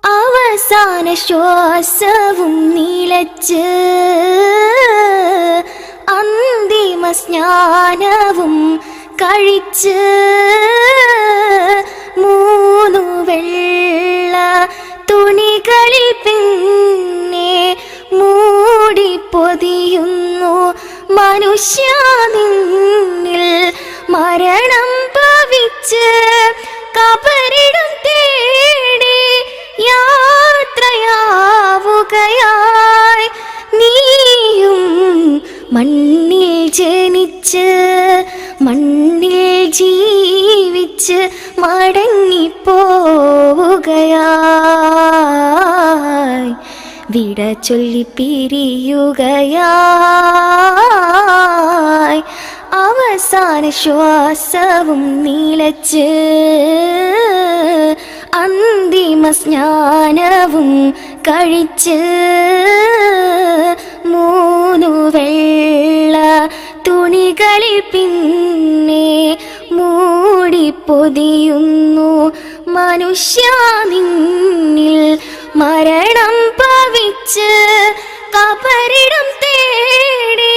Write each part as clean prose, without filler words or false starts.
അവസാന ശ്വാസവും നിലച്ച് അന്തിമ സ്നാനവും കഴിച്ച് മൂന്നു വെള്ള തുണികളിൽ പിന്നെ മൂടി പൊതിയുന്നു മനുഷ്യ നിന്നിൽ മരണം ഭവിച്ച് കബറിടം തേടി യാത്രയാവുകയായി നീയും മണ്ണിൽ ജനിച്ച് മണ്ണിൽ ജീവിച്ച് മടങ്ങിപ്പോവുകയായി വിട ചൊല്ലി പിരിയുകയായി അവസാന ശ്വാസവും നിലച്ച് അന്തിമ സ്നാനവും കഴിച്ച് മൂന്നു വെള്ള തുണികളിൽ പിന്നെ മൂടി പൊതിയുന്നു മനുഷ്യ നിന്നിൽ മരണം ഭവിച്ച് കബറിടം തേടി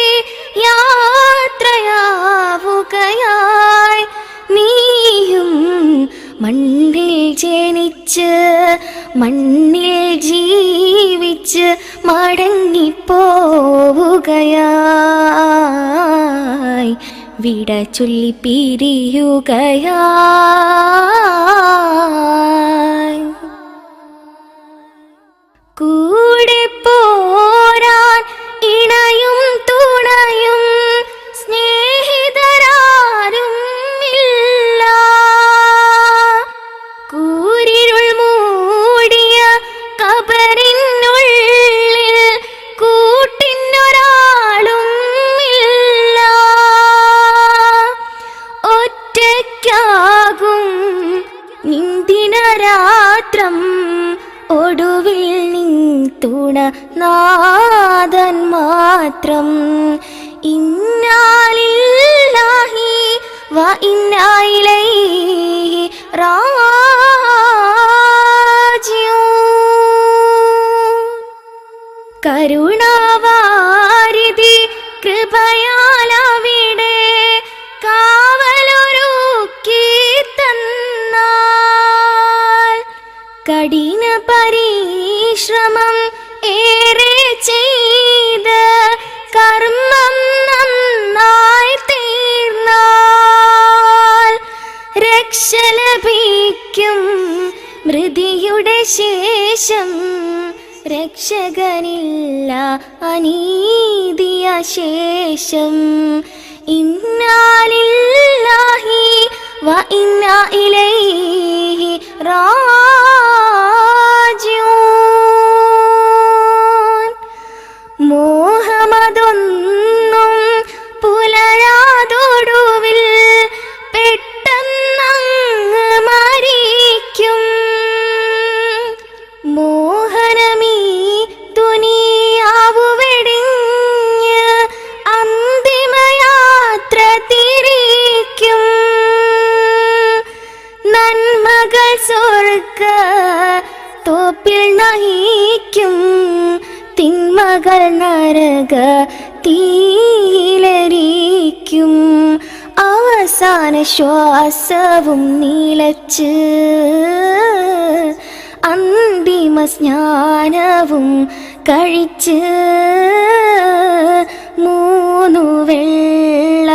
യാത്രയാവുകയായി നീയും മണ്ണിൽ ജനിച്ച് മണ്ണിൽ ജീവിച്ച് മടങ്ങിപ്പോവുകയായി വിട ചൊല്ലി പിരിയുകയായി കൂടെ പോരാൻ ഇണയും തുണയും സ്നേഹിതരാരും ഇല്ല. കൂരിരുൾ മൂടിയ കബറിനുള്ളിൽ കൂട്ടിനൊരാളും ഇല്ല. ഒറ്റയ്ക്കാകും നിന്ദിനരാത്രം ഒടുവിൽ നിൻ തുണ നാഥൻ മാത്രം. ഇന്നാലില്ലാഹി വ ഇന്നാ ഇലൈഹി റാജിഊൻ. കരുണാവാരിധി കൃപയാലവിടെ കാവലൊരുക്കി തന്നാൽ കഠിന പരിശ്രമം ഏറെ ചെയ്ത് കർമ്മം നന്നായി തീർന്നാൽ രക്ഷ ലഭിക്കും മൃതിയുടെ ശേഷം. രക്ഷകനില്ല അനീതിയ ശേഷം. ഇന്നാലില്ലാഹി വ ഇന്നാ ഇലൈഹി റാജിഊൻ. മോഹമതൊന്നും പുലരാതൊടുവിൽ പെട്ടെന്നങ്ങ് മരിക്കും. മോഹനമീ ദുനിയാവു വെടിഞ്ഞ് അന്തിമയാത്ര തിരിക്കും. നന്മകൾ സ്വർഗ തോപ്പിൽ നയിക്കും. തിന്മകൾ നരക തീയിലരിക്കും. അവസാന ശ്വാസവും നിലച്ച് അന്തിമ സ്നാനവും കഴിച്ച് മൂന്നു വെള്ള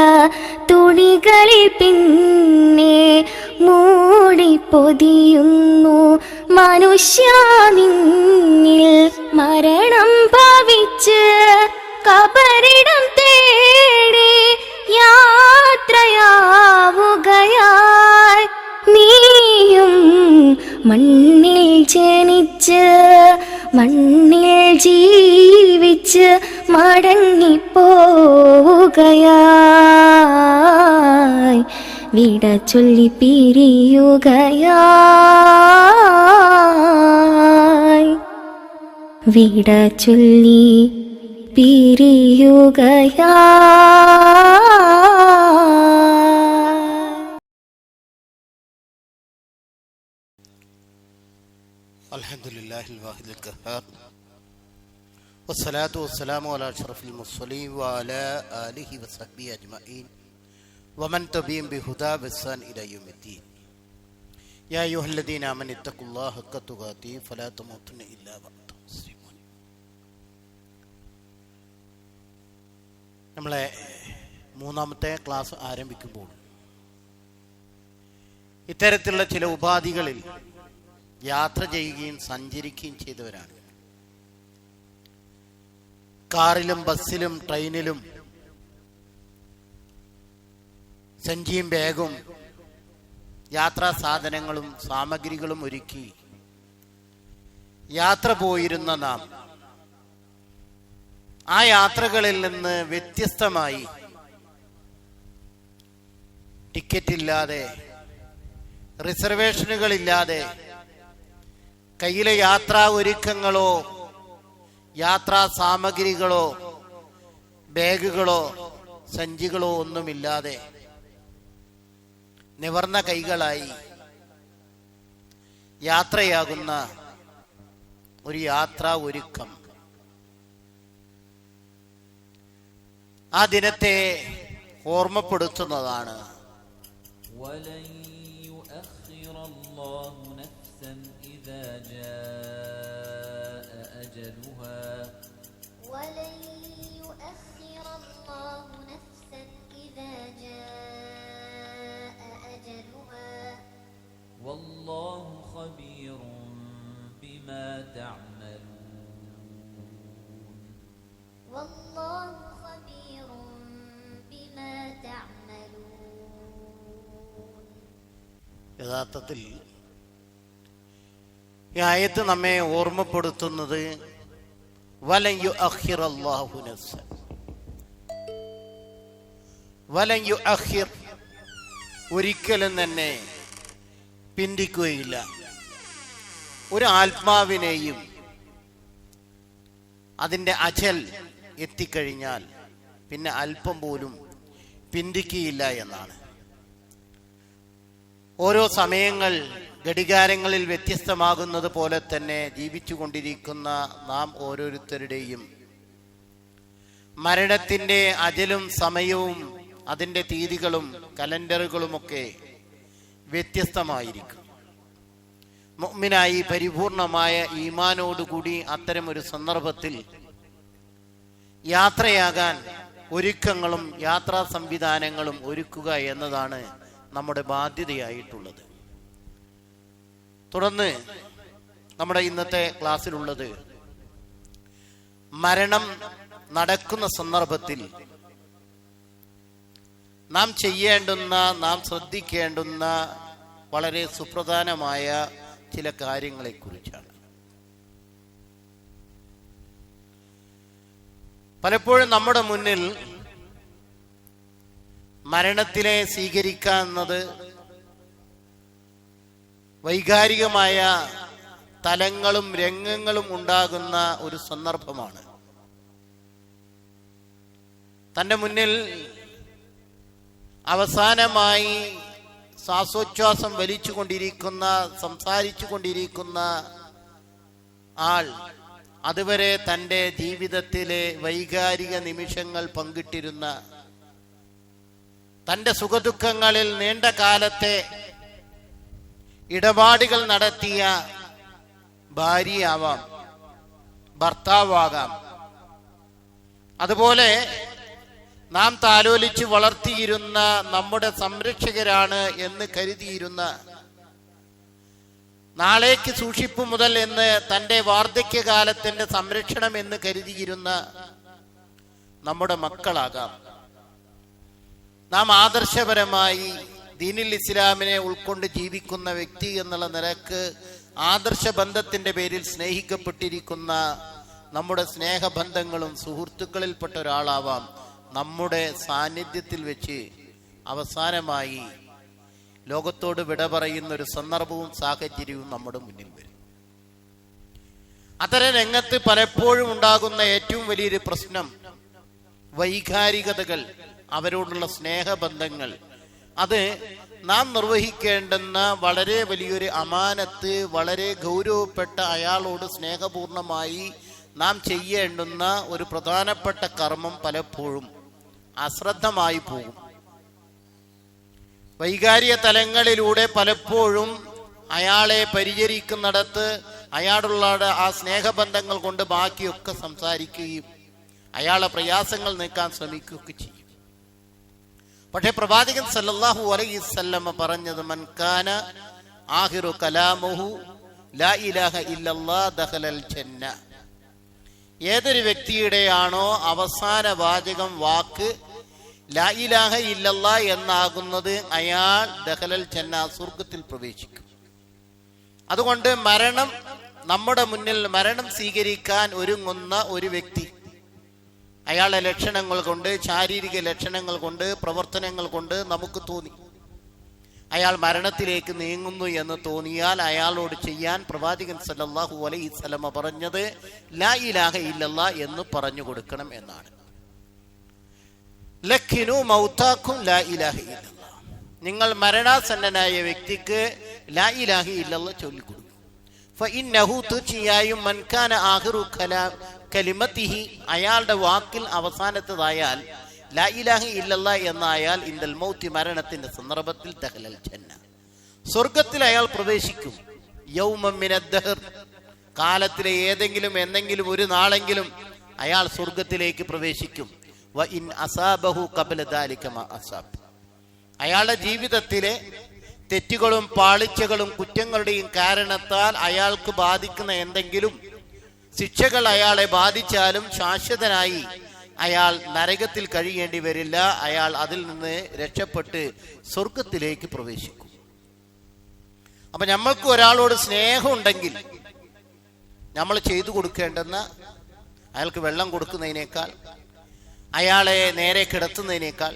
തുണികളിൽ പിന്നെ മൂടി പൊതിയുന്നു മനുഷ്യ നിന്നിൽ മരണം ഭവിച്ച് കബറിടം തേടി യാത്രയാവുകയായി നീയും മണ്ണിൽ ജനിച്ച് മണ്ണിൽ ജീവിച്ച് മടങ്ങിപ്പോവുകയായി വിട ചൊല്ലി പിരിയുകയായി വിട ചൊല്ലി പിരിയുകയാ. അൽഹംദുലില്ലാഹിൽ വാഹിദിൽ ഖഹാർ വസ്സലാത്തു വസ്സലാമു അലാ അഷ്റഫിൽ മുർസലീൻ വഅലാ ആലിഹി വസഹ്ബിഹി അജ്മഈൻ വമൻ തബിഅഹും ബിഹുദാ ബിഹ്സാൻ ഇലാ യൗമിദ്ദീൻ. യാ അയ്യുഹല്ലദീന ആമനു ഇത്തഖുല്ലാഹ ഹഖ്ക തുഖാതിഹി ഫലാ തമൂതുന്ന ഇല്ലാ വഅൻതും മുസ്ലിമൂൻ. നമ്മളെ മൂന്നാമത്തെ ക്ലാസ് ആരംഭിക്കുമ്പോൾ ഇത്തരത്തിലുള്ള ചില ഉപാധികളിൽ യാത്ര ചെയ്യുകയും സഞ്ചരിക്കുകയും ചെയ്തവരാണ്. കാറിലും ബസ്സിലും ട്രെയിനിലും സഞ്ചിയും ബാഗും യാത്രാ സാധനങ്ങളും സാമഗ്രികളും ഒരുക്കി യാത്ര പോയിരുന്ന നാം ആ യാത്രകളിൽ നിന്ന് വ്യത്യസ്തമായി ടിക്കറ്റ് ഇല്ലാതെ, റിസർവേഷനുകളില്ലാതെ, കയ്യിലെ യാത്രാ ഒരുക്കങ്ങളോ യാത്രാ സാമഗ്രികളോ ബാഗുകളോ സഞ്ചികളോ ഒന്നുമില്ലാതെ നിവർന്ന കൈകളായി യാത്രയാകുന്ന ഒരു യാത്രാ ഒരുക്കം ആ ദിനത്തെ ഓർമ്മപ്പെടുത്തുന്നതാണ്. والله خبير بما تعملون. والله خبير بما تعملون. യഥാർത്ഥത്തിൽ ഈ ആയത്ത് നമ്മെ ഓർമ്മപ്പെടുത്തുന്നത് വലൻ യുഅഖിറല്ലാഹു നഫ്സൻ, വലൻ യുഅഖിർ, ഒരിക്കലും തന്നെ പിന്തിക്കുകയില്ല ഒരു ആത്മാവിനെയും. അതിൻ്റെ അജൽ എത്തിക്കഴിഞ്ഞാൽ പിന്നെ അല്പം പോലും പിന്തിക്കുകയില്ല എന്നാണ്. ഓരോ സമയങ്ങൾ ഘടികാരങ്ങളിൽ വ്യത്യസ്തമാകുന്നത് പോലെ തന്നെ ജീവിച്ചു കൊണ്ടിരിക്കുന്ന നാം ഓരോരുത്തരുടെയും മരണത്തിൻ്റെ അജലും സമയവും അതിൻ്റെ തീയതികളും കലണ്ടറുകളുമൊക്കെ വ്യത്യസ്തമായിരിക്കും. മുഅ്മിനായി പരിപൂർണമായ ഈമാനോടുകൂടി അത്തരം ഒരു സന്ദർഭത്തിൽ യാത്രയാകാൻ ഒരുക്കങ്ങളും യാത്രാ സംവിധാനങ്ങളും ഒരുക്കുക എന്നതാണ് നമ്മുടെ ബാധ്യതയായിട്ടുള്ളത്. തുടർന്ന് നമ്മുടെ ഇന്നത്തെ ക്ലാസ്സിലുള്ളത് മരണം നടക്കുന്ന സന്ദർഭത്തിൽ നാം ചെയ്യേണ്ടുന്ന, നാം ശ്രദ്ധിക്കേണ്ടുന്ന വളരെ സുപ്രധാനമായ ചില കാര്യങ്ങളെക്കുറിച്ചാണ്. പലപ്പോഴും നമ്മുടെ മുന്നിൽ മരണത്തിനെ സ്വീകരിക്കുന്നത് വൈകാരികമായ തലങ്ങളും രംഗങ്ങളും ഉണ്ടാകുന്ന ഒരു സന്ദർഭമാണ്. തൻ്റെ മുന്നിൽ അവസാനമായി ശ്വാസോച്ഛ്വാസം വലിച്ചുകൊണ്ടിരിക്കുന്ന, സംസാരിച്ചു കൊണ്ടിരിക്കുന്ന ആൾ അതുവരെ തൻ്റെ ജീവിതത്തിലെ വൈകാരിക നിമിഷങ്ങൾ പങ്കിട്ടിരുന്ന, തൻ്റെ സുഖദുഃഖങ്ങളിൽ നീണ്ട കാലത്തെ ഇടപാടുകൾ നടത്തിയ ഭാര്യയാവാം, ഭർത്താവാകാം. അതുപോലെ നാം താലോലിച്ച് വളർത്തിയിരുന്ന, നമ്മുടെ സംരക്ഷകരാണ് എന്ന് കരുതിയിരുന്ന, നാളേക്ക് സൂക്ഷിപ്പ് മുതൽ എന്ന് തൻ്റെ വാർദ്ധക്യകാലത്തിൻ്റെ സംരക്ഷണം എന്ന് കരുതിയിരുന്ന നമ്മുടെ മക്കളാകാം. നാം ആദർശപരമായി ദീനുൽ ഇസ്ലാമിനെ ഉൾക്കൊണ്ട് ജീവിക്കുന്ന വ്യക്തി എന്നുള്ള നിലക്ക് ആദർശ ബന്ധത്തിൻ്റെ പേരിൽ സ്നേഹിക്കപ്പെട്ടിരിക്കുന്ന നമ്മുടെ സ്നേഹബന്ധങ്ങളും സുഹൃത്തുക്കളിൽപ്പെട്ട ഒരാളാവാം നമ്മുടെ സാന്നിധ്യത്തിൽ വെച്ച് അവസാനമായി ലോകത്തോട് വിട പറയുന്ന ഒരു സന്ദർഭവും സാഹചര്യവും നമ്മുടെ മുന്നിൽ വരും. അത്തരം രംഗത്ത് പലപ്പോഴും ഉണ്ടാകുന്ന ഏറ്റവും വലിയൊരു പ്രശ്നം വൈകാരികതകൾ, അവരോടുള്ള സ്നേഹബന്ധങ്ങൾ. അത് നാം നിർവഹിക്കേണ്ടുന്ന വളരെ വലിയൊരു അമാനത്ത്, വളരെ ഗൗരവപ്പെട്ട അയാളോട് സ്നേഹപൂർണമായി നാം ചെയ്യേണ്ടുന്ന ഒരു പ്രധാനപ്പെട്ട കർമ്മം പലപ്പോഴും അശ്രദ്ധമായി പോകും. വൈകാരിക തലങ്ങളിലൂടെ പലപ്പോഴും അയാളെ പരിചരിക്കുന്നിടത്ത് അയാളുള്ള ആ സ്നേഹബന്ധങ്ങൾ കൊണ്ട് ബാക്കിയൊക്കെ സംസാരിക്കുകയും അയാളെ പ്രയാസങ്ങൾ നീക്കാൻ ശ്രമിക്കുകയൊക്കെ ചെയ്യും. പക്ഷേ പ്രവാചകൻ സല്ലല്ലാഹു അലൈഹി വസല്ലം പറഞ്ഞത്, മൻ കാന ആഖിറു കലാമുഹു ലാ ഇലാഹ ഇല്ലല്ലാഹ് ദഖലൽ ജന്ന. ഏതൊരു വ്യക്തിയുടെയാണോ അവസാന വാചകം, വാക്ക് ലാ ഇലാഹ ഇല്ലല്ലാഹ് എന്നാകുന്നത്, അയാൾ ദഖലൽ ജന്ന, സ്വർഗ്ഗത്തിൽ പ്രവേശിക്കും. അതുകൊണ്ട് നമ്മുടെ മുന്നിൽ മരണം സ്വീകരിക്കാൻ ഒരുങ്ങുന്ന ഒരു വ്യക്തി, അയാളുടെ ലക്ഷണങ്ങൾ കൊണ്ട്, ശാരീരിക ലക്ഷണങ്ങൾ കൊണ്ട്, പ്രവർത്തനങ്ങൾ കൊണ്ട് നമുക്ക് തോന്നി അയാൾ മരണത്തിലേക്ക് നീങ്ങുന്നു എന്ന് തോന്നിയാൽ അയാളോട് ചെയ്യാൻ പ്രവാചകൻ സല്ലല്ലാഹു അലൈഹി വസല്ലം പറഞ്ഞത് ലാ ഇലാഹ ഇല്ലല്ലാഹ് എന്ന് പറഞ്ഞു കൊടുക്കണം എന്നാണ്. ലക്കിനു മൗതാക്കും ലാ ഇലാഹ ഇല്ലല്ലാഹ്. നിങ്ങൾ മരണാസന്നനായ വ്യക്തിക്ക് ലാ ഇലാഹ ഇല്ലല്ലാഹ് ചൊല്ലിക്കൊടുക്കും. ഫഇന്നഹു, തീർച്ചയായും, മൻ കാന ആഖിറു കലിമത്തിഹി, അയാളുടെ വാക്കിൽ അവസാനത്തതായാൽ ലാ ഇലാഹ ഇല്ലല്ലാഹ് എന്നായാൽ ഇൻദൽ മൗത്തി, മരണത്തിന്റെ സന്ദർഭത്തിൽ ദഖലൽ ജന്ന, സ്വർഗ്ഗത്തിൽ അയാൾ പ്രവേശിക്കും. യൗമൻ മിനദ്ദഹർ, കാലത്തിലെ എന്തെങ്കിലും ഒരു നാളെങ്കിലും അയാൾ സ്വർഗ്ഗത്തിലേക്ക് പ്രവേശിക്കും. വ ഇൻ അസാബഹു ഖബല ദാലിക മാ അസാബ്, അയാളുടെ ജീവിതത്തിലെ തെറ്റുകളും പാളിച്ചകളും കുറ്റങ്ങളുടെയും കാരണത്താൽ അയാൾക്ക് ബാധിക്കുന്ന എന്തെങ്കിലും ശിക്ഷകൾ അയാളെ ബാധിച്ചാലും ശാശ്വതനായി അയാൾ നരകത്തിൽ കഴിയേണ്ടി വരില്ല. അയാൾ അതിൽ നിന്ന് രക്ഷപ്പെട്ട് സ്വർഗത്തിലേക്ക് പ്രവേശിക്കും. അപ്പൊ നമ്മൾക്ക് ഒരാളോട് സ്നേഹമുണ്ടെങ്കിൽ നമ്മൾ ചെയ്തു കൊടുക്കേണ്ടെന്ന, അയാൾക്ക് വെള്ളം കൊടുക്കുന്നതിനേക്കാൾ, അയാളെ നേരെ കിടത്തുന്നതിനേക്കാൾ,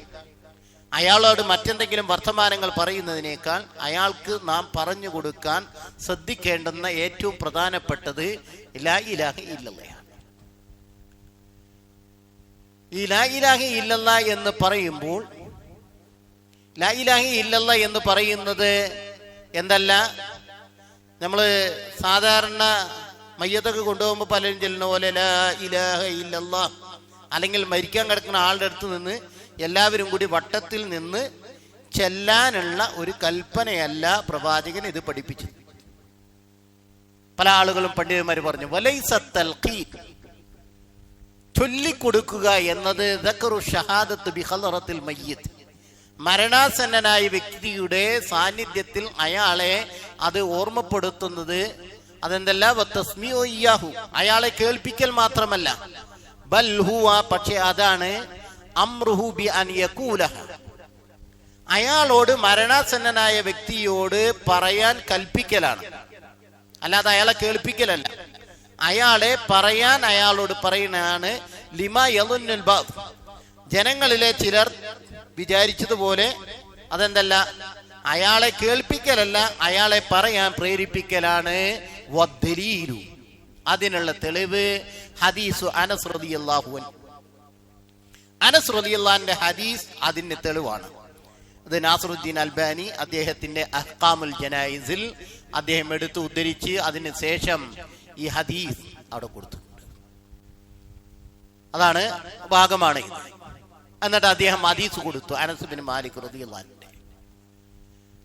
അയാളോട് മറ്റെന്തെങ്കിലും വർത്തമാനങ്ങൾ പറയുന്നതിനേക്കാൾ അയാൾക്ക് നാം പറഞ്ഞു കൊടുക്കാൻ ശ്രദ്ധിക്കേണ്ടുന്ന ഏറ്റവും പ്രധാനപ്പെട്ടത് ലാ ഇലാഹ ഇല്ലല്ലാഹ്. ഈ ലാ ഇലാഹ ഇല്ലല്ലാഹ് എന്ന് പറയുമ്പോൾ, ലാ ഇലാഹ ഇല്ലല്ലാഹ് എന്ന് പറയുന്നത് എന്തല്ല, നമ്മൾ സാധാരണ മയ്യത്തൊക്കെ കൊണ്ടുപോകുമ്പോൾ പലരും ചെല്ലുന്ന പോലെ ലാ ഇലാഹ ഇല്ലല്ലാഹ്, അല്ലെങ്കിൽ മരിക്കാൻ കിടക്കുന്ന ആളുടെ അടുത്ത് നിന്ന് എല്ലാവരും കൂടി വട്ടത്തിൽ നിന്ന് ചെല്ലാനുള്ള ഒരു കൽപ്പനയല്ല പ്രവാചകൻ ഇത് പഠിപ്പിച്ചത്. പല ആളുകളും പണ്ഡിതന്മാർ പറഞ്ഞു, വലൈസ തൽഖീൻ, ചൊല്ലിക്കൊടുക്കുക എന്നത് ദക്റു ഷഹാദത്ത് ബിഖലറത്തിൽ മയ്യിത്ത്, മരണാസന്നനായ വ്യക്തിയുടെ സാന്നിധ്യത്തിൽ അയാളെ അത് ഓർമ്മപ്പെടുത്തുന്നത്. അതെന്തല്ല, വതസ്മിഉ ഇയ്യാഹു, അയാളെ കേൾപ്പിക്കൽ മാത്രമല്ല, ബൽ ഹുവ, പക്ഷേ അതാണ്, അംറുഹു ബി അൻ യഖൂലഹ, അയാളോട്, മരണാസന്നനായ വ്യക്തിയോട് പറയാൻ കൽപ്പിക്കലാണ്, അല്ലാതെ അയാളെ കേൾപ്പിക്കലല്ല. അയാളെ പറയാൻ അയാളോട് പറയുന്നതാണ്. ലിമാ യളുന്നുൽ ബഅദ്, ജനങ്ങളിലെ ചിലർ വിചാരിച്ചതുപോലെ അതെന്തല്ല, അയാളെ കേൾപ്പിക്കലല്ല, അയാളെ പറയാൻ പ്രേരിപ്പിക്കലാണ്. വദ്ദലീലു, അതിനുള്ള തെളിവ് ഹദീസു അനസ് റളിയല്ലാഹു അൻഹു, അനസ് റളിയല്ലാഹുവിന്റെ ഹദീസ് അതിന് തെളിവാണ്. അത് നാസറുദ്ദീൻ അൽബാനി അദ്ദേഹത്തിന്റെ അഹ്കാമുൽ ജനായിസിൽ അദ്ദേഹം എടുത്ത് ഉദ്ധരിച്ച് അതിന് ശേഷം ഈ ഹദീസ് അവിടെ കൊടുത്തിട്ടുണ്ട്. അതാണ് ഭാഗമാണ് ഇത്. എന്നിട്ട് അദ്ദേഹം ഹദീസ് കൊടുത്തു. അനസ് ബിൻ മാലിക് റളിയല്ലാഹു അൻഹു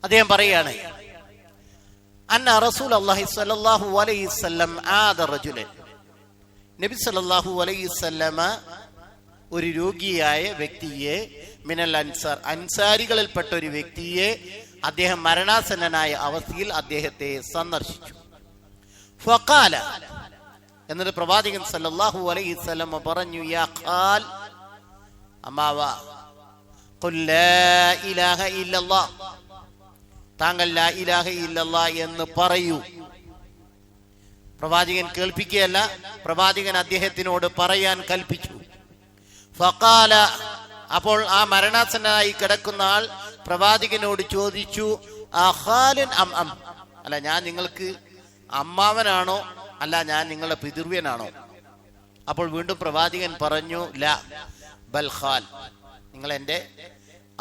അദ്ദേഹം പറയാണ്, അന്ന റസൂലുള്ളാഹി സ്വല്ലല്ലാഹു അലൈഹി വസല്ലം ആദ റജുലൻ, നബി സല്ലല്ലാഹു അലൈഹി വസല്ലമ ഒരു രോഗിയായ വ്യക്തിയെ, മിനൽ അൻസാർ, അൻസാരികളിൽപ്പെട്ട ഒരു വ്യക്തിയെ, അദ്ദേഹം മരണാസന്നനായ അവസ്ഥയിൽ അദ്ദേഹത്തെ സന്ദർശിച്ചു. ഫഖാല, എന്നിട്ട് പ്രവാചകൻ സല്ലല്ലാഹു അലൈഹി വസല്ലം പറഞ്ഞു, യാ ഖാൽ, അമ്മാവ, ഖുൽ ലാ ഇലാഹ ഇല്ലല്ലാഹ്, താങ്കൾ ലാ ഇലാഹ ഇല്ലല്ലാഹ് എന്ന് പറയൂ. പ്രവാചകൻ കേൾപ്പിക്കുകയല്ല, പ്രവാചകൻ അദ്ദേഹത്തിനോട് പറയാൻ കൽപ്പിച്ചു. ഫഖാല, അപ്പോൾ ആ മരണാസന്നനായി കിടക്കുന്ന ആൾ പ്രവാചകനോട് ചോദിച്ചു, അഖാലിൻ അം അം, അല്ല, ഞാൻ നിങ്ങൾക്ക് അമ്മാവനാണോ അല്ല ഞാൻ നിങ്ങളുടെ പിതൃവ്യനാണോ? അപ്പോൾ വീണ്ടും പ്രവാചകൻ പറഞ്ഞു, ലാ ബൽ ഖാൽ, നിങ്ങൾ എൻ്റെ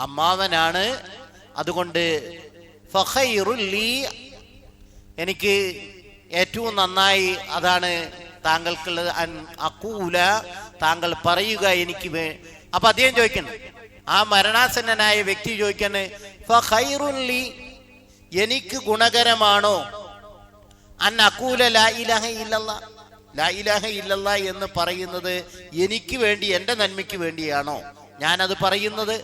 അമ്മാവനാണ്. അതുകൊണ്ട് ഫഖൈറുൽ ലീ, എനിക്ക് ഏറ്റവും നന്നായി അതാണ് താങ്കൾക്കുള്ളത്, അൻ അഖൂല, താങ്കൾ പറയുക എനിക്ക് അപ്പൊ അദ്ദേഹം ചോദിക്കുന്നു, ആ മരണാസന്നനായ വ്യക്തി ചോദിക്കണേ, ഫഖൈറുൽ ലീ, എനിക്ക് ഗുണകരമാണോ അൻ അഖൂല ലാ ഇലാഹ ഇല്ലല്ലാഹ്, ലാ ഇലാഹ ഇല്ലല്ലാഹ് എന്ന് പറയുന്നത് എനിക്ക് വേണ്ടി, എൻ്റെ നന്മയ്ക്ക് വേണ്ടിയാണോ ഞാനത് പറയുന്നത്?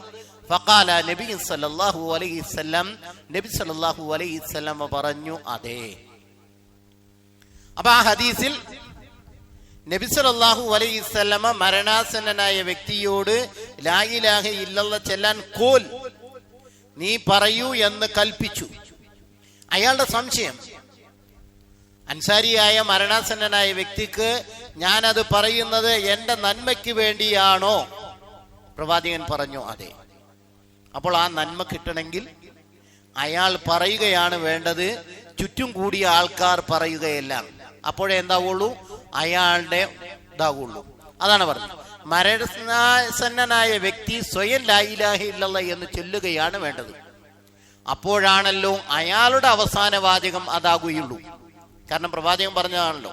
ഫഖാല നബി സല്ലല്ലാഹു അലൈഹി വസല്ലം, നബി സല്ലല്ലാഹു അലൈഹി വസല്ലം പറഞ്ഞു, അതെ. അപ്പൊ ആ ഹദീസിൽ നബി സല്ലല്ലാഹു അലൈഹി വസല്ലം മരണാസന്നനായ വ്യക്തിയോട് ലാ ഇലാഹ ഇല്ലല്ലാഹ് ചെല്ലാൻ കോൽ, നീ പറയൂ എന്ന് കൽപ്പിച്ചു. അയാളുടെ സംശയം, അൻസാരിയായ മരണാസന്നനായ വ്യക്തിക്ക് ഞാനത് പറയുന്നത് എൻ്റെ നന്മയ്ക്ക് വേണ്ടിയാണോ? പ്രവാചകൻ പറഞ്ഞു, അതെ. അപ്പോൾ ആ നന്മ കിട്ടണമെങ്കിൽ അയാൾ പറയുകയാണ് വേണ്ടത്, ചുറ്റും കൂടിയ ആൾക്കാർ പറയുകയല്ല. അപ്പോഴേ എന്താവുള്ളൂ, അയാളുടെ ഇതാവുള്ളൂ. അതാണ് പറഞ്ഞത്, മരണാസന്നനായ വ്യക്തി സ്വയം ലാ ഇലാഹ ഇല്ലല്ലാഹ് എന്ന് ചൊല്ലുകയാണ് വേണ്ടത്. അപ്പോഴാണല്ലോ അയാളുടെ അവസാന വാചകം അതാകുകയുള്ളൂ. കാരണം പ്രവാചകൻ പറഞ്ഞതാണല്ലോ,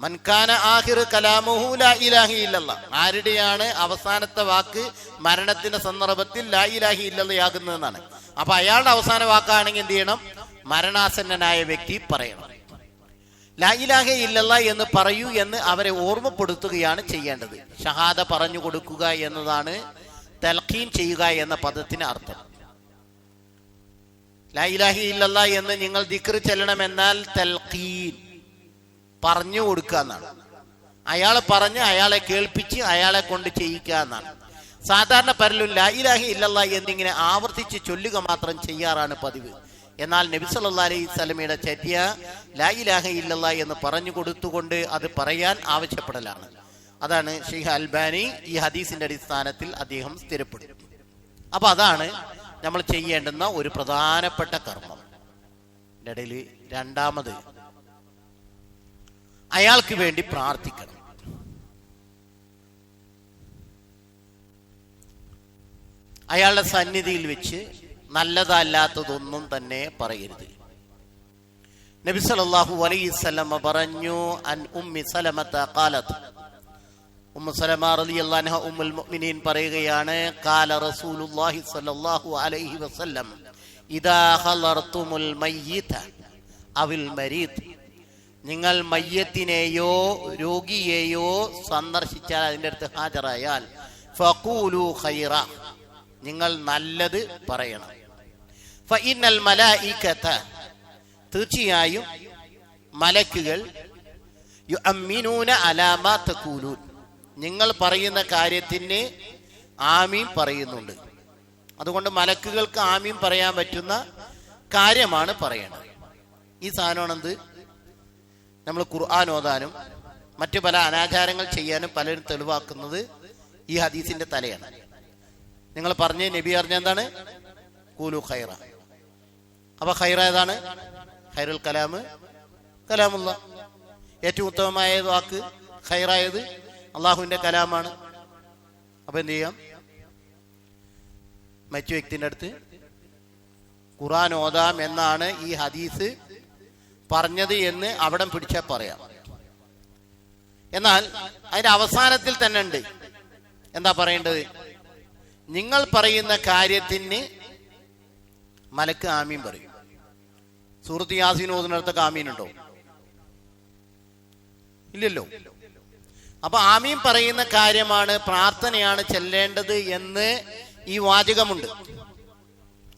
മൻകാന ആഖിറു കലാമുഹു ലാ ഇലാഹ ഇല്ലല്ലാഹ്, ആരുടെയാണ് അവസാനത്തെ വാക്ക് മരണത്തിന്റെ സന്ദർഭത്തിൽ ലാ ഇലാഹ ഇല്ലല്ലാഹ് ആകുന്നതെന്നാണ്. അപ്പൊ അയാളുടെ അവസാന വാക്കാണെങ്കിൽ എന്ത് ചെയ്യണം? മരണാസന്നനായ വ്യക്തി പറയണം, ലാ ഇലാഹ ഇല്ലല്ലാഹ് എന്ന് പറയൂ എന്ന് അവരെ ഓർമ്മപ്പെടുത്തുകയാണ് ചെയ്യേണ്ടത്. ഷഹാദ പറഞ്ഞു കൊടുക്കുക എന്നതാണ് തൽഖീൻ ചെയ്യുക എന്ന പദത്തിന് അർത്ഥം. ലാ ഇലാഹ ഇല്ലല്ലാഹ് എന്ന് നിങ്ങൾ ദിക്ർ ചെല്ലണമെന്നാൽ തൽഖീൻ, പറഞ്ഞു കൊടുക്കുക എന്നാണ്. അയാളെ പറഞ്ഞ് അയാളെ കേൾപ്പിച്ച് അയാളെ കൊണ്ട് ചെയ്യിക്കുക എന്നാണ്. സാധാരണ പലരും ലാ ഇലാഹ ഇല്ലല്ലാഹ് എന്നിങ്ങനെ ആവർത്തിച്ച് ചൊല്ലുക മാത്രം ചെയ്യാറാണ് പതിവ്. എന്നാൽ നബി സല്ലല്ലാഹു അലൈഹി വസല്ലമയുടെ ചര്യ ലാ ഇലാഹ ഇല്ലല്ലാഹ് എന്ന് പറഞ്ഞു കൊടുത്തുകൊണ്ട് അത് പറയാൻ ആവശ്യപ്പെടലാണ്. അതാണ് ഷെയ്ഖ് അൽബാനി ഈ ഹദീസിന്റെ അടിസ്ഥാനത്തിൽ അദ്ദേഹം സ്ഥിരപ്പെടുത്തി. അപ്പൊ അതാണ് നമ്മൾ ചെയ്യേണ്ടുന്ന ഒരു പ്രധാനപ്പെട്ട കർമ്മം. ഇടയിൽ രണ്ടാമത് അയാൾക്ക് വേണ്ടി പ്രാർത്ഥിക്കണം. അയാളുടെ സന്നിധിയിൽ വെച്ച് നല്ലതല്ലാത്തതൊന്നും തന്നെ പറയരുത്. നബി സല്ലല്ലാഹു അലൈഹി വസല്ലം പറഞ്ഞു, അൻ ഉമ്മി സലമത ഖാലത്, ഉമ്മു സലമ റളിയല്ലാഹു അൻഹ ഉമ്മുൽ മുഅ്മിനീൻ പറയുകയാണ്, ഖാല റസൂലുള്ളാഹി സ്വല്ലല്ലാഹു അലൈഹി വസല്ലം, ഇദാ ഖലർതുമുൽ മയ്യിത അവിൽ മരീദ്, നിങ്ങൾ മയ്യത്തിനെയോ രോഗിയെയോ സന്ദർശിച്ചാൽ, അതിൻ്റെ അടുത്ത് ഹാജരായാൽ, ഫഖൂലു ഖൈറ, നിങ്ങൾ നല്ലത് പറയണം. ഫഇന്നൽ മലായികത, തീർച്ചയായും മലക്കുകൾ, യുഅമ്മിനൂന അലാ മാ തഖൂലൂൻ, നിങ്ങൾ പറയുന്ന കാര്യത്തിന് ആമീൻ പറയുന്നുണ്ട്. അതുകൊണ്ട് മലക്കുകൾക്ക് ആമീൻ പറയാൻ പറ്റുന്ന കാര്യമാണ് പറയണത്. ഈ സാധനമാണെന്ത്, നമ്മൾ ഖുർആൻ ഓതാനും മറ്റു പല അനാചാരങ്ങൾ ചെയ്യാനും പലരും തെളിവാക്കുന്നത് ഈ ഹദീസിന്റെ തലയാണ്. നിങ്ങൾ പറഞ്ഞ നബി പറഞ്ഞ എന്താണ്? ഖൂലു ഖൈറ. അപ്പൊ ഖൈറ ഏതാണ്? ഖൈറുൽ കലാമ് കലാമുല്ലാഹ്. ഏറ്റവും ഉത്തമമായ വാക്ക് ഖൈറായത് അള്ളാഹുവിന്റെ കലാമാണ്. അപ്പൊ എന്ത് ചെയ്യാം? മറ്റു വ്യക്തിന്റെ അടുത്ത് ഖുർആൻ ഓതാം എന്നാണ് ഈ ഹദീസ് പറഞ്ഞത് എന്ന് അവിടെ പിടിച്ചാൽ പറയാം. എന്നാൽ അതിന്റെ അവസാനത്തിൽ തന്നെ ഉണ്ട്, എന്താ പറയേണ്ടത്? നിങ്ങൾ പറയുന്ന കാര്യത്തിന് മലക്ക് ആമീൻ പറയും. സൂറത്ത് യാസീൻ ഓതുന്നിടത്തൊക്കെ ആമീൻ ഉണ്ടോ? ഇല്ലല്ലോ. അപ്പൊ ആമീൻ പറയുന്ന കാര്യമാണ്, പ്രാർത്ഥനയാണ് ചെല്ലേണ്ടത് എന്ന് ഈ വാചകമുണ്ട്,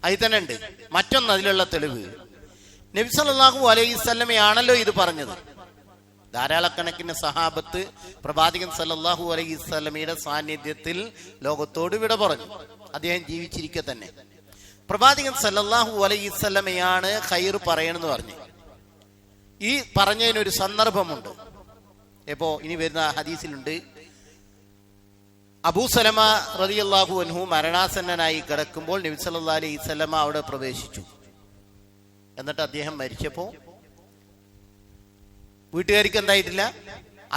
അതിൽ തന്നെ ഉണ്ട്. മറ്റൊന്ന് അതിലുള്ള തെളിവ്, നബി സല്ലല്ലാഹു അലൈഹി വസല്ലമയാണല്ലോ ഇത് പറഞ്ഞത്. ധാരാളക്കണക്കിന് സഹാബത്ത് പ്രവാചകൻ സല്ലല്ലാഹു അലൈഹി വസല്ലമയുടെ സാന്നിധ്യത്തിൽ ലോകത്തോട് വിട പറഞ്ഞു. അദ്ദേഹം ജീവിച്ചിരിക്കെ തന്നെ പ്രവാചകൻ സല്ലല്ലാഹു അലൈഹി വസല്ലമയാണ് ഖൈർ പറയണമെന്ന് പറഞ്ഞു. ഈ പറഞ്ഞതിനൊരു സന്ദർഭമുണ്ട്. ഇപ്പോ ഇനി വരുന്ന ഹദീസിലുണ്ട്, അബൂ സലമ റളിയല്ലാഹു അൻഹു മരണാസന്നനായി കിടക്കുമ്പോൾ നബി സല്ലല്ലാഹു അലൈഹി വസല്ലമ അവിടെ പ്രവേശിച്ചു. എന്നിട്ട് അദ്ദേഹം മരിച്ചപ്പോൾ വീട്ടുകാർക്ക് എന്തായിട്ടില്ല,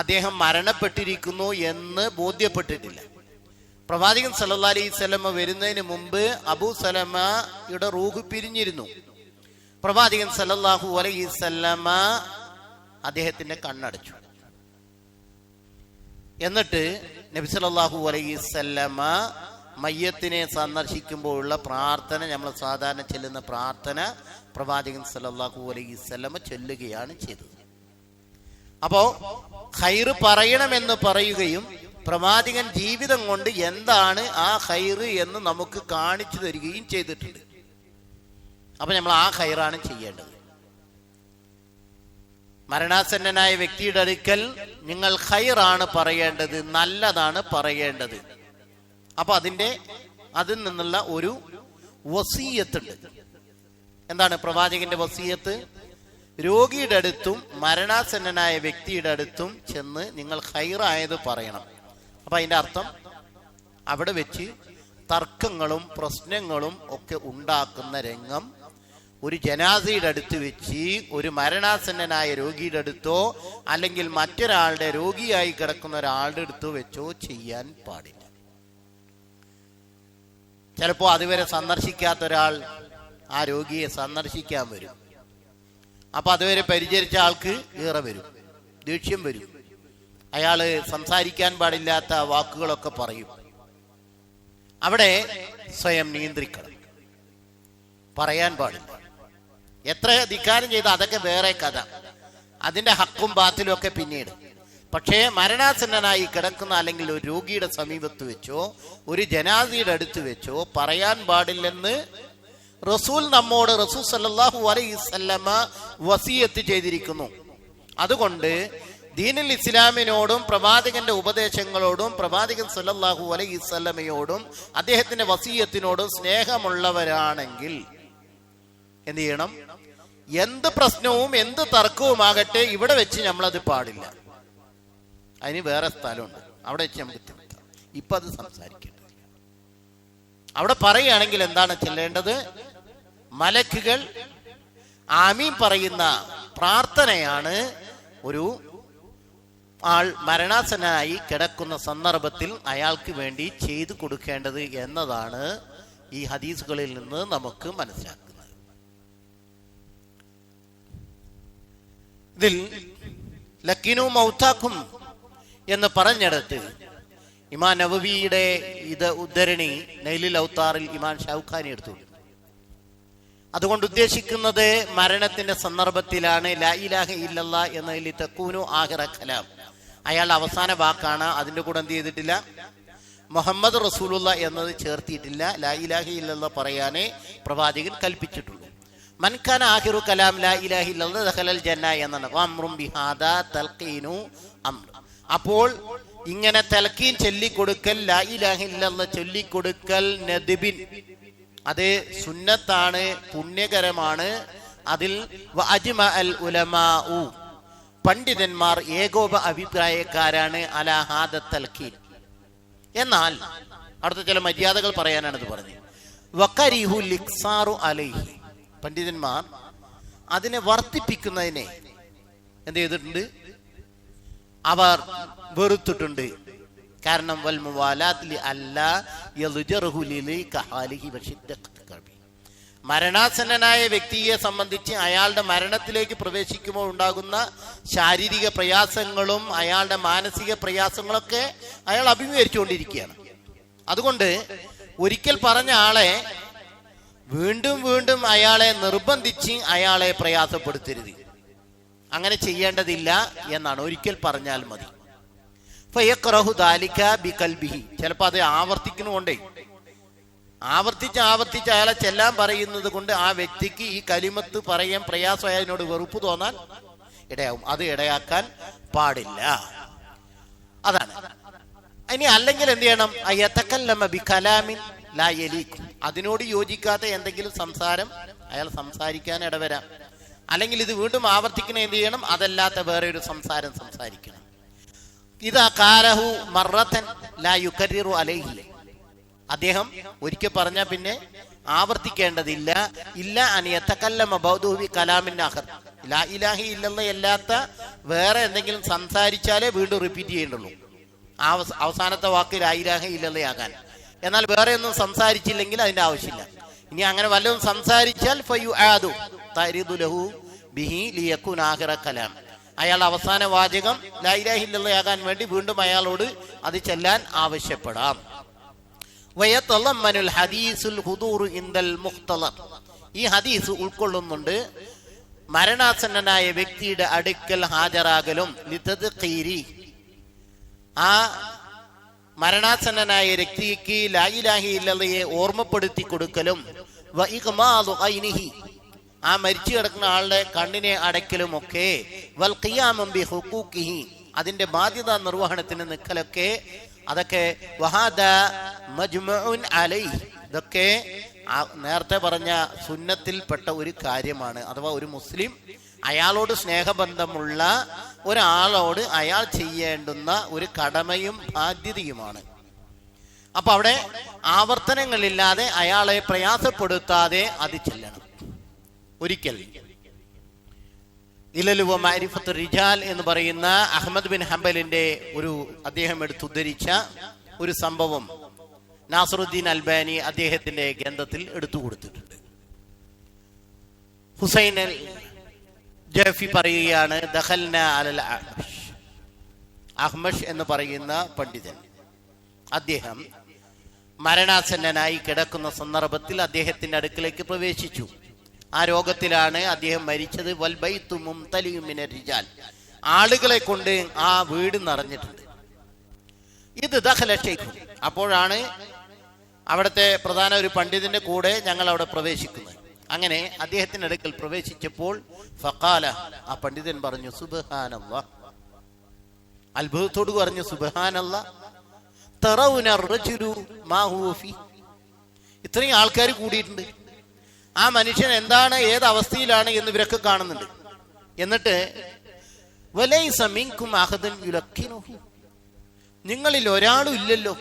അദ്ദേഹം മരണപ്പെട്ടിരിക്കുന്നു എന്ന് ബോധ്യപ്പെട്ടിട്ടില്ല. പ്രവാചകൻ സല്ലല്ലാഹു അലൈഹി വസല്ലമ വരുന്നതിന് മുമ്പ് അബൂ സലമയുടെ റൂഹ് പിരിഞ്ഞിരുന്നു. പ്രവാചകൻ സല്ലല്ലാഹു അലൈഹി വസല്ലമ അദ്ദേഹത്തിന്റെ കണ്ണടച്ചു. എന്നിട്ട് നബി സല്ലല്ലാഹു അലൈഹി വസല്ലമ മയ്യത്തിനെ സന്ദർശിക്കുമ്പോഴുള്ള പ്രാർത്ഥന, നമ്മൾ സാധാരണ ചെല്ലുന്ന പ്രാർത്ഥന പ്രവാചകൻ സല്ലല്ലാഹു അലൈഹി വസല്ലമ ചൊല്ലുകയാണ് ചെയ്തത്. അപ്പോ ഖൈറ് പറയണമെന്ന് പറയുകയും പ്രവാചകൻ ജീവിതം കൊണ്ട് എന്താണ് ആ ഖൈറ് എന്ന് നമുക്ക് കാണിച്ചു തരികയും ചെയ്തിട്ടുണ്ട്. അപ്പൊ നമ്മൾ ആ ഖൈറാണ് ചെയ്യേണ്ടത്. മരണാസന്നനായ വ്യക്തിയുടെ അടുക്കൽ നിങ്ങൾ ഖൈറാണ് പറയേണ്ടത്, നല്ലതാണ് പറയേണ്ടത്. അപ്പൊ അതിൽ നിന്നുള്ള ഒരു വസീയത്തുണ്ട്. എന്താണ് പ്രവാചകന്റെ വസീയത്ത്? രോഗിയുടെ അടുത്തും മരണാസന്നനായ വ്യക്തിയുടെ അടുത്തും ചെന്ന് നിങ്ങൾ ഖൈറായത് പറയണം. അപ്പൊ അതിന്റെ അർത്ഥം അവിടെ വെച്ച് തർക്കങ്ങളും പ്രശ്നങ്ങളും ഒക്കെ ഉണ്ടാക്കുന്ന രംഗം ഒരു ജനാസയുടെ അടുത്ത് വെച്ച് ഒരു മരണാസന്നനായ രോഗിയുടെ അടുത്തോ അല്ലെങ്കിൽ മറ്റൊരാളുടെ രോഗിയായി കിടക്കുന്ന ഒരാളുടെ അടുത്തോ വെച്ചോ ചെയ്യാൻ പാടില്ല. ചിലപ്പോ അതുവരെ സന്ദർശിക്കാത്ത ഒരാൾ ആ രോഗിയെ സന്ദർശിക്കാൻ വരും. അപ്പൊ അതുവരെ പരിചരിച്ച ആൾക്ക് ഏറെ വരും, ദേഷ്യം വരും. അയാള് സംസാരിക്കാൻ പാടില്ലാത്ത വാക്കുകളൊക്കെ പറയും. അവിടെ സ്വയം നിയന്ത്രിക്കണം, പറയാൻ പാടില്ല. എത്ര ധിക്കാരം ചെയ്ത അതൊക്കെ വേറെ കഥ, അതിന്റെ ഹക്കും ബാത്തിലും ഒക്കെ പിന്നീട്. പക്ഷേ മരണാസന്നനായി കിടക്കുന്ന അല്ലെങ്കിൽ ഒരു രോഗിയുടെ സമീപത്ത് വെച്ചോ ഒരു ജനാസയുടെ അടുത്ത് വെച്ചോ പറയാൻ പാടില്ലെന്ന് റസൂൽ സല്ലല്ലാഹു അലൈഹി വസല്ലമ വസിയത്ത് ചെയ്തിരിക്കുന്നു. അതുകൊണ്ട് ദീനുൽ ഇസ്ലാമിനോടും പ്രവാചകന്റെ ഉപദേശങ്ങളോടും പ്രവാചകൻ സല്ലല്ലാഹു അലൈഹി വസല്ലമയോടും അദ്ദേഹത്തിന്റെ വസിയത്തിനോടും സ്നേഹമുള്ളവരാണെങ്കിൽ എന്ത് ചെയ്യണം? എന്ത് പ്രശ്നവും എന്ത് തർക്കവുമാകട്ടെ ഇവിടെ വെച്ച് നമ്മളത് പാടില്ല. അതിന് വേറെ സ്ഥലമുണ്ട്, അവിടെ വെച്ച് നമുക്ക് തിരുത്താം. ഇപ്പൊ അത് സംസാരിക്കേണ്ടതില്ല. അവിടെ പറയുകയാണെങ്കിൽ എന്താണ് ചെല്ലേണ്ടത്? മലക്കുകൾ ആമീൻ പറയുന്ന പ്രാർത്ഥനയാണ് ഒരു ആൾ മരണാസന്നനായി കിടക്കുന്ന സന്ദർഭത്തിൽ അയാൾക്ക് വേണ്ടി ചെയ്തു കൊടുക്കേണ്ടത് എന്നതാണ് ഈ ഹദീസുകളിൽ നിന്ന് നമുക്ക് മനസ്സിലാക്കുന്നത്. ഇതിൽ ലക്കിനു മൗതാക്കും എന്ന് പറഞ്ഞെടുത്ത് ഇമാം നവവിയുടെ ഇത് ഉദ്ധരണി നൈലുൽ ഔത്താറിൽ ഇമാം ഷൗക്കാനി എടുത്തു. അതുകൊണ്ട് ഉദ്ദേശിക്കുന്നത് മരണത്തിന്റെ സന്ദർഭത്തിലാണ് ലാ ഇലാഹ ഇല്ലല്ലാഹ് എന്നതിൽ തക്കൂനു ആഖിറ കലാം, അയാളുടെ അവസാന വാക്കാണ്. അതിന്റെ കൂടെ എന്ത് ചെയ്തിട്ടില്ല? മുഹമ്മദ് റസൂലുള്ളാഹ് എന്നത് ചേർത്തിയിട്ടില്ല. ലാ ഇലാഹ ഇല്ലല്ലാഹ് പറയാനേ പ്രവാചകൻ കൽപ്പിച്ചിട്ടുള്ളൂ. മൻ കാന ആഖിറു കലാം ലാ ഇലാഹ ഇല്ലല്ലാഹ് ദഖലൽ ജന്ന എന്നാണ്. വഅംറും ബിഹാദാ തൽഖീനു അംർ. അപ്പോൾ ഇങ്ങനെ തൽഖീൻ ചൊല്ലിക്കൊടുക്കൽ, ലാ ഇലാഹ ഇല്ലല്ലാഹ് ചൊല്ലിക്കൊടുക്കൽ നദ്ബിൻ, അത് സുന്നത്താണ്, പുണ്യകരമാണ്. അതിൽ വഅജ്മഅൽ ഉലമാഉ, പണ്ഡിതന്മാർ ഏകോപ അഭിപ്രായക്കാരാണ് അലാ ഹാദ തൽഖീൻ. എന്നാൽ അടുത്ത ചില മര്യാദകൾ പറയാനാണ് ഇത് പറഞ്ഞത്. വഖരിഹു ലിക്സാറു അലൈഹി, പണ്ഡിതന്മാർ അതിനെ വർദ്ധിപ്പിക്കുന്നതിനെ എന്ത് ചെയ്തിട്ടുണ്ട്? അവർ വെറുത്തിട്ടുണ്ട്. കാരണം വൽ മുവാലാത്ത് അല്ലാ യൽജറഹു ലികഹാലിഹി വശിദ്ദഖി ഖൽബി, മരണാസന്നനായ വ്യക്തിയെ സംബന്ധിച്ച് അയാളുടെ മരണത്തിലേക്ക് പ്രവേശിക്കുമ്പോൾ ഉണ്ടാകുന്ന ശാരീരിക പ്രയാസങ്ങളും അയാളുടെ മാനസിക പ്രയാസങ്ങളൊക്കെ അയാൾ അഭിമുഖീകരിച്ചുകൊണ്ടിരിക്കുകയാണ്. അതുകൊണ്ട് ഒരിക്കൽ പറഞ്ഞ ആളെ വീണ്ടും വീണ്ടും അയാളെ നിർബന്ധിച്ച് അയാളെ പ്രയാസപ്പെടുത്തരുത്. അങ്ങനെ ചെയ്യേണ്ടതില്ല എന്നാണ്. ഒരിക്കൽ പറഞ്ഞാൽ മതി. ഫയഖറഹു ദാലിക ബിഖൽബിഹി, ചിലപ്പോൾ അത് ആവർത്തിക്കുന്നുകൊണ്ടേ ആവർത്തിച്ച് അയാളെ ചെല്ലാൻ പറയുന്നത് കൊണ്ട് ആ വ്യക്തിക്ക് ഈ കലിമത്ത് പറയാൻ പ്രയാസമായ അതിനോട് വെറുപ്പ് തോന്നാൻ ഇടയാവും. അത് ഇടയാക്കാൻ പാടില്ല. അതാണ്. ഇനി അല്ലെങ്കിൽ എന്ത് ചെയ്യണം? അയതകല്ലമ ബികലാമിൻ ലാ യലീഖ്, അതിനോട് യോജിക്കാത്ത എന്തെങ്കിലും സംസാരം അയാൾ സംസാരിക്കാൻ ഇടവരാം. അല്ലെങ്കിൽ ഇത് വീണ്ടും ആവർത്തിക്കണ എന്ത് ചെയ്യണം? അതല്ലാത്ത വേറെ ഒരു സംസാരം സംസാരിക്കണം. ഇതാ കാലഹു മറത്തൻ ലാ യുകർറിറു അലൈഹി, അദ്ദേഹം ഒരിക്കൽ പറഞ്ഞ പിന്നെ ആവർത്തിക്കേണ്ടതില്ല. ഇല്ല അൻ യതകല്ലമ ബൗദഹു ബി കലാമിൻ ആഖർ, ലാ ഇലാഹ ഇല്ലല്ലാഹ് അല്ലാത്ത വേറെ എന്തെങ്കിലും സംസാരിച്ചാലേ വീണ്ടും റിപ്പീറ്റ് ചെയ്യേണ്ടുള്ളൂ. അവസാനത്തെ വാക്ക് ലാ ഇലാഹ ഇല്ലല്ലാഹ് ആകാൻ. എന്നാൽ വേറെ ഒന്നും സംസാരിച്ചില്ലെങ്കിൽ അതിന്റെ ആവശ്യമില്ല. ഇനി അങ്ങനെ വല്ലതും സംസാരിച്ചാൽ ഫയുആദു തരിദു ലഹു ബിഹി ലിയകുന ആഖിറ കലാം. അയാൾ അവസാന വാചകം ലാ ഇലാഹ ഇല്ലല്ലാഹ് ആകാൻ വേണ്ടി വീണ്ടും അയാളോട് അത് ചെല്ലാൻ ആവശ്യപ്പെടാം. വയതളമ്മനുൽ ഹദീസുൽ ഹുദൂറു ഇൻദൽ മുഖ്തലർ. ഈ ഹദീസ് ഉൾക്കൊള്ളുന്നുണ്ട് മരണാസന്നനായ വ്യക്തിയുടെ അടുക്കൽ ഹാജരാകലും ലിതദ്ഖീരി, ആ മരണാസന്നനായ വ്യക്തിക്ക് ലാ ഇലാഹ ഇല്ലല്ലാഹയെ ഓർമ്മപ്പെടുത്തി കൊടുക്കലും വ ഇഗ്മാദു ഐനിഹി, ആ മരിച്ചു കിടക്കുന്ന ആളുടെ കണ്ണിനെ അടയ്ക്കലും ഒക്കെ വൽ ഖിയാമു ബി ഹുഖൂഖിഹി, അതിന്റെ ബാധ്യതാ നിർവഹണത്തിന് നിൽക്കലൊക്കെ അതൊക്കെ വഹാദ മജ്മുഉൻ അലൈഹി, ഇതൊക്കെ നേരത്തെ പറഞ്ഞ സുന്നത്തിൽപ്പെട്ട ഒരു കാര്യമാണ്. അഥവാ ഒരു മുസ്ലിം അയാളോട് സ്നേഹബന്ധമുള്ള ഒരാളോട് അയാൾ ചെയ്യേണ്ടുന്ന ഒരു കടമയും ബാധ്യതയുമാണ്. അപ്പൊ അവിടെ ആവർത്തനങ്ങളില്ലാതെ അയാളെ പ്രയാസപ്പെടുത്താതെ അത് ചെല്ലണം. ഒരിക്കൽ ഇലലു വ മഅരിഫത്തു റിജാൽ എന്ന് പറയുന്ന അഹ്മദ് ബിൻ ഹംബലിന്റെ അദ്ദേഹം എടുത്തുദ്ധരിച്ച ഒരു സംഭവം നാസറുദ്ദീൻ അൽബാനി അദ്ദേഹത്തിന്റെ ഗ്രന്ഥത്തിൽ എടുത്തു കൊടുത്തിട്ടുണ്ട്. ഹുസൈൻ അൽ ജഫി പറയുകയാണ്, ദഖൽന അലൽ അഹ്മഷ് എന്ന് പറയുന്ന പണ്ഡിതൻ, അദ്ദേഹം മരണാസന്നനായി കിടക്കുന്ന സന്ദർഭത്തിൽ അദ്ദേഹത്തിന്റെ അടുക്കലേക്ക് പ്രവേശിച്ചു. ആ രോഗത്തിലാണ് അദ്ദേഹം മരിച്ചത്. വൽബൈത്തു മുംതലിഉ മിനർ റിജാൽ, ആളുകളെ കൊണ്ട് ആ വീട് നിറഞ്ഞിട്ടുണ്ട്. ഇത് ദഖല ശൈഖ്, അപ്പോഴാണ് അവിടുത്തെ പ്രധാന ഒരു പണ്ഡിതന്റെ കൂടെ ഞങ്ങൾ അവിടെ പ്രവേശിക്കുന്നത്. അങ്ങനെ അദ്ദേഹത്തിന്റെ അടുക്കൽ പ്രവേശിച്ചപ്പോൾ ഫഖാല, ആ പണ്ഡിതൻ പറഞ്ഞു സുബ്ഹാനല്ലാഹ്, അത്ഭുതത്തോട് പറഞ്ഞു സുബ്ഹാനല്ലാഹ്, തറൗന റജുലു മാ ഹുവ ഫീ, ഇത്രയും ആൾക്കാർ കൂടിയിട്ടുണ്ട്, ആ മനുഷ്യൻ എന്താണ് ഏത് അവസ്ഥയിലാണ് എന്ന് ഇവരൊക്കെ കാണുന്നുണ്ട്. എന്നിട്ട് വലൈസ മിൻകും അഹദൻ യുലഖിനുഹു, നിങ്ങളിൽ ഒരാളും ഇല്ലല്ലോ,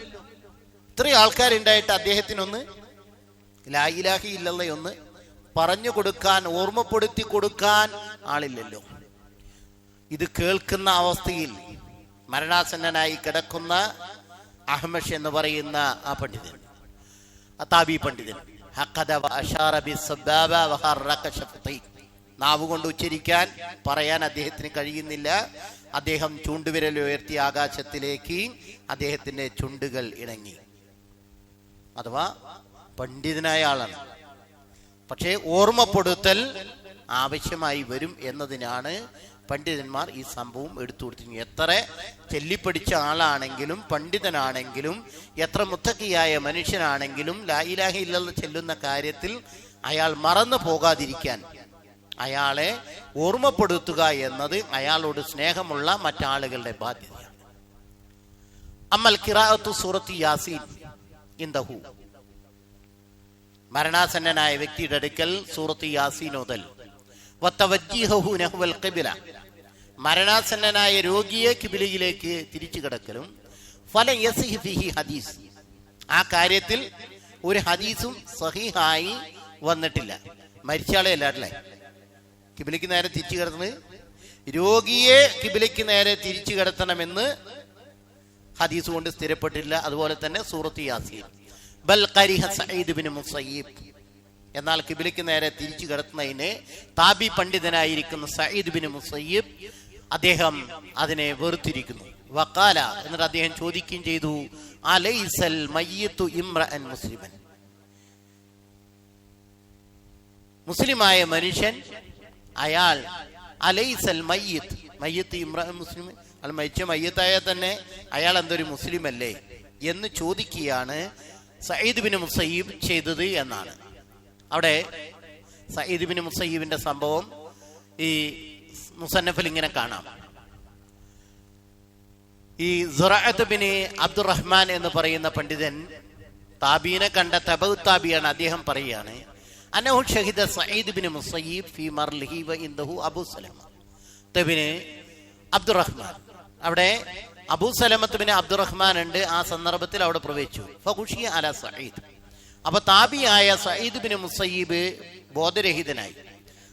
ഇത്രയും ആൾക്കാരുണ്ടായിട്ട് അദ്ദേഹത്തിനൊന്ന് ലാ ഇലാഹ ഇല്ലല്ലാഹ് ഒന്ന് പറഞ്ഞു കൊടുക്കാൻ, ഓർമ്മപ്പെടുത്തി കൊടുക്കാൻ ആളില്ലല്ലോ. ഇത് കേൾക്കുന്ന അവസ്ഥയിൽ മരണാസന്നനായി കിടക്കുന്ന അഹ്മഷ് എന്ന് പറയുന്ന ആ പണ്ഡിതൻ, താബി പണ്ഡിതൻ, നാവ് കൊണ്ട് ഉച്ചരിക്കാൻ പറയാൻ അദ്ദേഹത്തിന് കഴിയുന്നില്ല. അദ്ദേഹം ചൂണ്ടുവിരൽ ഉയർത്തി ആകാശത്തിലേക്ക് അദ്ദേഹത്തിന്റെ ചുണ്ടുകൾ ഇണങ്ങി. അഥവാ പണ്ഡിതനായ ആളാണ്, പക്ഷേ ഓർമ്മപ്പെടുത്തൽ ആവശ്യമായി വരും എന്നതിനാണ് പണ്ഡിതന്മാർ ഈ സംഭവം എടുത്തു കൊടുത്തിരിക്കുന്നത്. എത്ര ചെല്ലിപ്പടിച്ച ആളാണെങ്കിലും പണ്ഡിതനാണെങ്കിലും എത്ര മുത്തക്കിയായ മനുഷ്യനാണെങ്കിലും ലാ ഇലാഹ ഇല്ലല്ലാഹ് ചെല്ലുന്ന കാര്യത്തിൽ അയാൾ മറന്നു പോകാതിരിക്കാൻ അയാളെ ഓർമ്മപ്പെടുത്തുക എന്നത് അയാളോട് സ്നേഹമുള്ള മറ്റാളുകളുടെ ബാധ്യതയാണ്. അമ്മൽ ഖിറാഅത്തു സൂറത്തി യാസീൻ ഇൻദഹു, മരണാസന്നനായ വ്യക്തിയുടെ അടുക്കൽ സൂറത്ത് യാസീൻ ഓതൽ, വതവജ്ജിഹു നഹ്വൽ ഖിബ്ല, മരണാസന്നനായ രോഗിയെ കിബിലയിലേക്ക് തിരിച്ചു കിടക്കലും, ഫല യസിഹ് ഫീഹി ഹദീസ്, ആ കാര്യത്തിൽ ഒരു ഹദീസും സഹീഹായി വന്നിട്ടില്ല. മരിച്ചയാളെ അല്ലേ കിബിലയ്ക്ക് നേരെ തിരിച്ചു കിടത്തുന്നത്, രോഗിയെ കിബിലയ്ക്ക് നേരെ തിരിച്ചു കിടത്തണമെന്ന് ഹദീസ് കൊണ്ട് സ്ഥിരപ്പെട്ടില്ല. അതുപോലെ തന്നെ സൂറത്ത് യാസീൻ, ബൽ ഖരിഹ സഈദ് ബിൻ മുസയ്യിബ്, എന്നാൽ കിബിലയ്ക്ക് നേരെ തിരിച്ചു കിടത്തുന്നതിനെ താബി പണ്ഡിതനായിരിക്കുന്ന സഈദ് ബിൻ മുസയ്യിബ് അദ്ദേഹം അതിനെ വെറുത്തിരിക്കുന്നു. വഖാല, എന്നിട്ട് അദ്ദേഹം ചോദിക്കുകയും ചെയ്തു, അലൈസൽ മയ്യിത്തു ഇംറഅൻ മുസ്ലിമൻ, മുസ്ലിമായ മനുഷ്യൻ അയാൾ അലൈസൽ മയ്യിത്ത്, മയ്യിത്ത് ഇംറഅൻ മുസ്ലിമൻ, അയാൾ മരിച്ച മയ്യിത്തായാൽ തന്നെ അയാൾ എന്തൊരു മുസ്ലിം അല്ലേ എന്ന് ചോദിക്കുകയാണ് സഈദ് ബിൻ മുസയ്യിബ് ചെയ്തത് എന്നാണ്. അവിടെ സഈദ് ബിൻ മുസയ്യിബിന്റെ സംഭവം ഈ മുസന്നഫിൽ ഇങ്ങനെ കാണാം. ഈ സുറഅത്ത് ബിൻ അബ്ദുറഹ്മാൻ എന്ന് പറയുന്ന പണ്ഡിതൻ താബീനെ കണ്ട തബഉ താബിയാണ്. അദ്ദേഹം പറയുകയാണ്, അന്നഹു ഷഹിദ സഈദ് ബിൻ മുസയ്യിബ് ഫീ മർലിഹി വ ഇൻദഹു അബൂ സലമ തബിന് അബ്ദുറഹ്മാൻ, അവിടെ അബൂ സലമത്ത് ബിൻ അബ്ദുറഹ്മാൻ ഉണ്ട്. ആ സന്ദർഭത്തിൽ അവിടെ പ്രവേശിച്ചു. ഫഖുഷിയ അല സഈദ്, അപ്പൊ താബിയായ സഈദ് ബിൻ മുസയ്യിബ് ബോധരഹിതനായി.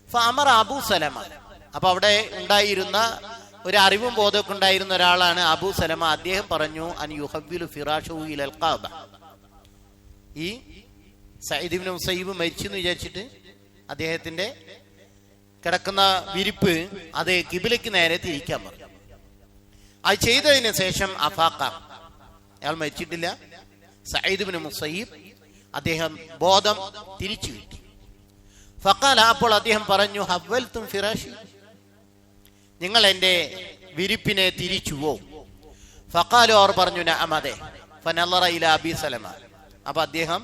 ഫഅമറ അബൂ സലമ, അപ്പൊ അവിടെ ഉണ്ടായിരുന്ന ഒരു അറിവും ബോധമൊക്കെ ഉണ്ടായിരുന്ന ഒരാളാണ് അബൂ സലമ. അദ്ദേഹം പറഞ്ഞു അൻ യുഹവ്വിലു ഫിറാശഹു ഇലൽ ഖഅബ. ഈ സഈദ് ഇബ്നു മുസയ്യിബ് മരിച്ചു എന്ന് വിചാരിച്ചിട്ട് അദ്ദേഹത്തിന്റെ കിടക്കുന്ന വിരിപ്പ് അത് കിബിലയ്ക്ക് നേരെ തിരിക്കാൻ പറഞ്ഞു. അത് ചെയ്തതിന് ശേഷം അഫാഖ, അയാൾ മരിച്ചിട്ടില്ല, സഈദ് ഇബ്നു മുസയ്യിബ് അദ്ദേഹം ബോധം തിരിച്ചു കിട്ടി. ഫഖാല, അപ്പോൾ അദ്ദേഹം പറഞ്ഞു ഹവ്വൽതും ഫിറാശി, നിങ്ങൾ എൻ്റെ വിരിപ്പിനെ തിരിച്ചുവോ? ഫഖാലു, അവർ പറഞ്ഞു നഅം, അതെ. ഫനളറ ഇലാ അബീ സലമ. അപ്പൊ അദ്ദേഹം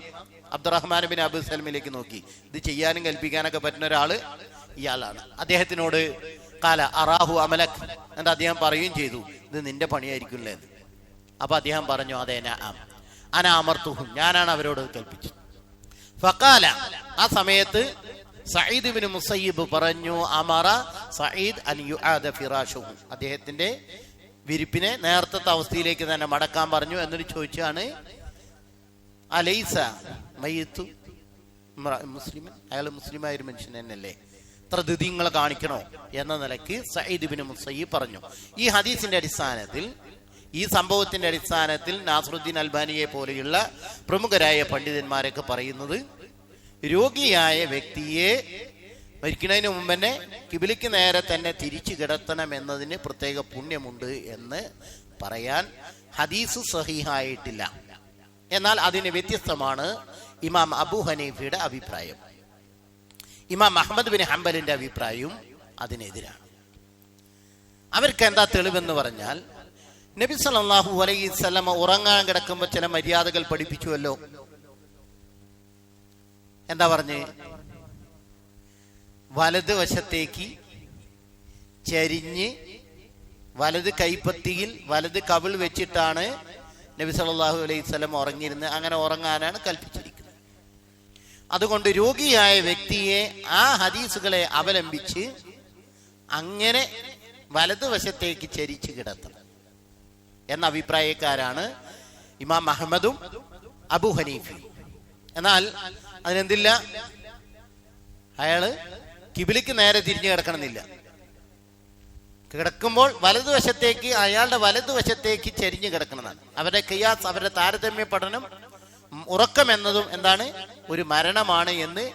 അബ്ദുറഹ്മാൻ ബിൻ അബൂ സലമിലേക്ക് നോക്കി. ഇത് ചെയ്യാനും കൽപ്പിക്കാനൊക്കെ പറ്റുന്ന ഒരാള് ഇയാളാണ്. അദ്ദേഹത്തിനോട് ഖാല അറാഹു അമലക്, എന്നിട്ട് അദ്ദേഹം പറയുകയും ചെയ്തു ഇത് നിന്റെ പണിയായിരിക്കില്ലേ എന്ന്. അപ്പൊ അദ്ദേഹം പറഞ്ഞു അതെ നഅം അന അമർത്തുഹും, ഞാനാണ് അവരോട് കൽപ്പിച്ചത്. ഫഖാല, ആ സമയത്ത് സഈദ് ഇബ്നു മുസയ്യിബ് പറഞ്ഞു അമറ സഈദ് അൻ യുആദ ഫിറാശഹു, അദ്ദേഹത്തിന്റെ വിരിപ്പിനെ നേരത്തെ അവസ്ഥയിലേക്ക് തന്നെ മടക്കാൻ പറഞ്ഞു. എന്നിട്ട് ചോദിച്ചാണ് അലൈസ മയ്യിത്തു മുസ്ലിം, അയാൾ മുസ്ലിമായ ഒരു മനുഷ്യൻ തന്നെയല്ലേ, ഇത്ര ധൃതിങ്ങളെ കാണിക്കണോ എന്ന നിലയ്ക്ക് സഈദ് ഇബ്നു മുസയ്യിബ് പറഞ്ഞു. ഈ ഹദീസിന്റെ അടിസ്ഥാനത്തിൽ, ഈ സംഭവത്തിന്റെ അടിസ്ഥാനത്തിൽ നാസറുദ്ദീൻ അൽബാനിയെ പോലെയുള്ള പ്രമുഖരായ പണ്ഡിതന്മാരൊക്കെ പറയുന്നത് രോഗിയായ വ്യക്തിയെ മരിക്കുന്നതിന് മുമ്പ് തന്നെ കിബിലയ്ക്ക് നേരെ തന്നെ തിരിച്ചു കിടത്തണം എന്നതിന് പ്രത്യേക പുണ്യമുണ്ട് എന്ന് പറയാൻ ഹദീസ് സഹീഹായിട്ടില്ല. എന്നാൽ അതിന് വ്യത്യസ്തമാണ് ഇമാം അബൂ ഹനീഫയുടെ അഭിപ്രായം. ഇമാം അഹ്മദ് ബിൻ ഹംബലിന്റെ അഭിപ്രായവും അതിനെതിരാണ്. അവർക്ക് എന്താ തെളിവെന്ന് പറഞ്ഞാൽ നബി സല്ലല്ലാഹു അലൈഹി വസല്ലം ഉറങ്ങാൻ കിടക്കുമ്പോൾ ചില മര്യാദകൾ പഠിപ്പിച്ചുവല്ലോ. എന്താ പറഞ്ഞ്? വലത് വശത്തേക്ക് ചരിഞ്ഞ് വലത് കൈപ്പത്തിയിൽ വലത് കവിൾ വെച്ചിട്ടാണ് നബി സല്ലല്ലാഹു അലൈഹി വസല്ലം ഉറങ്ങിയിരുന്നത്. അങ്ങനെ ഉറങ്ങാനാണ് കൽപ്പിച്ചിരിക്കുന്നത്. അതുകൊണ്ട് രോഗിയായ വ്യക്തിയെ ആ ഹദീസുകളെ അവലംബിച്ച് അങ്ങനെ വലതുവശത്തേക്ക് ചരിച്ച് കിടത്തണം എന്ന അഭിപ്രായക്കാരാണ് ഇമാം അഹ്മദും അബൂ ഹനീഫയും. എന്നാൽ അതിനെന്തില്ല, അയാള് കിബിലയ്ക്ക് നേരെ തിരിഞ്ഞു കിടക്കണമെന്നില്ല. കിടക്കുമ്പോൾ വലതുവശത്തേക്ക്, അയാളുടെ വലതുവശത്തേക്ക് ചരിഞ്ഞു കിടക്കണമെന്നാണ് അവരുടെ ഖിയാസ്. അവരുടെ താരതമ്യ പഠനം ഉറക്കം എന്നതും എന്താണ്, ഒരു മരണമാണ് എന്ന്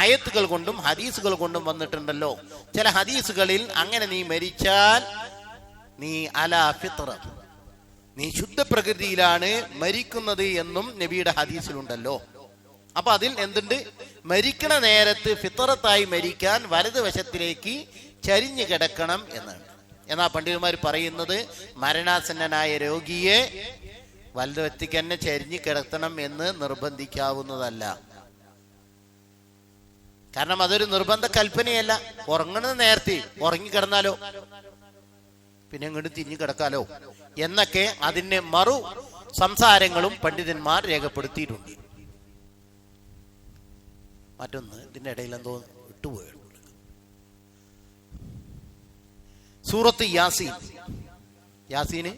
ആയത്തുകൾ കൊണ്ടും ഹദീസുകൾ കൊണ്ടും വന്നിട്ടുണ്ടല്ലോ. ചില ഹദീസുകളിൽ അങ്ങനെ നീ മരിച്ചാൽ നീ അലാ ഫിത്ര, നീ ശുദ്ധ പ്രകൃതിയിലാണ് മരിക്കുന്നത് എന്നും നബിയുടെ ഹദീസിലുണ്ടല്ലോ. അപ്പൊ അതിൽ എന്തുണ്ട്, മരിക്കണ നേരത്ത് ഫിത്രത്തായി മരിക്കാൻ വലതുവശത്തിലേക്ക് ചരിഞ്ഞു കിടക്കണം എന്നാണ്. എന്നാ പണ്ഡിതന്മാർ പറയുന്നത് മരണാസന്നനായ രോഗിയെ വലതുവശത്തേക്ക് തന്നെ ചരിഞ്ഞു കിടത്തണം എന്ന് നിർബന്ധിക്കാവുന്നതല്ല. കാരണം അതൊരു നിർബന്ധ കൽപ്പനയല്ല. ഉറങ്ങണ നേരത്തെ ഉറങ്ങിക്കിടന്നാലോ, പിന്നെ ഇങ്ങോട്ട് തിരിഞ്ഞു കിടക്കാലോ എന്നൊക്കെ അതിന് മറു സംസാരങ്ങളും പണ്ഡിതന്മാർ രേഖപ്പെടുത്തിയിട്ടുണ്ട്. മറ്റൊന്ന്, ഇതിന്റെ ഇടയിൽ എന്തോ വിട്ടുപോയുണ്ട്. സൂറത്ത് യാസീൻ, യാസീന്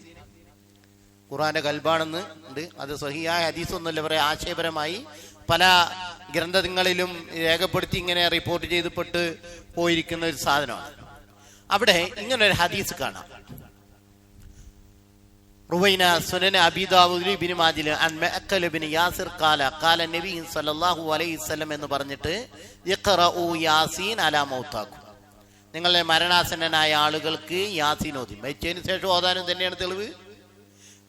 ഖുർആന്റെ കൽബാണെന്ന് ഉണ്ട്. അത് സഹിയായ ഹദീസൊന്നുമല്ല, പറയാം ആശയപരമായി പല ഗ്രന്ഥങ്ങളിലും രേഖപ്പെടുത്തി ഇങ്ങനെ റിപ്പോർട്ട് ചെയ്തപ്പെട്ട് പോയിരിക്കുന്ന ഒരു സാധനമാണ്. അവിടെ ഇങ്ങനെ ഒരു ഹദീസ് കാണാം. റുവൈന സുനൻ അബീ ദാവൂദ് ഇബ്നു മാജിൽ അൻ മഅക്കൽ ഇബ്നു യാസിർ ഖാല ഖാല നബി സല്ലല്ലാഹു അലൈഹി വസല്ലം എന്ന് പറഞ്ഞിട്ട് ഇഖ്റഉ യാസീൻ അലാ മൗതാക്കും, നിങ്ങളുടെ മരണാസന്നനായ ആളുകൾക്ക് യാസീൻ ഓതി. മരിച്ചതിന് ശേഷം ഓതാനും തന്നെയാണ് തെളിവ്,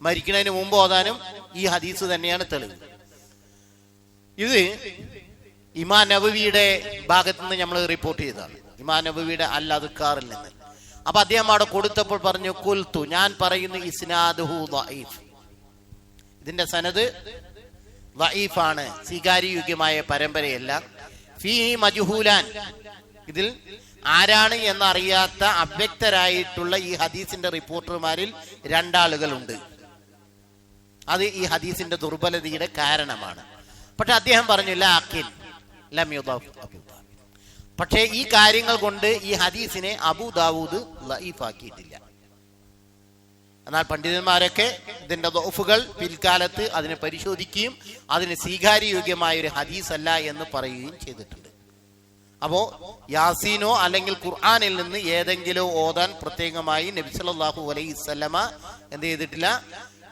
മരിക്കുന്നതിന് മുമ്പ് ഓതാനും ഈ ഹദീസ് തന്നെയാണ് തെളിവ്. ഇത് ഇമാം നബവിയുടെ ഭാഗത്ത് നിന്ന് നമ്മൾ റിപ്പോർട്ട് ചെയ്തതാണ്, ഇമാം നബവിയുടെ അൽ അദ്കാറിൽ നിന്ന്. അപ്പൊ അദ്ദേഹം അവിടെ കൊടുത്തപ്പോൾ പറഞ്ഞു ഖുൽതു, ഞാൻ പറയുന്നു ഇസ്നാദുഹു ദഈഫ്, ഇതിന്റെ സനദ് ദഈഫാണ്, സ്വീകാര്യയോഗ്യമായ പരമ്പരയല്ല. ഫീഹി മജ്ഹൂലാൻ, ഇതിൽ ആരാണ് എന്നറിയാത്ത അവ്യക്തരായിട്ടുള്ള ഈ ഹദീസിന്റെ റിപ്പോർട്ടർമാരിൽ രണ്ടാളുകളുണ്ട്. അത് ഈ ഹദീസിന്റെ ദുർബലതയുടെ കാരണമാണ്. പക്ഷെ അദ്ദേഹം പറഞ്ഞില്ല അഖിൽ ലം യുദാഫ് അബൂ ദാവൂദ്. പക്ഷേ ഈ കാര്യങ്ങൾ കൊണ്ട് ഈ ഹദീസിനെ അബൂ ദാവൂദ് ലഈഫാക്കിയിട്ടില്ല. എന്നാൽ പണ്ഡിതന്മാരൊക്കെ ഇതിന്റെ ദൗഫുകൾ പിൽക്കാലത്ത് അതിനെ പരിശോധിക്കുകയും അതിന് സ്വീകാര്യയോഗ്യമായ ഒരു ഹദീസ് അല്ല എന്ന് പറയുകയും ചെയ്തിട്ടുണ്ട്. അപ്പോൾ യാസീനോ അല്ലെങ്കിൽ ഖുർആനിൽ നിന്ന് ഏതെങ്കിലും ഓതാൻ പ്രത്യേകമായി നബി സല്ലല്ലാഹു അലൈഹി വസല്ലമ എന്ത് ചെയ്തിട്ടില്ല?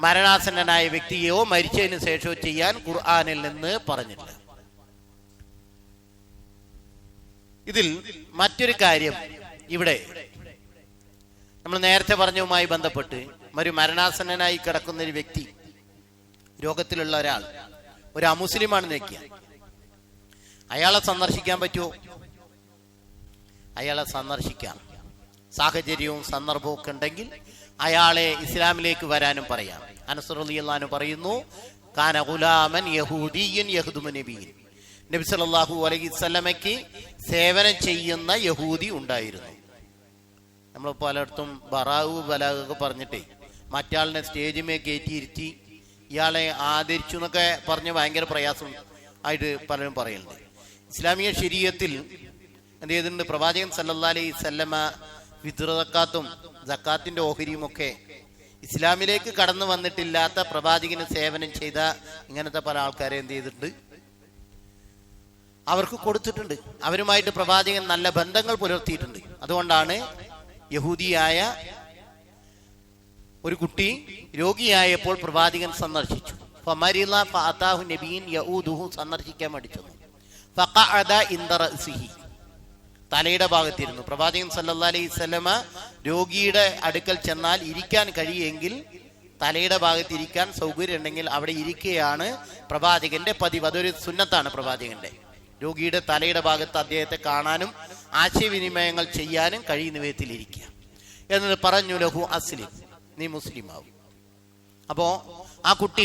മരണാസന്നനായ വ്യക്തിയോ മരിച്ചതിന് ശേഷമോ ചെയ്യാൻ ഖുർആനിൽ നിന്ന് പറഞ്ഞിട്ടില്ല. ഇതിൽ മറ്റൊരു കാര്യം, ഇവിടെ നമ്മൾ നേരത്തെ പറഞ്ഞതുമായി ബന്ധപ്പെട്ട് ഒരു മരണാസന്നനായി കിടക്കുന്ന ഒരു വ്യക്തി, രോഗത്തിലുള്ള ഒരാൾ, ഒരു അമുസ്ലിമാണെന്ന് വെക്കുക, അയാളെ സന്ദർശിക്കാൻ പറ്റുമോ? അയാളെ സന്ദർശിക്കാം. സാഹചര്യവും സന്ദർഭവും ഒക്കെ ഉണ്ടെങ്കിൽ അയാളെ ഇസ്ലാമിലേക്ക് വരാനും പറയാം. അനസ് റളിയല്ലാഹു അൻഹു പറയുന്നു, കാന ഗുലാമൻ യഹൂദിയൻ യഖ്ദുമു നബിയ്യൻ, നബി സല്ലല്ലാഹു അലൈഹി വസല്ലമയ്ക്ക് സേവനം ചെയ്യുന്ന യഹൂദി ഉണ്ടായിരുന്നു. നമ്മൾ പലയിടത്തും ബറാവു ബലാഗൊക്കെ പറഞ്ഞിട്ടേ മറ്റാളിനെ സ്റ്റേജിമേ കയറ്റിയിരുത്തി ഇയാളെ ആദരിച്ചു എന്നൊക്കെ പറഞ്ഞ് ഭയങ്കര പ്രയാസം ആയിട്ട് പലരും പറയുന്നുണ്ട്. ഇസ്ലാമിക ശരീഅത്തിൽ എന്ത് ചെയ്തിട്ടുണ്ട്? പ്രവാചകൻ സല്ലല്ലാഹു അലൈഹി വസല്ലമ ഫിത്ർ സക്കാത്തും സക്കാത്തിന്റെ ഓഹരിയും ഒക്കെ ഇസ്ലാമിലേക്ക് കടന്നു വന്നിട്ടില്ലാത്ത പ്രവാചകന് സേവനം ചെയ്ത ഇങ്ങനത്തെ പല ആൾക്കാരെ എന്ത് ചെയ്തിട്ടുണ്ട്? അവർക്ക് കൊടുത്തിട്ടുണ്ട്. അവരുമായിട്ട് പ്രവാചകൻ നല്ല ബന്ധങ്ങൾ പുലർത്തിയിട്ടുണ്ട്. അതുകൊണ്ടാണ് യഹൂദിയായ ഒരു കുട്ടി രോഗിയായപ്പോൾ പ്രവാചകൻ സന്ദർശിച്ചു. സന്ദർശിക്കാൻ മടിച്ചു. തലയുടെ ഭാഗത്തിരുന്നു. പ്രവാചകൻ സല്ലല്ലാഹു അലൈഹി വസല്ലമ രോഗിയുടെ അടുക്കൽ ചെന്നാൽ ഇരിക്കാൻ കഴിയുമെങ്കിൽ തലയുടെ ഭാഗത്ത് ഇരിക്കാൻ സൗകര്യം ഉണ്ടെങ്കിൽ അവിടെ ഇരിക്കുകയാണ് പ്രവാചകന്റെ പതിവ്. അതൊരു സുന്നത്താണ് പ്രവാചകന്റെ. രോഗിയുടെ തലയുടെ ഭാഗത്ത് അദ്ദേഹത്തെ കാണാനും ആശയവിനിമയങ്ങൾ ചെയ്യാനും കഴിയുന്ന വിധത്തിൽ ഇരിക്കുക. എന്നിട്ട് പറഞ്ഞു, ലഹു അസ്ലിം, നീ മുസ്ലിം ആവും. അപ്പോ ആ കുട്ടി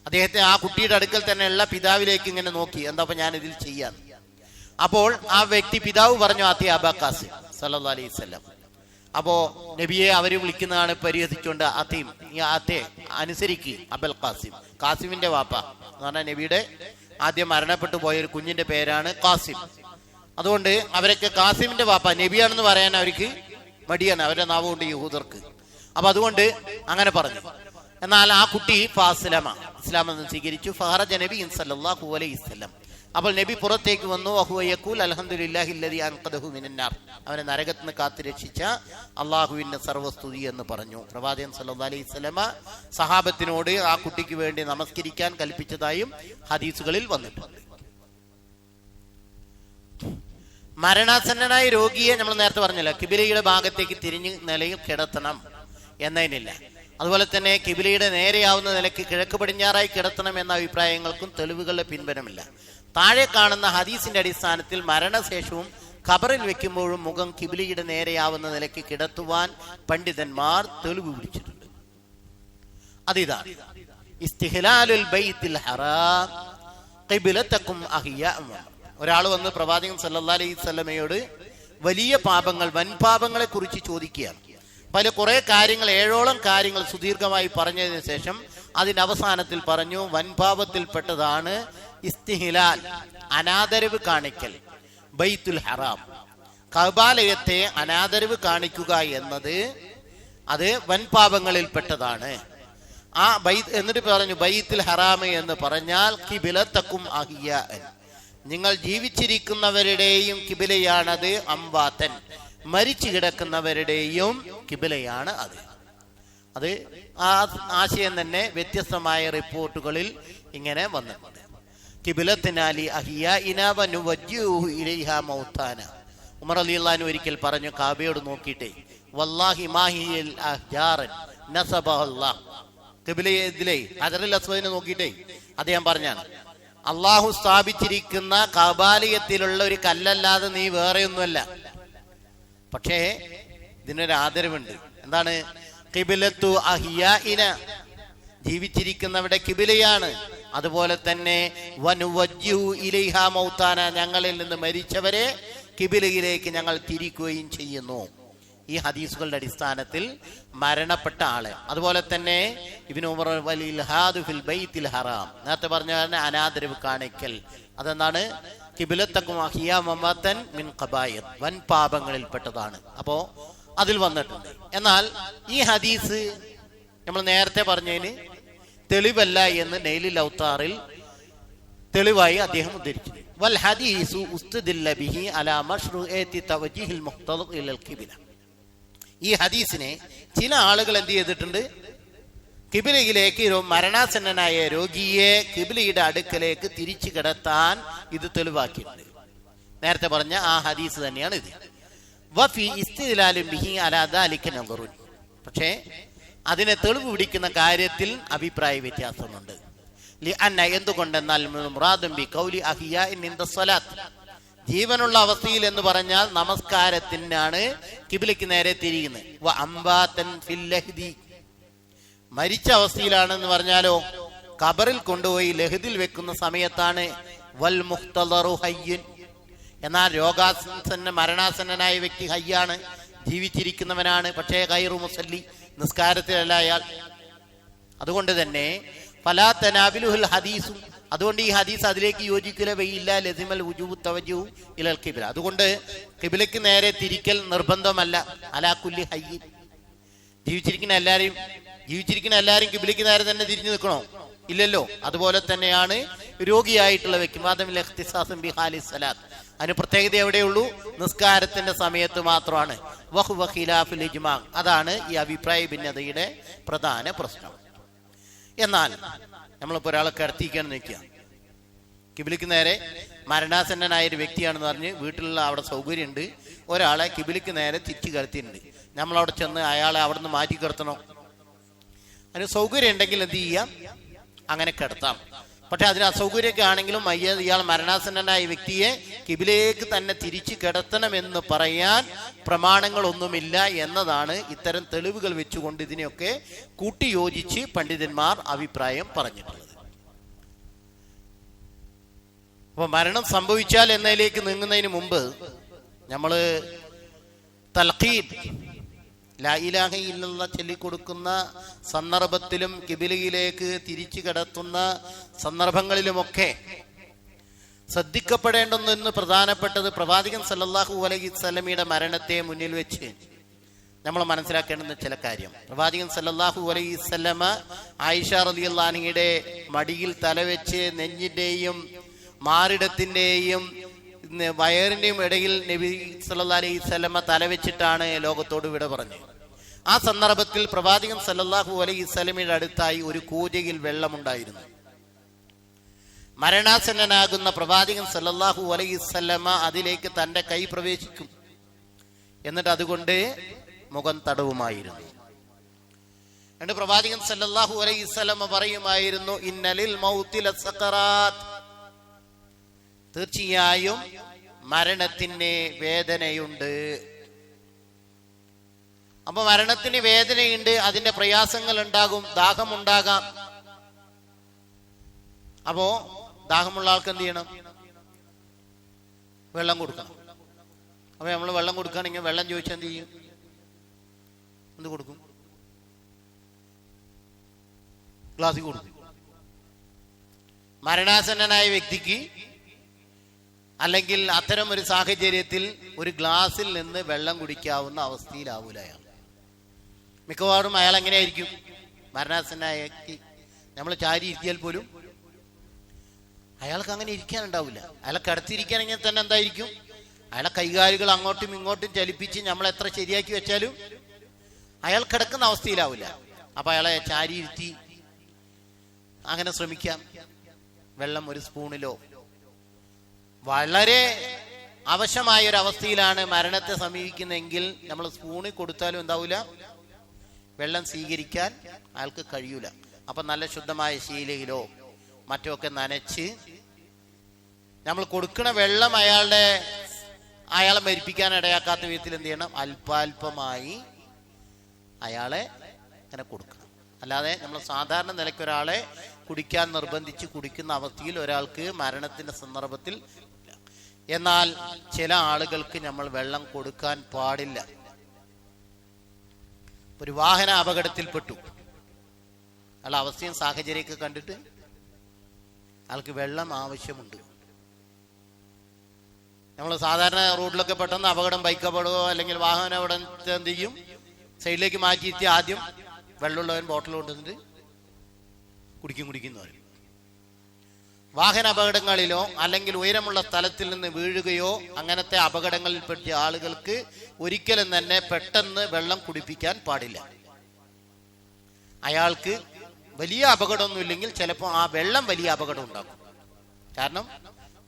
അദ്ദേഹത്തെ ആ കുട്ടിയുടെ അടുക്കൽ തന്നെയുള്ള പിതാവിലേക്ക് ഇങ്ങനെ നോക്കി, എന്താ ഞാൻ ഇതിൽ ചെയ്യാൻ. അപ്പോൾ ആ വ്യക്തി പിതാവ് പറഞ്ഞു, ആത്തി അബാ ഖാസിം സല്ലല്ലാഹു അലൈഹി വസല്ലം. അപ്പോ നബിയെ അവര് വിളിക്കുന്നതാണ് പരിഹസിച്ചുകൊണ്ട്, ആത്തീം ഈ ആത്തെ അനുസരിക്ക് അബൽ ഖാസിം, ഖാസിമിന്റെ വാപ്പ എന്ന് പറഞ്ഞാൽ നബിയുടെ ആദ്യം മരണപ്പെട്ടു പോയ ഒരു കുഞ്ഞിന്റെ പേരാണ് ഖാസിം. അതുകൊണ്ട് അവരൊക്കെ ഖാസിമിന്റെ വാപ്പ, നബിയാണെന്ന് പറയാൻ അവർക്ക് മടിയാണ്, അവരുടെ നാവ് കൊണ്ട് യഹൂദർക്ക്. അപ്പൊ അതുകൊണ്ട് അങ്ങനെ പറഞ്ഞു. എന്നാൽ ആ കുട്ടി ഫാസ്ലമ, ഇസ്ലാം എന്ന് സ്വീകരിച്ചു. ഫഖറജ നബി സല്ലല്ലാഹു അലൈഹി വസല്ലം. അപ്പോൾ നബി പുറത്തേക്ക് വന്നു. വഹുവ യഖൂൽ അൽഹംദുലില്ലാഹി അല്ലദീ അൻഖദഹു മിനന്നാർ, അവനെ നരകത്തിൽ നിന്ന് കാത്തു രക്ഷിച്ച അല്ലാഹുവിന്റെ സർവസ്തുതി എന്ന് പറഞ്ഞു. പ്രവാചകൻ സല്ലല്ലാഹു അലൈഹി വസല്ലമ സഹാബത്തിനോട് ആ കുട്ടിക്ക് വേണ്ടി നമസ്കരിക്കാൻ കൽപ്പിച്ചതായും ഹദീസുകളിൽ വന്നിട്ടുണ്ട്. മരണാസന്നനായ രോഗിയെ നമ്മൾ നേരത്തെ പറഞ്ഞല്ലോ, കിബിലയുടെ ഭാഗത്തേക്ക് തിരിഞ്ഞ് നിലയിൽ കിടത്തണം എന്നതിനില്ല. അതുപോലെ തന്നെ കിബിലയുടെ നേരെയാവുന്ന നിലയ്ക്ക് കിഴക്ക് പടിഞ്ഞാറായി കിടത്തണം എന്ന അഭിപ്രായങ്ങൾക്കും തെളിവുകളുടെ പിൻബലമില്ല. താഴെ കാണുന്ന ഹദീസിന്റെ അടിസ്ഥാനത്തിൽ മരണശേഷവും ഖബറിൽ വെക്കുമ്പോഴും മുഖം കിബിലയുടെ നേരെയാവുന്ന നിലയ്ക്ക് കിടത്തുവാൻ പണ്ഡിതന്മാർ തെളിവ് പിടിച്ചിട്ടുണ്ട്. അതിതാണ് ഇസ്തിഹ്ലാലുൽ ബൈത്തുൽ ഹറാം ഖിബ്ലതകും അഹിയ. ഒരാൾ വന്ന് പ്രവാചകൻ സല്ലല്ലാഹു അലൈഹി വസല്ലമയോട് വലിയ പാപങ്ങൾ, വൻപാപങ്ങളെ കുറിച്ച് ചോദിക്കുകയാണ്. കുറെ കാര്യങ്ങൾ, 7ഓളം കാര്യങ്ങൾ സുദീർഘമായി പറഞ്ഞതിന് ശേഷം അതിന്റെ അവസാനത്തിൽ പറഞ്ഞു, വൻപാപത്തിൽപ്പെട്ടതാണ് ഇസ്തിഹ്ലാൽ, അനാദരവ് കാണിക്കൽ, ബൈത്തുൽ ഹറാം, കഅബാലയത്തെ അനാദരവ് കാണിക്കുക എന്നത് അത് വൻപാപങ്ങളിൽപ്പെട്ടതാണ്. ആ എന്നിട്ട് പറഞ്ഞു, ബൈത്തുൽ ഹറാം എന്ന് പറഞ്ഞാൽ ഖിബ്ലതകും അഹിയ, നിങ്ങൾ ജീവിച്ചിരിക്കുന്നവരുടെയും കിബിലയാണത്, അംവാതൻ മരിച്ചു കിടക്കുന്നവരുടെയും കിബിലയാണ് അത്. അത് ആ ആശയം തന്നെ വ്യത്യസ്തമായ റിപ്പോർട്ടുകളിൽ ഇങ്ങനെ വന്നിട്ടുണ്ട്. കിബിലത്തിനാലി അഹിയാഇന വനുവജ്ജിഹു ഇലൈഹാ മൗതാന. ഉമർ റളിയല്ലാഹു അൻഹു ഒരിക്കൽ പറഞ്ഞു കാബയോട് നോക്കിയിട്ടേ, വല്ലാഹി മാഹിയൽ അഹ്ജാറൻ നസബഹല്ലാഹ്. കിബിലയിലെ ഹജറുൽ അസ്വദിനെ നോക്കിയിട്ടേ അദ്ദേഹം പറഞ്ഞാണ്, അള്ളാഹു സ്ഥാപിച്ചിരിക്കുന്ന കഅബാലയത്തിലുള്ള ഒരു കല്ലല്ലാതെ നീ വേറെയൊന്നുമല്ല. പക്ഷേ ഇതിനൊരു ആദരവുണ്ട്. എന്താണ്? ഖിബ്ലത്തു അഹിയാഇന, ജീവിച്ചിരിക്കുന്നവരുടെ കിബിലയാണ്. അതുപോലെ തന്നെ വനുവജ്ജിഹു ഇലൈഹാ മൗതാന, ഞങ്ങളിൽ നിന്ന് മരിച്ചവരെ കിബിലയിലേക്ക് ഞങ്ങൾ തിരിക്കുകയും ചെയ്യുന്നു. ഈ ഹദീസുകളുടെ അടിസ്ഥാനത്തിൽ മരണപ്പെട്ട ആള്, അതുപോലെ തന്നെ ഇബ്നു ഉമർ വൽഇൽഹാദു ഫിൽ ബൈത്തിൽ ഹറാം, നേരത്തെ പറഞ്ഞ അനാദരവ് കാണിക്കൽ, അതെന്താണ്? ഖിബ്ലതകും അഹിയ മമതൻ മിൻ ഖബായിർ, വൻ പാപങ്ങളിൽപ്പെട്ടതാണ്. അപ്പോ അതിൽ വന്നിട്ടുണ്ട്. എന്നാൽ ഈ ഹദീസ് നമ്മൾ നേരത്തെ പറഞ്ഞതിന് തെളിവല്ല എന്ന് നൈലുൽ ഔത്താറിൽ തെളിവായി അദ്ദേഹം ഉദ്ധരിച്ചത്. വൽ ഹദീസു ഉസ്തുദില്ല ബിഹി അലാ മശ്റൂഇയത്തി തവജീഹിൽ മുഖ്തദർ ഇലൽ ഖിബ്ല. ഈ ഹദീസിനെ ചില ആളുകൾ എന്ത് ചെയ്തിട്ടുണ്ട്, കിബിലയിലേക്ക് മരണാസന്നനായ രോഗിയെ കിബിലയുടെ അടുക്കലേക്ക് തിരിച്ചു കിടത്താൻ ഇത് തെളിവാക്കിയിട്ടുണ്ട്. നേരത്തെ പറഞ്ഞ ആ ഹദീസ് തന്നെയാണ് ഇത്. വഫി ഇസ്തിദ്ലാലും ബിഹി അലാ ദാലിക നദറുൻ. പക്ഷേ അതിനെ തെളിവ് പിടിക്കുന്ന കാര്യത്തിൽ അഭിപ്രായ വ്യത്യാസമുണ്ട്. ലിഅന്ന, എന്തുകൊണ്ടെന്നാൽ മുറാദും ബി ഖൗലി അഹിയാഇൻ ഇൻദ സ്വലാത്ത്, ജീവനുള്ള അവസ്ഥയിൽ എന്ന് പറഞ്ഞാൽ നമസ്കാരത്തിനാണ് കിബിലയ്ക്ക് നേരെ തിരിയുന്നത്. വ അംബാതൻ ഫിൽ ലഹ്ദി, മരിച്ച അവസ്ഥയിലാണെന്ന് പറഞ്ഞാലോ ഖബറിൽ കൊണ്ടുപോയി ലഹദിൽ വെക്കുന്ന സമയത്താണ്. വൽ മുഖ്തദറു ഹയ്യൻ, എന്നാൽ രോഗാസന്ന മരണാസന്നനായ വ്യക്തി ഹയ്യാണ്, ജീവിച്ചിരിക്കുന്നവനാണ്. പക്ഷേ ഗൈറു മുസല്ലി, നിസ്കാരത്തിലല്ല അയാൾ. അതുകൊണ്ട് തന്നെ ഫലാ തനാബിലുൽ ഹദീസും, അതുകൊണ്ട് ഈ ഹദീസ് അതിലേക്ക് യോജിക്കില്ല. ലസിമൽ വുജൂബു തവജ്ജുഹു ഇലൽ ഖിബ്ല, അതുകൊണ്ട് ഖിബ്ലയ്ക്ക് നേരെ തിരിക്കൽ നിർബന്ധമല്ല. അലാ കുല്ലി ഹയ്യിൻ, ജീവിച്ചിരിക്കുന്ന എല്ലാവരും ഖിബ്ലയ്ക്ക് നേരെ തന്നെ തിരിഞ്ഞു നിൽക്കണോ? ഇല്ലല്ലോ. അതുപോലെ തന്നെയാണ് രോഗിയായിട്ടുള്ള വ്യക്തി. മാദമിൽ ഇഖ്തിസാസും ബി ഹാലി സലാത്ത്, അതിന് പ്രത്യേകത എവിടെയുള്ളൂ? നിസ്കാരത്തിന്റെ സമയത്ത് മാത്രമാണ്. വഹുവ ഖിലാഫുൽ ഇജ്മാ, അതാണ് ഈ അഭിപ്രായ ഭിന്നതയുടെ പ്രധാന പ്രശ്നം. എന്നാൽ നമ്മളിപ്പോൾ ഒരാളെ കിടത്തിക്കാൻ നിൽക്കുക, കിബിലിക്ക് നേരെ മരണാസന്നനായ ഒരു വ്യക്തിയാണെന്ന് പറഞ്ഞ് വീട്ടിലുള്ള അവിടെ സൗകര്യമുണ്ട്, ഒരാളെ കിബിലിക്ക് നേരെ തിരിച്ചു കിടത്തിയിട്ടുണ്ട്. നമ്മളവിടെ ചെന്ന് അയാളെ അവിടെ നിന്ന് മാറ്റി കിടത്തണോ? അതിന് സൗകര്യം ഉണ്ടെങ്കിൽ എന്ത് ചെയ്യാം, അങ്ങനെ കിടത്താം. പക്ഷെ അതിന് അസൗകര്യമൊക്കെ ആണെങ്കിലും ഇയാൾ മരണാസന്നനായ വ്യക്തിയെ കിബിലേക്ക് തന്നെ തിരിച്ചു കിടത്തണമെന്ന് പറയാൻ പ്രമാണങ്ങളൊന്നുമില്ല എന്നതാണ് ഇത്തരം തെളിവുകൾ വെച്ചുകൊണ്ട് ഇതിനെയൊക്കെ കൂട്ടിയോജിച്ച് പണ്ഡിതന്മാർ അഭിപ്രായം പറഞ്ഞിട്ടുള്ളത്. അപ്പൊ മരണം സംഭവിച്ചാൽ എന്നതിലേക്ക് നീങ്ങുന്നതിന് മുമ്പ് നമ്മള് തൽഖീദ് ലാ ഇലാഹ ഇല്ലല്ലാഹ് ചൊല്ലിക്കൊടുക്കുന്ന സന്ദർഭത്തിലും കിബിലയിലേക്ക് തിരിച്ചു കിടത്തുന്ന സന്ദർഭങ്ങളിലുമൊക്കെ ശ്രദ്ധിക്കപ്പെടേണ്ടെന്ന് പ്രധാനപ്പെട്ടത് പ്രവാചകൻ സല്ലല്ലാഹു അലൈഹി വസല്ലമയുടെ മരണത്തെ മുന്നിൽ വെച്ച് നമ്മൾ മനസ്സിലാക്കേണ്ടുന്ന ചില കാര്യം. പ്രവാചകൻ സല്ലല്ലാഹു അലൈഹി വസല്ലമ ആയിഷ റളിയല്ലാഹു അൻഹയുടെ മടിയിൽ തലവെച്ച് നെഞ്ഞിന്റെയും മാറിടത്തിന്റെയും വയറിന്റെയും ഇടയിൽ നബി സല്ലല്ലാഹു അലൈഹി വസല്ലമ തലവെച്ചിട്ടാണ് ലോകത്തോട് വിട പറഞ്ഞത്. ആ സന്ദർഭത്തിൽ പ്രവാചകൻ സല്ലല്ലാഹു അലൈഹി വസല്ലമയുടെ അടുത്തായി ഒരു കൂജയിൽ വെള്ളമുണ്ടായിരുന്നു. മരണാസന്നനാകുന്ന പ്രവാചകൻ സല്ലല്ലാഹു അലൈഹി വസല്ലമ അതിലേക്ക് തന്റെ കൈ പ്രവേശിക്കും, എന്നിട്ട് അതുകൊണ്ട് മുഖം തടവുമായിരുന്നു. എന്നിട്ട് പ്രവാചകൻ സല്ലല്ലാഹു അലൈഹി വസല്ലമ പറയുമായിരുന്നു, ഇന്നലിൽ മൗതി ലസഖറാത്ത്, തീർച്ചയായും മരണത്തിന് വേദനയുണ്ട്. അപ്പൊ മരണത്തിന് വേദനയുണ്ട്, അതിന്റെ പ്രയാസങ്ങൾ ഉണ്ടാകും, ദാഹമുണ്ടാകാം. അപ്പോ ദാഹമുള്ള ആൾക്ക് എന്ത് ചെയ്യണം? വെള്ളം കൊടുക്കണം. അപ്പൊ നമ്മൾ വെള്ളം കൊടുക്കുകയാണെങ്കിൽ വെള്ളം ചോദിച്ചാൽ എന്ത് ചെയ്യും? എന്ത് കൊടുക്കും? ഗ്ലാസ്സിൽ കൊടുക്കും. മരണാസന്നനായ വ്യക്തിക്ക് അല്ലെങ്കിൽ അത്തരം ഒരു സാഹചര്യത്തിൽ ഒരു ഗ്ലാസ്സിൽ നിന്ന് വെള്ളം കുടിക്കാവുന്ന അവസ്ഥയിലാവൂല അയാൾ. മിക്കവാറും അയാൾ എങ്ങനെയായിരിക്കും? മരണാസന്നനായ വ്യക്തി നമ്മൾ ചാരി ഇരുത്തിയാൽ പോലും അയാൾക്ക് അങ്ങനെ ഇരിക്കാനുണ്ടാവില്ല. അയാളെ കിടത്തിയിരിക്കുകയാണെങ്കിൽ തന്നെ എന്തായിരിക്കും? അയാളെ കൈകാലുകൾ അങ്ങോട്ടും ഇങ്ങോട്ടും ചലിപ്പിച്ച് നമ്മൾ എത്ര ശരിയാക്കി വെച്ചാലും അയാൾ കിടക്കുന്ന അവസ്ഥയിലാവില്ല. അപ്പൊ അയാളെ ചാരി ഇരുത്തി അങ്ങനെ ശ്രമിക്കാം. വെള്ളം ഒരു സ്പൂണിലോ, വളരെ അവശമായ ഒരു അവസ്ഥയിലാണ് മരണത്തെ സമീപിക്കുന്നതെങ്കിൽ നമ്മൾ സ്പൂണിൽ കൊടുത്താലും എന്താവൂല, വെള്ളം സ്വീകരിക്കാൻ അയാൾക്ക് കഴിയൂല. അപ്പൊ നല്ല ശുദ്ധമായ ശീലയിലോ മറ്റോ ഒക്കെ നനച്ച് നമ്മൾ കൊടുക്കുന്ന വെള്ളം അയാളെ മരിപ്പിക്കാൻ ഇടയാക്കാത്ത വിധത്തിൽ എന്ത് ചെയ്യണം? അല്പാൽപമായി അയാളെ അങ്ങനെ കൊടുക്കണം. അല്ലാതെ നമ്മൾ സാധാരണ നിലയ്ക്ക് ഒരാളെ കുടിക്കാൻ നിർബന്ധിച്ച് കുടിക്കുന്ന അവസ്ഥയിൽ ഒരാൾക്ക് മരണത്തിന്റെ സന്ദർഭത്തിൽ. എന്നാൽ ചില ആളുകൾക്ക് നമ്മൾ വെള്ളം കൊടുക്കാൻ പാടില്ല. ഒരു വാഹന അപകടത്തിൽപ്പെട്ടു, അയാളുടെ അവസ്ഥയും സാഹചര്യമൊക്കെ കണ്ടിട്ട് അയാൾക്ക് വെള്ളം ആവശ്യമുണ്ട്. നമ്മൾ സാധാരണ റോഡിലൊക്കെ പെട്ടെന്ന് അപകടം, ബൈക്ക് അപകടമോ അല്ലെങ്കിൽ വാഹന അപകടം എന്ത് ചെയ്യും? സൈഡിലേക്ക് മാറ്റിയിട്ട് ആദ്യം വെള്ളമുള്ളവൻ ബോട്ടിൽ കൊണ്ടുവന്നിട്ട് കുടിക്കുന്നു പറയും. വാഹന അപകടങ്ങളിലോ അല്ലെങ്കിൽ ഉയരമുള്ള സ്ഥലത്തിൽ നിന്ന് വീഴുകയോ അങ്ങനത്തെ അപകടങ്ങളിൽപ്പെട്ട ആളുകൾക്ക് ഒരിക്കലും തന്നെ പെട്ടെന്ന് വെള്ളം കുടിപ്പിക്കാൻ പാടില്ല. അയാൾക്ക് വലിയ അപകടമൊന്നുമില്ലെങ്കിൽ ചിലപ്പോൾ ആ വെള്ളം വലിയ അപകടം ഉണ്ടാക്കും. കാരണം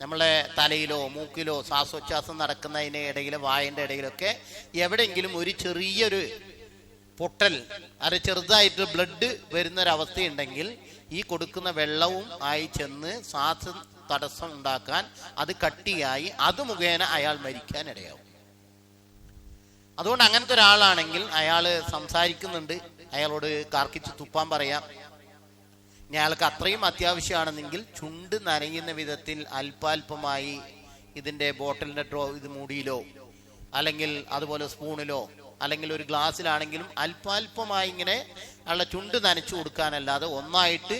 നമ്മളെ തലയിലോ മൂക്കിലോ ശ്വാസോച്ഛ്വാസം നടക്കുന്നതിന് ഇടയിൽ വായന്റെ ഇടയിലൊക്കെ എവിടെയെങ്കിലും ഒരു ചെറിയൊരു പൊട്ടൽ അത് ചെറുതായിട്ട് ബ്ലഡ് വരുന്നൊരവസ്ഥയുണ്ടെങ്കിൽ ഈ കൊടുക്കുന്ന വെള്ളവും ആയി ചെന്ന് ശ്വാസ തടസ്സം ഉണ്ടാക്കാൻ അത് കട്ടിയായി അത് മുഖേന അയാൾ മരിക്കാൻ ഇടയാവും. അതുകൊണ്ട് അങ്ങനത്തെ ഒരാളാണെങ്കിൽ അയാൾ സംസാരിക്കുന്നുണ്ട്, അയാളോട് കാർക്കിച്ച് തുപ്പാൻ പറയാം. ഇനി അയാൾക്ക് അത്രയും അത്യാവശ്യമാണെന്നെങ്കിൽ ചുണ്ട് നനയുന്ന വിധത്തിൽ അല്പാൽപമായി ഇതിൻ്റെ ബോട്ടലിൻ്റെ ഇത് മൂടിയിലോ അല്ലെങ്കിൽ അതുപോലെ സ്പൂണിലോ അല്ലെങ്കിൽ ഒരു ഗ്ലാസ്സിലാണെങ്കിലും അല്പാൽപമായി ഇങ്ങനെ അയാളുടെ ചുണ്ട് നനച്ചു കൊടുക്കാനല്ലാതെ ഒന്നായിട്ട്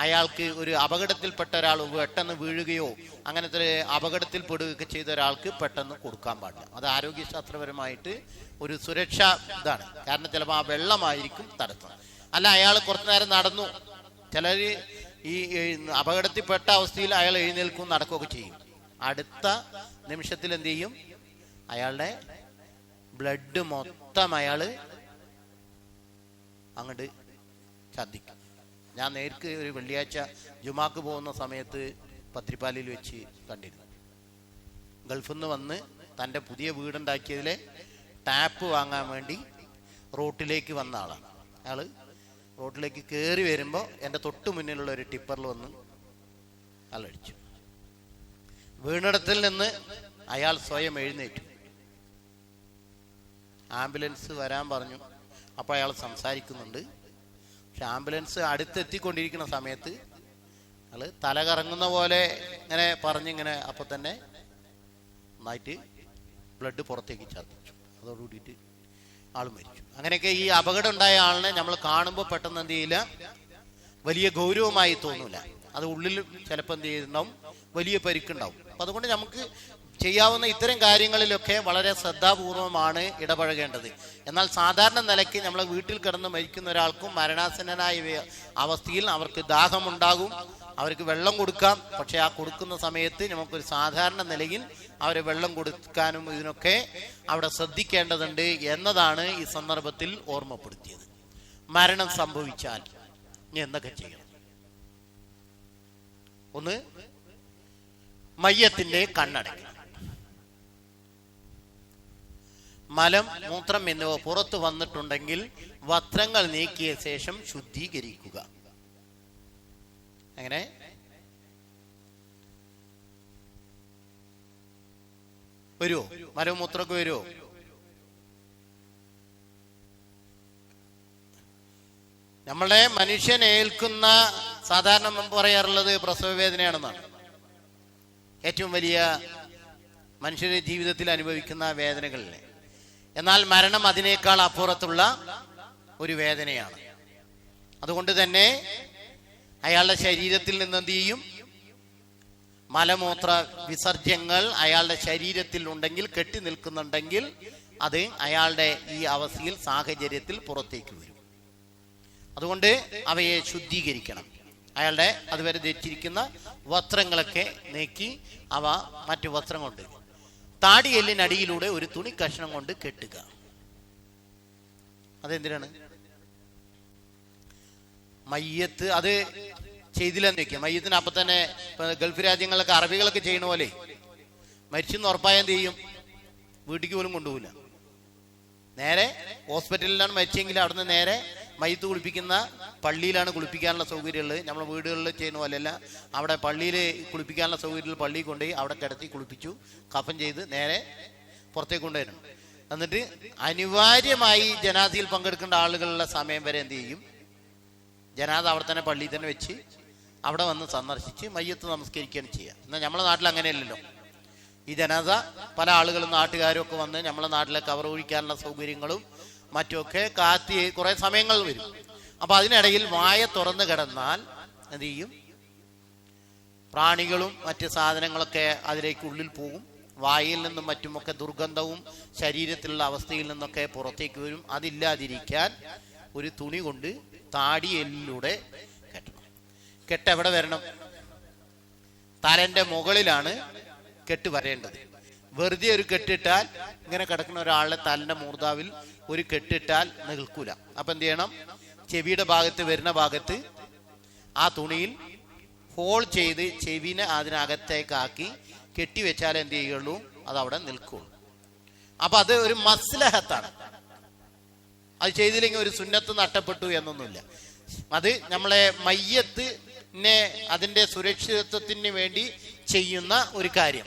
അയാൾക്ക് ഒരു അപകടത്തിൽപ്പെട്ട ഒരാൾ പെട്ടെന്ന് വീഴുകയോ അങ്ങനത്തെ ഒരു അപകടത്തിൽപ്പെടുകയൊക്കെ ചെയ്ത ഒരാൾക്ക് പെട്ടെന്ന് കൊടുക്കാൻ പാടില്ല. അത് ആരോഗ്യശാസ്ത്രപരമായിട്ട് ഒരു സുരക്ഷ ഇതാണ്. കാരണം ചിലപ്പോൾ ആ വെള്ളമായിരിക്കും തടസ്സം. അല്ല, അയാൾ കുറച്ചു നേരം നടന്നു, ചിലർ ഈ അപകടത്തിൽപ്പെട്ട അവസ്ഥയിൽ അയാൾ എഴുന്നേൽക്കും നടക്കുകയൊക്കെ ചെയ്യും. അടുത്ത നിമിഷത്തിൽ എന്ത് ചെയ്യും? അയാളുടെ ബ്ലഡ് മൊത്തം അയാൾ അങ്ങോട്ട് ഛർദ്ദിക്കും. ഞാൻ നേർക്ക് ഒരു വെള്ളിയാഴ്ച ജുമാക്ക് പോകുന്ന സമയത്ത് പത്രിപ്പാലിൽ വെച്ച് കണ്ടിരുന്നു. ഗൾഫിൽ നിന്ന് വന്ന് തൻ്റെ പുതിയ വീടുണ്ടാക്കിയതിലെ ടാപ്പ് വാങ്ങാൻ വേണ്ടി റോട്ടിലേക്ക് വന്ന ആളാണ്. അയാൾ റോട്ടിലേക്ക് കയറി വരുമ്പോൾ എൻ്റെ തൊട്ട് മുന്നിലുള്ള ഒരു ടിപ്പറിൽ വന്ന് അയാൾ അടിച്ചു. വീണിടത്തിൽ നിന്ന് അയാൾ സ്വയം എഴുന്നേറ്റു. ആംബുലൻസ് വരാൻ പറഞ്ഞു. അപ്പോൾ അയാൾ സംസാരിക്കുന്നുണ്ട്. പക്ഷെ ആംബുലൻസ് അടുത്തെത്തിക്കൊണ്ടിരിക്കുന്ന സമയത്ത് അയാൾ തല കറങ്ങുന്ന പോലെ ഇങ്ങനെ പറഞ്ഞിങ്ങനെ അപ്പോൾ തന്നെ നന്നായിട്ട് ബ്ലഡ് പുറത്തേക്ക് ഛർദ്ദിച്ചു. അതോടുകൂടിയിട്ട് ആൾ മരിച്ചു. അങ്ങനെയൊക്കെ ഈ അപകടം ഉണ്ടായ ആളിനെ നമ്മൾ കാണുമ്പോൾ പെട്ടെന്ന് എന്ത് ചെയ്യില്ല, വലിയ ഗൗരവമായി തോന്നൂല. അത് ഉള്ളിൽ ചിലപ്പോൾ എന്ത് ചെയ്യുന്നുണ്ടാവും, വലിയ പരിക്കുണ്ടാവും. അപ്പം അതുകൊണ്ട് നമുക്ക് ചെയ്യാവുന്ന ഇത്തരം കാര്യങ്ങളിലൊക്കെ വളരെ ശ്രദ്ധാപൂർവമാണ് ഇടപഴകേണ്ടത്. എന്നാൽ സാധാരണ നിലയ്ക്ക് നമ്മളെ വീട്ടിൽ കിടന്ന് മരിക്കുന്ന ഒരാൾക്കും മരണാസന്നനായ അവസ്ഥയിൽ അവർക്ക് ദാഹമുണ്ടാകും, അവർക്ക് വെള്ളം കൊടുക്കാം. പക്ഷെ ആ കൊടുക്കുന്ന സമയത്ത് നമുക്കൊരു സാധാരണ നിലയിൽ അവരെ വെള്ളം കൊടുക്കാനും ഇതിനൊക്കെ അവിടെ ശ്രദ്ധിക്കേണ്ടതുണ്ട് എന്നതാണ് ഈ സന്ദർഭത്തിൽ ഓർമ്മപ്പെടുത്തിയത്. മരണം സംഭവിച്ചാൽ ഇനി എന്തൊക്കെ ചെയ്യണം? ഒന്ന്, മയ്യത്തിന്റെ കണ്ണടയ്ക്കണം. മലം മൂത്രം എന്നിവ പുറത്തു വന്നിട്ടുണ്ടെങ്കിൽ വസ്ത്രങ്ങൾ നീക്കിയ ശേഷം ശുദ്ധീകരിക്കുക. അങ്ങനെ വരുമോ? മലവും മൂത്രമൊക്കെ വരുമോ? നമ്മളെ മനുഷ്യൻ ഏൽക്കുന്ന സാധാരണ പറയാറുള്ളത് പ്രസവ വേദനയാണെന്നാണ്. ഏറ്റവും വലിയ മനുഷ്യരുടെ ജീവിതത്തിൽ അനുഭവിക്കുന്ന വേദനകളിലെ. എന്നാൽ മരണം അതിനേക്കാൾ അപ്പുറത്തുള്ള ഒരു വേദനയാണ്. അതുകൊണ്ട് തന്നെ അയാളുടെ ശരീരത്തിൽ നിന്ന് എന്ത് ചെയ്യും? മലമൂത്ര വിസർജ്യങ്ങൾ അയാളുടെ ശരീരത്തിൽ ഉണ്ടെങ്കിൽ, കെട്ടി നിൽക്കുന്നുണ്ടെങ്കിൽ അത് അയാളുടെ ഈ അവസ്ഥയിൽ സാഹചര്യത്തിൽ പുറത്തേക്ക് വരും. അതുകൊണ്ട് അവയെ ശുദ്ധീകരിക്കണം. അയാളുടെ അതുവരെ ധരിച്ചിരിക്കുന്ന വസ്ത്രങ്ങളൊക്കെ നീക്കി അവ മറ്റു വസ്ത്രം കൊണ്ട് താടിയെല്ലിനടിയിലൂടെ ഒരു തുണി കഷ്ണം കൊണ്ട് കെട്ടുക. അതെന്തിനാണ്? മയ്യത്ത് അത് ചെയ്തില്ലെന്ന് വെക്കുക. മയ്യത്തിന് അപ്പം തന്നെ ഗൾഫ് രാജ്യങ്ങളിലൊക്കെ അറബികളൊക്കെ ചെയ്യണ പോലെ മരിച്ചെന്ന് ഉറപ്പായ എന്ത് ചെയ്യും? വീട്ടിലേക്ക് പോലും കൊണ്ടുപോകില്ല. നേരെ ഹോസ്പിറ്റലിലാണ് മരിച്ചെങ്കിൽ അവിടുന്ന് നേരെ മയ്യത്ത് കുളിപ്പിക്കുന്ന പള്ളിയിലാണ് കുളിപ്പിക്കാനുള്ള സൗകര്യമുള്ളത്. നമ്മളെ വീടുകളിൽ ചെയ്യുന്ന പോലെയല്ല. അവിടെ പള്ളിയിൽ കുളിപ്പിക്കാനുള്ള സൗകര്യത്തിൽ പള്ളിയിൽ കൊണ്ടുപോയി അവിടെ കിടത്തി കുളിപ്പിച്ചു, കഫൻ ചെയ്ത് നേരെ പുറത്തേക്ക് കൊണ്ടുവരണം. എന്നിട്ട് അനിവാര്യമായി ജനാസയിൽ പങ്കെടുക്കേണ്ട ആളുകളുടെ സമയം വരെ എന്ത് ചെയ്യും? ജനാസ അവിടെ തന്നെ പള്ളിയിൽ തന്നെ വെച്ച് അവിടെ വന്ന് സന്ദർശിച്ച് മയ്യത്ത് നമസ്കരിക്കുകയാണ് ചെയ്യുക. എന്നാൽ നമ്മളെ നാട്ടിൽ അങ്ങനെയല്ലല്ലോ. ഈ ജനാസ പല ആളുകളും നാട്ടുകാരും ഒക്കെ വന്ന് നമ്മളെ നാട്ടിലെ കവർ ഒഴിക്കാനുള്ള സൗകര്യങ്ങളും മറ്റുമൊക്കെ കാത്തി കുറെ സമയങ്ങൾ വരും. അപ്പൊ അതിനിടയിൽ വായ തുറന്നു കിടന്നാൽ എന്ത് ചെയ്യും? പ്രാണികളും മറ്റ് സാധനങ്ങളൊക്കെ അതിലേക്ക് ഉള്ളിൽ പോകും. വായിൽ നിന്നും മറ്റുമൊക്കെ ദുർഗന്ധവും ശരീരത്തിലുള്ള അവസ്ഥയിൽ നിന്നൊക്കെ പുറത്തേക്ക് വരും. അതില്ലാതിരിക്കാൻ ഒരു തുണി കൊണ്ട് താടിയെല്ലിലൂടെ കെട്ടണം. കെട്ട് എവിടെ വരണം? തലന്റെ മുകളിലാണ് കെട്ട് വരേണ്ടത്. വെറുതെ ഒരു കെട്ടിട്ടാൽ, ഇങ്ങനെ കിടക്കുന്ന ഒരാളുടെ തലന്റെ മൂർധാവിൽ ഒരു കെട്ടിട്ടാൽ നിൽക്കൂല. അപ്പൊ എന്ത് ചെയ്യണം? ചെവിയുടെ ഭാഗത്ത് വരുന്ന ഭാഗത്ത് ആ തുണിയിൽ ഹോൾ ചെയ്ത് ചെവിനെ അതിനകത്തേക്കാക്കി കെട്ടിവെച്ചാൽ എന്ത് ചെയ്യുള്ളൂ? അതവിടെ നിൽക്കുള്ളൂ. അപ്പൊ അത് ഒരു മസ്ലഹത്താണ്. അത് ചെയ്തില്ലെങ്കിൽ ഒരു സുന്നത്ത് നഷ്ടപ്പെട്ടു എന്നൊന്നുമില്ല. അത് നമ്മളെ മയ്യത്തിനെ അതിന്റെ സുരക്ഷിതത്വത്തിന് വേണ്ടി ചെയ്യുന്ന ഒരു കാര്യം.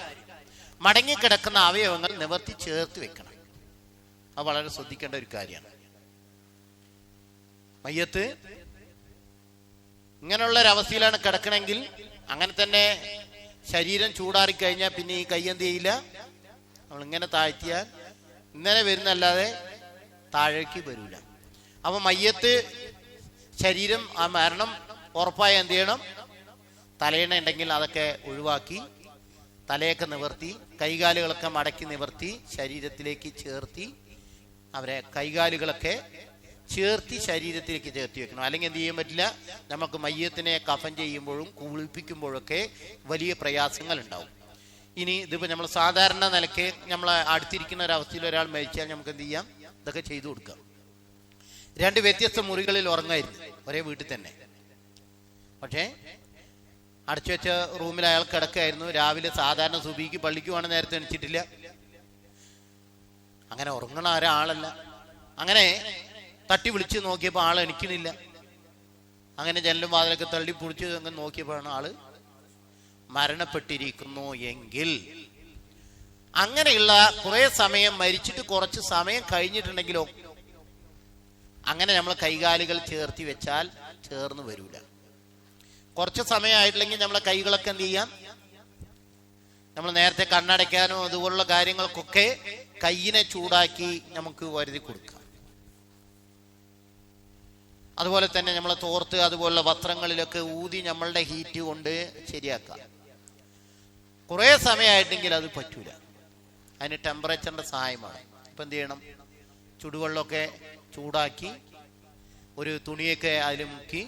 മടങ്ങിക്കിടക്കുന്ന അവയവങ്ങൾ നിവർത്തി ചേർത്ത് വെക്കണം. അത് വളരെ ശ്രദ്ധിക്കേണ്ട ഒരു കാര്യമാണ്. മയ്യത്ത് ഇങ്ങനെയുള്ള ഒരവസ്ഥയിലാണ് കിടക്കണമെങ്കിൽ അങ്ങനെ തന്നെ ശരീരം ചൂടാറിക്കഴിഞ്ഞാൽ പിന്നെ ഈ കൈ എന്ത് ചെയ്യില്ല? നമ്മളിങ്ങനെ താഴ്ത്തിയാൽ ഇങ്ങനെ വരുന്നല്ലാതെ താഴേക്ക് വരില്ല. അപ്പൊ മയ്യത്ത് ശരീരം ആ മരണം ഉറപ്പായ എന്ത് ചെയ്യണം? തലയിണ ഉണ്ടെങ്കിൽ അതൊക്കെ ഒഴിവാക്കി തലയൊക്കെ നിവർത്തി കൈകാലുകളൊക്കെ മടക്കി നിവർത്തി ശരീരത്തിലേക്ക് ചേർത്തി അവരെ കൈകാലുകളൊക്കെ ചേർത്തി ശരീരത്തിലേക്ക് ചേർത്തി വെക്കണം. അല്ലെങ്കിൽ എന്ത് ചെയ്യാൻ പറ്റില്ല? നമുക്ക് മയ്യത്തിനെ കഫൻ ചെയ്യുമ്പോഴും കുളിപ്പിക്കുമ്പോഴൊക്കെ വലിയ പ്രയാസങ്ങൾ ഉണ്ടാവും. ഇനി ഇതിപ്പോൾ നമ്മൾ സാധാരണ നിലയ്ക്ക് നമ്മൾ അടുത്തിരിക്കുന്ന ഒരവസ്ഥയിൽ ഒരാൾ മരിച്ചാൽ നമുക്ക് എന്ത് ചെയ്യാം? ഇതൊക്കെ ചെയ്തു കൊടുക്കാം. 2 വ്യത്യസ്ത മുറികളിൽ ഉറങ്ങായിരുന്നു ഒരേ വീട്ടിൽ തന്നെ. പക്ഷേ അടച്ചു വെച്ച റൂമിൽ അയാൾ കിടക്കായിരുന്നു. രാവിലെ സാധാരണ സുബഹിക്ക് പള്ളിക്ക് പോകണ നേരത്തെ എണിച്ചിട്ടില്ല. അങ്ങനെ ഉറങ്ങണ ഒരാളല്ല. അങ്ങനെ തട്ടി വിളിച്ച് നോക്കിയപ്പോൾ ആൾ എണിക്കണില്ല. അങ്ങനെ ജനലും വാതിലൊക്കെ തള്ളി പൊളിച്ച് അങ്ങനെ നോക്കിയപ്പോഴാണ് ആള് മരണപ്പെട്ടിരിക്കുന്നു. എങ്കിൽ അങ്ങനെയുള്ള കുറെ സമയം മരിച്ചിട്ട് കുറച്ച് സമയം കഴിഞ്ഞിട്ടുണ്ടെങ്കിലോ അങ്ങനെ നമ്മൾ കൈകാലുകൾ ചേർത്തി വെച്ചാൽ ചേർന്ന് വരൂല. കുറച്ച് സമയമായിട്ടില്ലെങ്കിൽ നമ്മളെ കൈകളൊക്കെ എന്ത് ചെയ്യാം? നമ്മൾ നേരത്തെ കണ്ണടയ്ക്കാനോ അതുപോലുള്ള കാര്യങ്ങൾക്കൊക്കെ കയ്യിനെ ചൂടാക്കി നമുക്ക് വരുതി കൊടുക്കാം. അതുപോലെ തന്നെ നമ്മളെ തോർത്ത് അതുപോലുള്ള വസ്ത്രങ്ങളിലൊക്കെ ഊതി നമ്മളുടെ ഹീറ്റ് കൊണ്ട് ശരിയാക്കാം. കുറേ സമയമായിട്ടെങ്കിൽ അത് പറ്റൂല. അതിന് ടെമ്പറേച്ചറിന്റെ സഹായമാണ്. ഇപ്പം എന്ത് ചെയ്യണം? ചുടുവെള്ളമൊക്കെ ചൂടാക്കി ഒരു തുണിയൊക്കെ അതിൽ മുക്കി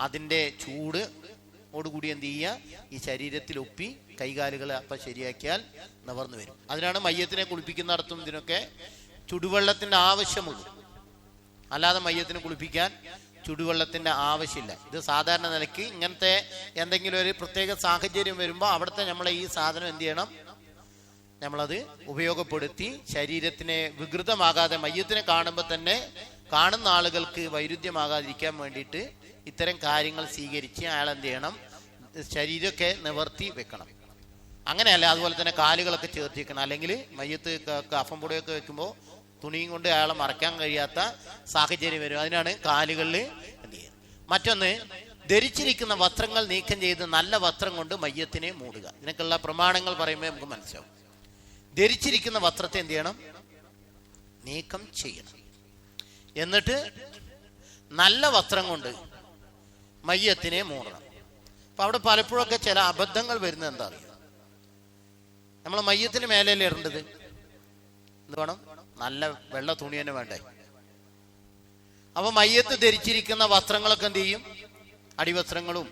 അതിൻ്റെ ചൂടോടുകൂടി എന്ത് ചെയ്യുക? ഈ ശരീരത്തിൽ ഒപ്പി കൈകാലുകൾ അപ്പം ശരിയാക്കിയാൽ നിവർന്നു വരും. അതിനാണ് മയ്യത്തിനെ കുളിപ്പിക്കുന്നിടത്തും ഇതിനൊക്കെ ചുടുവെള്ളത്തിൻ്റെ ആവശ്യമുള്ളൂ. അല്ലാതെ മയ്യത്തിനെ കുളിപ്പിക്കാൻ ചുടുവെള്ളത്തിൻ്റെ ആവശ്യമില്ല. ഇത് സാധാരണ നിലയ്ക്ക് ഇങ്ങനത്തെ എന്തെങ്കിലും ഒരു പ്രത്യേക സാഹചര്യം വരുമ്പോൾ അവിടുത്തെ നമ്മളെ ഈ സാധനം എന്ത് ചെയ്യണം? നമ്മളത് ഉപയോഗപ്പെടുത്തി ശരീരത്തിനെ വികൃതമാകാതെ മയ്യത്തിനെ കാണുമ്പോൾ തന്നെ കാണുന്ന ആളുകൾക്ക് വൈരുദ്ധ്യമാകാതിരിക്കാൻ വേണ്ടിയിട്ട് ഇത്തരം കാര്യങ്ങൾ സ്വീകരിച്ച് അയാൾ എന്ത് ചെയ്യണം? ശരീരമൊക്കെ നിവർത്തി വെക്കണം. അങ്ങനെയല്ല. അതുപോലെ തന്നെ കാലുകളൊക്കെ ചേർത്തി വെക്കണം. അല്ലെങ്കിൽ മയ്യത്ത് കഫം പൊടിയൊക്കെ വെക്കുമ്പോൾ തുണിയും കൊണ്ട് അയാളെ മറക്കാൻ കഴിയാത്ത സാഹചര്യം വരും. അതിനാണ് കാലുകളിൽ എന്ത് ചെയ്യുക. മറ്റൊന്ന്, ധരിച്ചിരിക്കുന്ന വസ്ത്രങ്ങൾ നീക്കം ചെയ്ത് നല്ല വസ്ത്രം കൊണ്ട് മയ്യത്തിനെ മൂടുക. ഇതിനൊക്കെയുള്ള പ്രമാണങ്ങൾ പറയുമ്പോൾ നമുക്ക് മനസ്സിലാവും. ധരിച്ചിരിക്കുന്ന വസ്ത്രത്തെ എന്ത് ചെയ്യണം? നീക്കം ചെയ്യണം. എന്നിട്ട് നല്ല വസ്ത്രം കൊണ്ട് മയ്യത്തിനെ മൂടണം. അപ്പൊ അവിടെ പലപ്പോഴൊക്കെ ചില അബദ്ധങ്ങൾ വരുന്നത് എന്താ അറിയാം? നമ്മൾ മയ്യത്തിന് മേലല്ലേ ഇടേണ്ടത്? എന്ത് വേണം? നല്ല വെള്ള തുണി തന്നെ വേണ്ടേ? അപ്പൊ മയ്യത്ത് ധരിച്ചിരിക്കുന്ന വസ്ത്രങ്ങളൊക്കെ എന്ത് ചെയ്യും? അടിവസ്ത്രങ്ങളും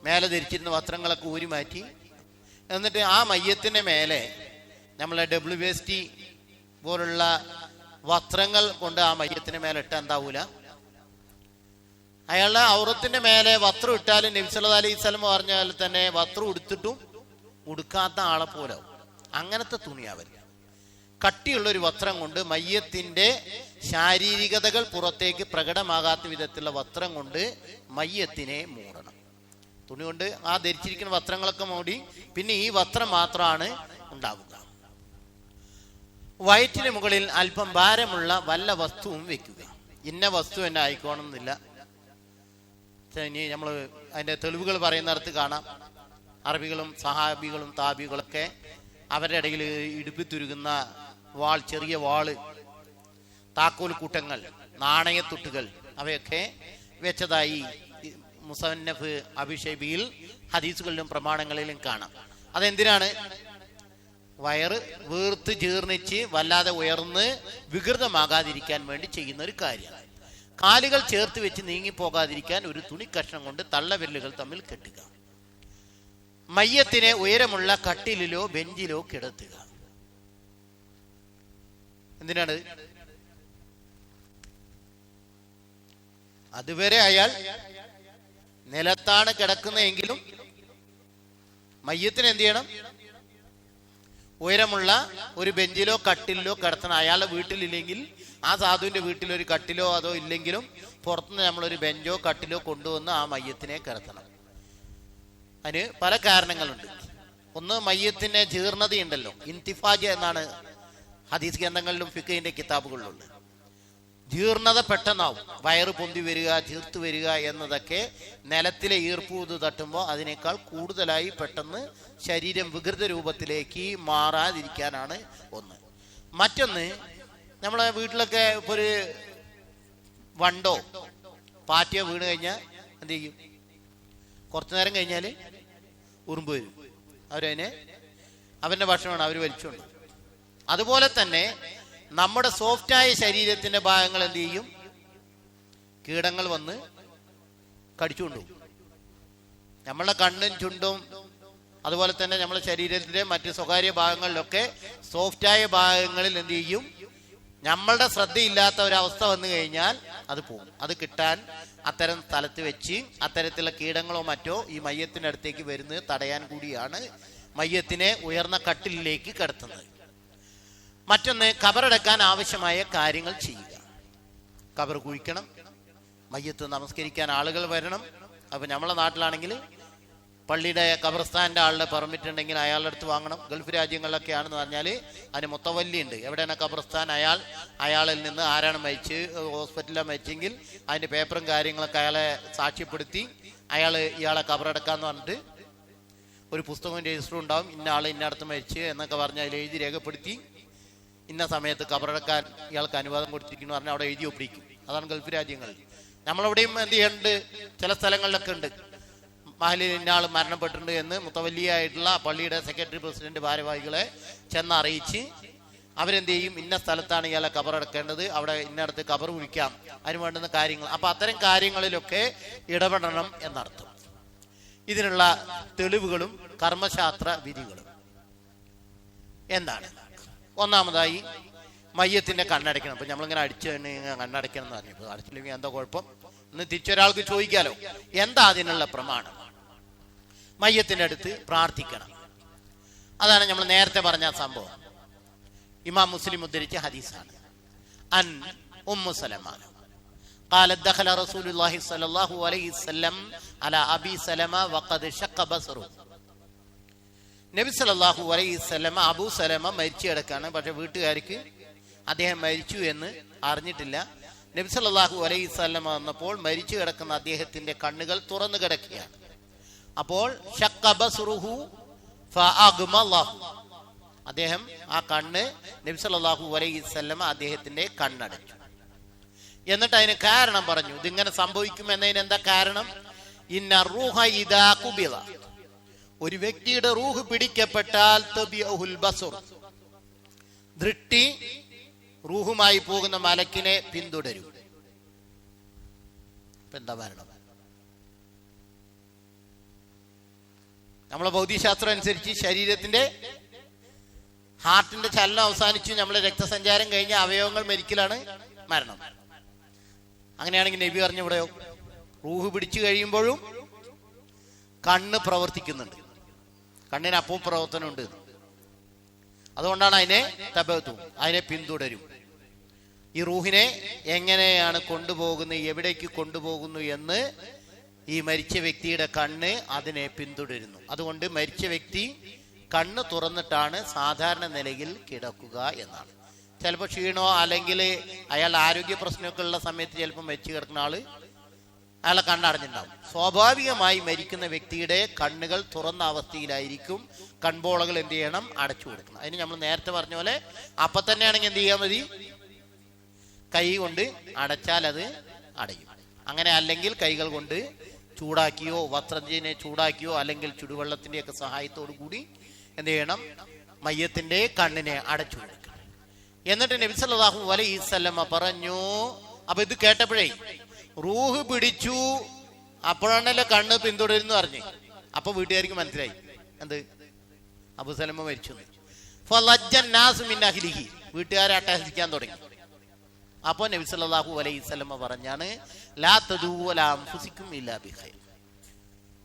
മേലെ ധരിച്ചിരുന്ന വസ്ത്രങ്ങളൊക്കെ ഊരി മാറ്റി എന്നിട്ട് ആ മയ്യത്തിന്റെ മേലെ നമ്മളെ WST പോലുള്ള വസ്ത്രങ്ങൾ കൊണ്ട് ആ മയ്യത്തിന് മേലെ ഇട്ടാൽ എന്താവൂല? അയാളുടെ ഔറത്തിന്റെ മേലെ വസ്ത്രം ഇട്ടാലും നബി സല്ലല്ലാഹു അലൈഹി വസല്ലം പറഞ്ഞ പോലെ തന്നെ വസ്ത്രം ഉടുത്തിട്ടും ഉടുക്കാത്ത ആളെ പോലെ അങ്ങനത്തെ തുണിയാവരുത്. കട്ടിയുള്ള ഒരു വസ്ത്രം കൊണ്ട് മയ്യത്തിന്റെ ശാരീരികതകൾ പുറത്തേക്ക് പ്രകടമാകാത്ത വിധത്തിലുള്ള വസ്ത്രം കൊണ്ട് മയ്യത്തിനെ മൂടണം. തുണി കൊണ്ട് ആ ധരിച്ചിരിക്കുന്ന വസ്ത്രങ്ങളൊക്കെ മൂടി പിന്നെ ഈ വസ്ത്രം മാത്രമാണ് ഉണ്ടാവുക. വയറ്റിന് മുകളിൽ അല്പം ഭാരമുള്ള വല്ല വസ്തുവും വെക്കുക. ഇന്ന വസ്തു തന്നെ ആയിക്കോണമെന്നില്ല. ഇനി നമ്മൾ അതിൻ്റെ തെളിവുകൾ പറയുന്നിടത്ത് കാണാം. അറബികളും സഹാബികളും താബികളൊക്കെ അവരുടെ ഇടയിൽ ഇടുപ്പി തുരുകുന്ന വാൾ, ചെറിയ വാള്, താക്കോൽ കൂട്ടങ്ങൾ, നാണയത്തുട്ടുകൾ അവയൊക്കെ വെച്ചതായി മുസന്നഫ് അബിഷൈബിയിൽ ഹദീസുകളിലും പ്രമാണങ്ങളിലും കാണാം. അതെന്തിനാണ്? വയറ് വീർത്ത് ജീർണിച്ച് വല്ലാതെ ഉയർന്ന് വികൃതമാകാതിരിക്കാൻ വേണ്ടി ചെയ്യുന്ന ഒരു കാര്യമാണ്. കാലുകൾ ചേർത്ത് വെച്ച് നീങ്ങിപ്പോകാതിരിക്കാൻ ഒരു തുണി കഷ്ണം കൊണ്ട് തള്ളവിരലുകൾ തമ്മിൽ കെട്ടുക. മയ്യത്തിനെ ഉയരമുള്ള കട്ടിലിലോ ബെഞ്ചിലോ കിടത്തുക. എന്തിനാണ്? അതുവരെ അയാൾ നിലത്താണ് കിടക്കുന്നതെങ്കിലും മയ്യത്തിന് എന്ത് ചെയ്യണം? ഉയരമുള്ള ഒരു ബെഞ്ചിലോ കട്ടിലിലോ കിടത്തണം. അയാളുടെ വീട്ടിലില്ലെങ്കിൽ, ആ സാധുവിന്റെ വീട്ടിൽ ഒരു കട്ടിലോ അതോ ഇല്ലെങ്കിലും പുറത്തുനിന്ന് നമ്മളൊരു ബെഞ്ചോ കട്ടിലോ കൊണ്ടുവന്ന് ആ മയ്യത്തിനെ കിടത്തണം. അതിന് പല കാരണങ്ങളുണ്ട്. ഒന്ന്, മയ്യത്തിന് ജീർണതയുണ്ടല്ലോ, ഇന്തിഫാജ് എന്നാണ് ഹദീസ് ഗ്രന്ഥങ്ങളിലും ഫിഖഹിന്റെ കിതാബുകളിലുള്ളത്. ജീർണത പെട്ടെന്നാവും, വയറ് പൊന്തി വരിക, ചീർത്തു വരിക എന്നതൊക്കെ നിലത്തിലെ ഈർപ്പൂത് തട്ടുമ്പോൾ അതിനേക്കാൾ കൂടുതലായി പെട്ടെന്ന് ശരീരം വികൃത രൂപത്തിലേക്ക് മാറാതിരിക്കാനാണ് ഒന്ന്. മറ്റൊന്ന്, നമ്മളെ വീട്ടിലൊക്കെ ഇപ്പോൾ ഒരു വണ്ടോ പാറ്റയോ വീണ് കഴിഞ്ഞാൽ എന്ത് ചെയ്യും? കുറച്ചു നേരം കഴിഞ്ഞാൽ ഉറുമ്പ് വരും. അവൻ്റെ ഭക്ഷണമാണ് അവർ വലിച്ചുകൊണ്ട്. അതുപോലെ തന്നെ നമ്മുടെ സോഫ്റ്റായ ശരീരത്തിന്റെ ഭാഗങ്ങൾ എന്ത് ചെയ്യും? കീടങ്ങൾ വന്ന് കടിച്ചുകൊണ്ടുപോകും. നമ്മളെ കണ്ണും ചുണ്ടും അതുപോലെ തന്നെ നമ്മുടെ ശരീരത്തിന്റെ മറ്റ് സ്വകാര്യ ഭാഗങ്ങളിലൊക്കെ സോഫ്റ്റായ ഭാഗങ്ങളിൽ എന്ത് ചെയ്യും? നമ്മളുടെ ശ്രദ്ധയില്ലാത്ത ഒരവസ്ഥ വന്നു കഴിഞ്ഞാൽ അത് പോകും. അത് കിട്ടാൻ അത്തരം സ്ഥലത്ത് വെച്ച് അത്തരത്തിലുള്ള കീടങ്ങളോ മറ്റോ ഈ മയ്യത്തിന്റെ അടുത്തേക്ക് വരുന്നത് തടയാൻ കൂടിയാണ് മയ്യത്തിനെ ഉയർന്ന കട്ടിലിലേക്ക് കിടത്തുന്നത്. മറ്റൊന്ന്, ഖബറടക്കാൻ ആവശ്യമായ കാര്യങ്ങൾ ചെയ്യുക. ഖബർ കുഴിക്കണം, മയ്യത്ത് നമസ്കരിക്കാൻ ആളുകൾ വരണം. അപ്പൊ നമ്മളെ നാട്ടിലാണെങ്കിൽ പള്ളിയുടെ ഖബർസ്ഥാന്റെ ആളുടെ പെർമിറ്റ് ഉണ്ടെങ്കിൽ അയാളുടെ അടുത്ത് വാങ്ങണം. ഗൾഫ് രാജ്യങ്ങളിലൊക്കെ ആണെന്ന് പറഞ്ഞാൽ അതിന് മുത്തവല്ലി ഉണ്ട്. എവിടെയാണ് ഖബർസ്ഥാൻ, അയാളിൽ നിന്ന് ആരാണ് മരിച്ച്, ഹോസ്പിറ്റലിലാണ് മരിച്ചെങ്കിൽ അതിന്റെ പേപ്പറും കാര്യങ്ങളൊക്കെ അയാളെ സാക്ഷ്യപ്പെടുത്തി ഇയാളെ ഖബറടക്കാന്ന് പറഞ്ഞിട്ട് ഒരു പുസ്തകവും രജിസ്റ്ററും ഉണ്ടാവും. ഇന്ന ആൾ ഇന്നടത്ത് മരിച്ച് എന്നൊക്കെ പറഞ്ഞ് അതിൽ എഴുതി രേഖപ്പെടുത്തി ഇന്ന സമയത്ത് ഖബറടക്കാൻ ഇയാൾക്ക് അനുവാദം കൊടുത്തിരിക്കുന്നു പറഞ്ഞാൽ അവിടെ എഴുതി ഒപ്പിടിക്കും. അതാണ് ഗൾഫ് രാജ്യങ്ങളിൽ. നമ്മളെവിടെയും എന്ത് ചെയ്യുന്നുണ്ട്, ചില സ്ഥലങ്ങളിലൊക്കെ ഉണ്ട്, മഹലിൽ ഇന്നയാൾ മരണപ്പെട്ടിട്ടുണ്ട് എന്ന് മുത്തവല്ലിയായിട്ടുള്ള പള്ളിയുടെ സെക്രട്ടറി പ്രസിഡന്റ് ഭാരവാഹികളെ ചെന്നറിയിച്ച് അവരെന്ത് ചെയ്യും? ഇന്ന സ്ഥലത്താണ് ഇയാളെ ഖബറടക്കേണ്ടത്, അവിടെ ഇന്നടത്ത് ഖബർ കുഴിക്കാം, അതിന് വേണ്ടുന്ന കാര്യങ്ങൾ. അപ്പൊ അത്തരം കാര്യങ്ങളിലൊക്കെ ഇടപെടണം എന്നർത്ഥം. ഇതിനുള്ള തെളിവുകളും കർമ്മശാസ്ത്ര വിധികളും എന്താണ്? ഒന്നാമതായി മയ്യത്തിന്റെ കണ്ണടയ്ക്കണം. അപ്പൊ നമ്മളിങ്ങനെ അടിച്ചു കണ്ണടയ്ക്കണം എന്ന് പറഞ്ഞു. ഇപ്പൊ അടിച്ചില്ലെങ്കിൽ എന്താ കുഴപ്പം എന്ന് തിരിച്ചൊരാൾക്ക് ചോദിക്കാലോ. എന്താ അതിനുള്ള പ്രമാണം? മയ്യത്തിന്റെ അടുത്ത് പ്രാർത്ഥിക്കണം. അതാണ് നമ്മൾ നേരത്തെ പറഞ്ഞ സംഭവം. ഇമാം മുസ്ലിം ഉദ്ധരിച്ച ഹദീസാണ്. അൻ ഉമ്മു സലമ قالت دخل رسول الله صلى الله عليه وسلم على ابي سلمة وقد شق بصره. നബി സല്ലല്ലാഹു അലൈഹി വസല്ലം അബൂ സലമ മരിച്ചു കിടക്കാണ്. പക്ഷെ വീട്ടുകാർക്ക് അദ്ദേഹം മരിച്ചു എന്ന് അറിഞ്ഞിട്ടില്ല. നബി സല്ലല്ലാഹു അലൈഹി വസല്ലം വന്നപ്പോൾ മരിച്ചു കിടക്കുന്ന അദ്ദേഹത്തിന്റെ കണ്ണുകൾ തുറന്നു കിടക്കുകയാണ്. അപ്പോൾ ഷഖ ബസ്റുഹു ഫഅഗ്മലഹു, അദ്ദേഹം ആ കണ്ണ് നബി സല്ലല്ലാഹു അലൈഹി വസല്ലം അദ്ദേഹത്തിന്റെ കണ്ണടച്ചു. എന്നിട്ട് അതിന് കാരണം പറഞ്ഞു. ഇതിങ്ങനെ സംഭവിക്കും എന്നതിന് എന്താ കാരണം? ഇന്ന റൂഹ ഇദാ ഖുബിള, ഒരു വ്യക്തിയുടെ റൂഹ് പിടിക്കപ്പെട്ടാൽ തബിഉൽ ബസ്ർ, ദൃഷ്ടി റൂഹുമായി പോകുന്ന മലക്കിനെ പിന്തുടരും. എന്താ കാരണം? നമ്മളെ ഭൗതികശാസ്ത്രം അനുസരിച്ച് ശരീരത്തിന്റെ ഹാർട്ടിന്റെ ചലനം അവസാനിച്ചു, നമ്മളെ രക്തസഞ്ചാരം കഴിഞ്ഞ അവയവങ്ങൾ മരിക്കലാണ് മരണം. അങ്ങനെയാണെങ്കിൽ നബി പറഞ്ഞു ഇവിടെയോ റൂഹ് പിടിച്ചു കഴിയുമ്പോഴും കണ്ണ് പ്രവർത്തിക്കുന്നുണ്ട്, കണ്ണിന് അപ്പോൾ പ്രവർത്തനമുണ്ട്. അതുകൊണ്ടാണ് അതിനെ തബഅതു, അതിനെ പിന്തുടരും. ഈ റൂഹിനെ എങ്ങനെയാണ് കൊണ്ടുപോകുന്നത്, എവിടേക്ക് കൊണ്ടുപോകുന്നു എന്ന് ഈ മരിച്ച വ്യക്തിയുടെ കണ്ണ് അതിനെ പിന്തുടരുന്നു. അതുകൊണ്ട് മരിച്ച വ്യക്തി കണ്ണ് തുറന്നിട്ടാണ് സാധാരണ നിലയിൽ കിടക്കുക എന്നാണ്. ചിലപ്പോൾ ക്ഷീണോ അല്ലെങ്കിൽ അയാൾ ആരോഗ്യ പ്രശ്നമൊക്കെ ഉള്ള സമയത്ത് ചിലപ്പോൾ മരിച്ചു കിടക്കുന്ന ആള് അയാളെ കണ്ണടഞ്ഞിട്ടുണ്ടാവും. സ്വാഭാവികമായി മരിക്കുന്ന വ്യക്തിയുടെ കണ്ണുകൾ തുറന്ന അവസ്ഥയിലായിരിക്കും. കൺപോളകൾ എന്ത് ചെയ്യണം? അടച്ചു കൊടുക്കണം. അതിന് നമ്മൾ നേരത്തെ പറഞ്ഞ പോലെ അപ്പൊ തന്നെയാണെങ്കിൽ എന്ത് ചെയ്യാൻ മതി? കൈ കൊണ്ട് അടച്ചാൽ അത് അടയും. അങ്ങനെ അല്ലെങ്കിൽ കൈകൾ കൊണ്ട് ചൂടാക്കിയോ വസ്ത്രത്തിനെ ചൂടാക്കിയോ അല്ലെങ്കിൽ ചുടുവെള്ളത്തിന്റെയൊക്കെ സഹായത്തോടു കൂടി എന്ത് ചെയ്യണം? മയ്യത്തിന്റെ കണ്ണിനെ അടച്ചു കൊടുക്കണം. എന്നിട്ട് നബി സല്ലല്ലാഹു അലൈഹി വസല്ലമ പറഞ്ഞു. അപ്പൊ ഇത് കേട്ടപ്പോഴേ റൂഹ് പിടിച്ചു, അപ്പോഴാണല്ലോ കണ്ണ് പിന്തുടരുന്നു പറഞ്ഞു. അപ്പൊ വീട്ടുകാർക്ക് മനസ്സിലായി എന്ത് അബൂ സലമ മരിച്ചു. ഫലജ്ജൻ നാസു മിൻ അഹ്ലിഹി, വീട്ടുകാരെ അട്ടഹസിക്കാൻ തുടങ്ങി. അപ്പോൾ നബി സല്ലല്ലാഹു അലൈഹി വസല്ലം പറഞ്ഞാണ് ലാ തദൂ വലാ അൻഫുസികും ഇല്ലാ ബിഖൈർ,